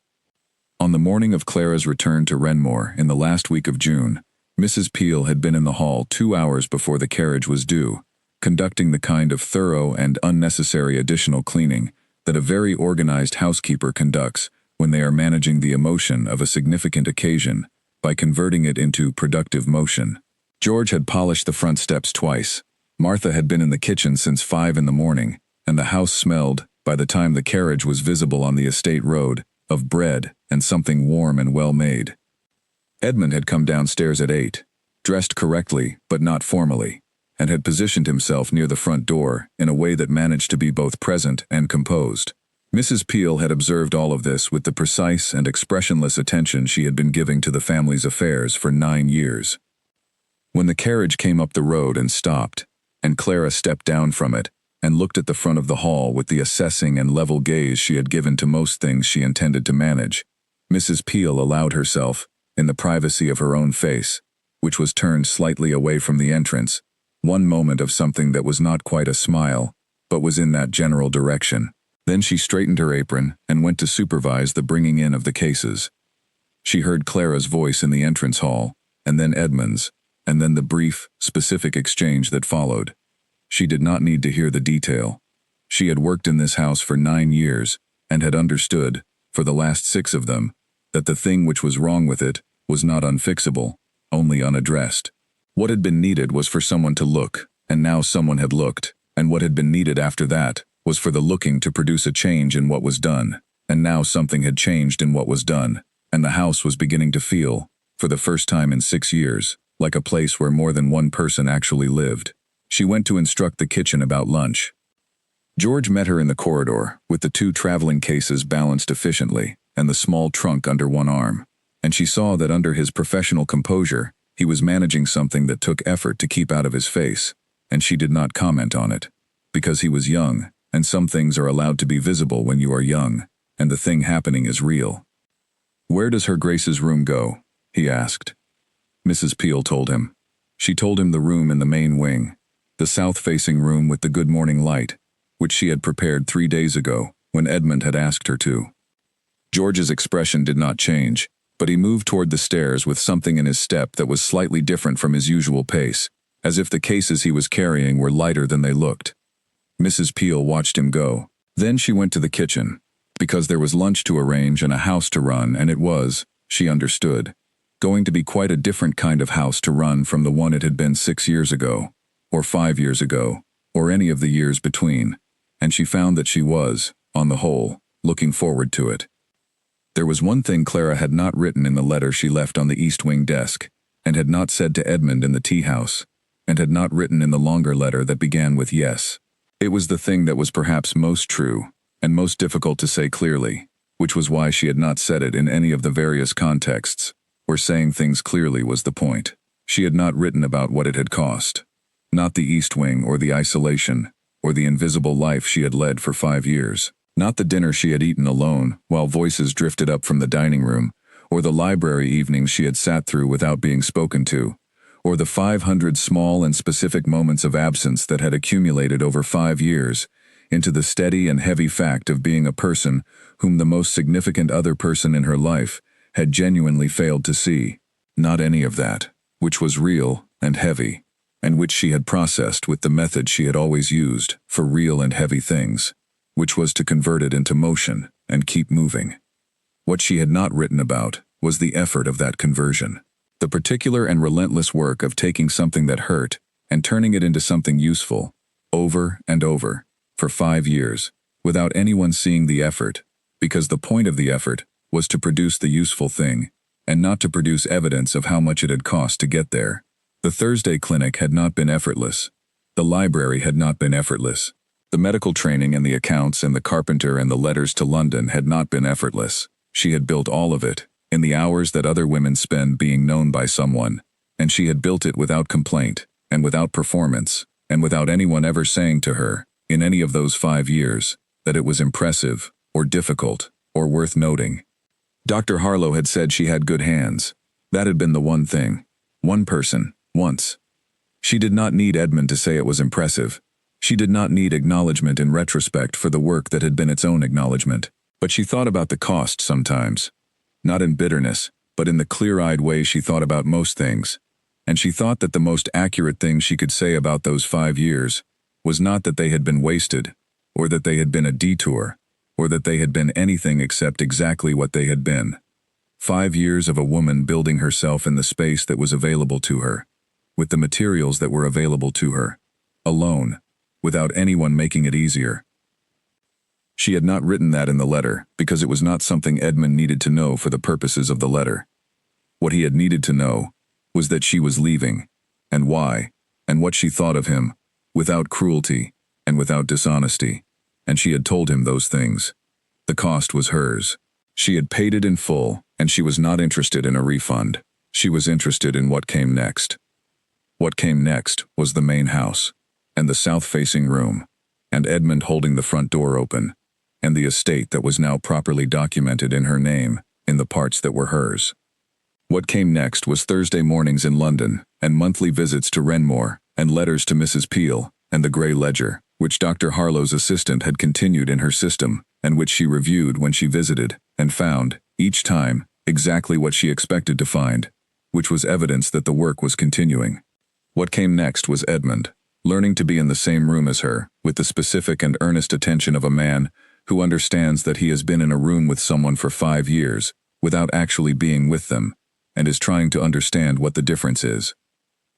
On the morning of Clara's return to Renmore in the last week of June, Mrs. Peel had been in the hall 2 hours before the carriage was due, conducting the kind of thorough and unnecessary additional cleaning that a very organized housekeeper conducts when they are managing the emotion of a significant occasion by converting it into productive motion. George had polished the front steps twice. Martha had been in the kitchen since 5 in the morning, and the house smelled, by the time the carriage was visible on the estate road, of bread and something warm and well made. Edmund had come downstairs at 8, dressed correctly but not formally, and had positioned himself near the front door in a way that managed to be both present and composed. Mrs. Peel had observed all of this with the precise and expressionless attention she had been giving to the family's affairs for 9 years. When the carriage came up the road and stopped, and Clara stepped down from it, and looked at the front of the hall with the assessing and level gaze she had given to most things she intended to manage, Mrs. Peel allowed herself, in the privacy of her own face, which was turned slightly away from the entrance, one moment of something that was not quite a smile, but was in that general direction. Then she straightened her apron and went to supervise the bringing in of the cases. She heard Clara's voice in the entrance hall, and then Edmund's, and then the brief, specific exchange that followed. She did not need to hear the detail. She had worked in this house for 9 years, and had understood, for the last 6 of them, that the thing which was wrong with it was not unfixable, only unaddressed. What had been needed was for someone to look, and now someone had looked, and what had been needed after that was for the looking to produce a change in what was done, and now something had changed in what was done, and the house was beginning to feel, for the first time in 6 years, like a place where more than one person actually lived. She went to instruct the kitchen about lunch. George met her in the corridor, with the 2 traveling cases balanced efficiently, and the small trunk under one arm, and she saw that under his professional composure, he was managing something that took effort to keep out of his face, and she did not comment on it, because he was young, and some things are allowed to be visible when you are young, and the thing happening is real. "Where does Her Grace's room go?" he asked. Mrs. Peel told him. She told him the room in the main wing, the south-facing room with the good morning light, which she had prepared 3 days ago when Edmund had asked her to. George's expression did not change, but he moved toward the stairs with something in his step that was slightly different from his usual pace, as if the cases he was carrying were lighter than they looked. Mrs. Peel watched him go. Then she went to the kitchen, because there was lunch to arrange and a house to run, and it was, she understood, going to be quite a different kind of house to run from the one it had been 6 years ago, or 5 years ago, or any of the years between, and she found that she was, on the whole, looking forward to it. There was one thing Clara had not written in the letter she left on the East Wing desk, and had not said to Edmund in the tea-house, and had not written in the longer letter that began with yes. It was the thing that was perhaps most true, and most difficult to say clearly, which was why she had not said it in any of the various contexts, where saying things clearly was the point. She had not written about what it had cost. Not the East Wing or the isolation, or the invisible life she had led for 5 years. Not the dinner she had eaten alone, while voices drifted up from the dining room, or the library evenings she had sat through without being spoken to, or the 500 small and specific moments of absence that had accumulated over 5 years into the steady and heavy fact of being a person whom the most significant other person in her life had genuinely failed to see. Not any of that, which was real and heavy, and which she had processed with the method she had always used for real and heavy things, which was to convert it into motion and keep moving. What she had not written about was the effort of that conversion. The particular and relentless work of taking something that hurt and turning it into something useful, over and over, for 5 years, without anyone seeing the effort, because the point of the effort was to produce the useful thing, and not to produce evidence of how much it had cost to get there. The Thursday clinic had not been effortless. The library had not been effortless. The medical training and the accounts and the carpenter and the letters to London had not been effortless. She had built all of it, in the hours that other women spend being known by someone, and she had built it without complaint, and without performance, and without anyone ever saying to her, in any of those 5 years, that it was impressive, or difficult, or worth noting. Dr. Harlow had said she had good hands. That had been the one thing. One person, once. She did not need Edmund to say it was impressive. She did not need acknowledgement in retrospect for the work that had been its own acknowledgement. But she thought about the cost sometimes. Not in bitterness, but in the clear-eyed way she thought about most things. And she thought that the most accurate thing she could say about those 5 years was not that they had been wasted, or that they had been a detour, or that they had been anything except exactly what they had been. 5 years of a woman building herself in the space that was available to her, with the materials that were available to her, alone, without anyone making it easier. She had not written that in the letter because it was not something Edmund needed to know for the purposes of the letter. What he had needed to know was that she was leaving, and why, and what she thought of him, without cruelty and without dishonesty, and she had told him those things. The cost was hers. She had paid it in full, and she was not interested in a refund. She was interested in what came next. What came next was the main house, and the south-facing room, and Edmund holding the front door open, and the estate that was now properly documented in her name, in the parts that were hers. What came next was Thursday mornings in London, and monthly visits to Renmore, and letters to Mrs. Peel, and the Grey Ledger, which Dr. Harlow's assistant had continued in her system, and which she reviewed when she visited, and found, each time, exactly what she expected to find, which was evidence that the work was continuing. What came next was Edmund, learning to be in the same room as her, with the specific and earnest attention of a man who understands that he has been in a room with someone for 5 years, without actually being with them, and is trying to understand what the difference is.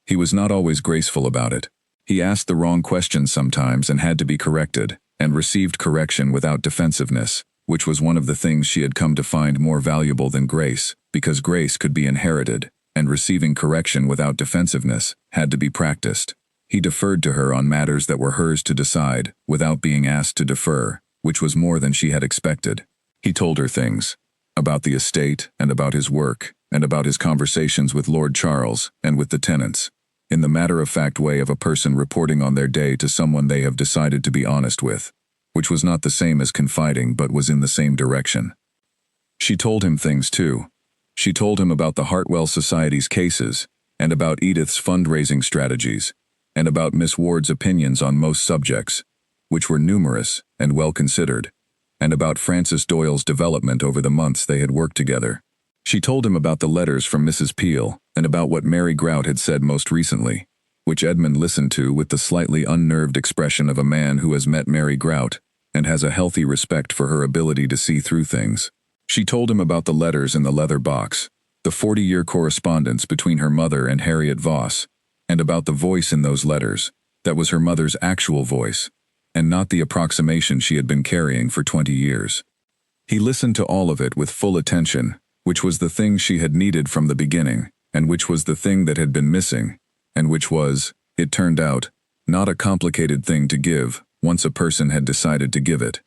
He was not always graceful about it. He asked the wrong questions sometimes and had to be corrected, and received correction without defensiveness, which was one of the things she had come to find more valuable than grace, because grace could be inherited, and receiving correction without defensiveness had to be practiced. He deferred to her on matters that were hers to decide, without being asked to defer, which was more than she had expected. He told her things, about the estate, and about his work, and about his conversations with Lord Charles, and with the tenants, in the matter-of-fact way of a person reporting on their day to someone they have decided to be honest with, which was not the same as confiding but was in the same direction. She told him things too. She told him about the Hartwell Society's cases, and about Edith's fundraising strategies, and about Miss Ward's opinions on most subjects, which were numerous and well considered, and about Francis Doyle's development over the months they had worked together. She told him about the letters from Mrs. Peel and about what Mary Grout had said most recently, which Edmund listened to with the slightly unnerved expression of a man who has met Mary Grout and has a healthy respect for her ability to see through things. She told him about the letters in the leather box, the 40-year correspondence between her mother and Harriet Voss, and about the voice in those letters. That was her mother's actual voice, and not the approximation she had been carrying for 20 years. He listened to all of it with full attention, which was the thing she had needed from the beginning, and which was the thing that had been missing, and which was, it turned out, not a complicated thing to give once a person had decided to give it.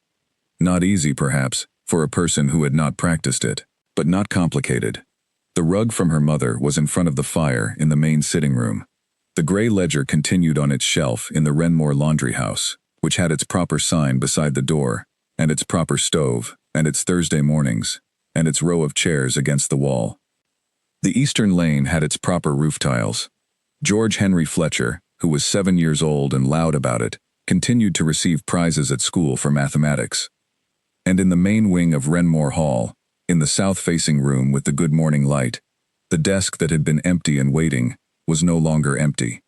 Not easy, perhaps, for a person who had not practiced it, but not complicated. The rug from her mother was in front of the fire in the main sitting room. The gray ledger continued on its shelf in the Renmore laundry house, which had its proper sign beside the door, and its proper stove, and its Thursday mornings, and its row of chairs against the wall. The eastern lane had its proper roof tiles. George Henry Fletcher, who was 7 years old and loud about it, continued to receive prizes at school for mathematics. And in the main wing of Renmore Hall, in the south-facing room with the good morning light, the desk that had been empty and waiting was no longer empty.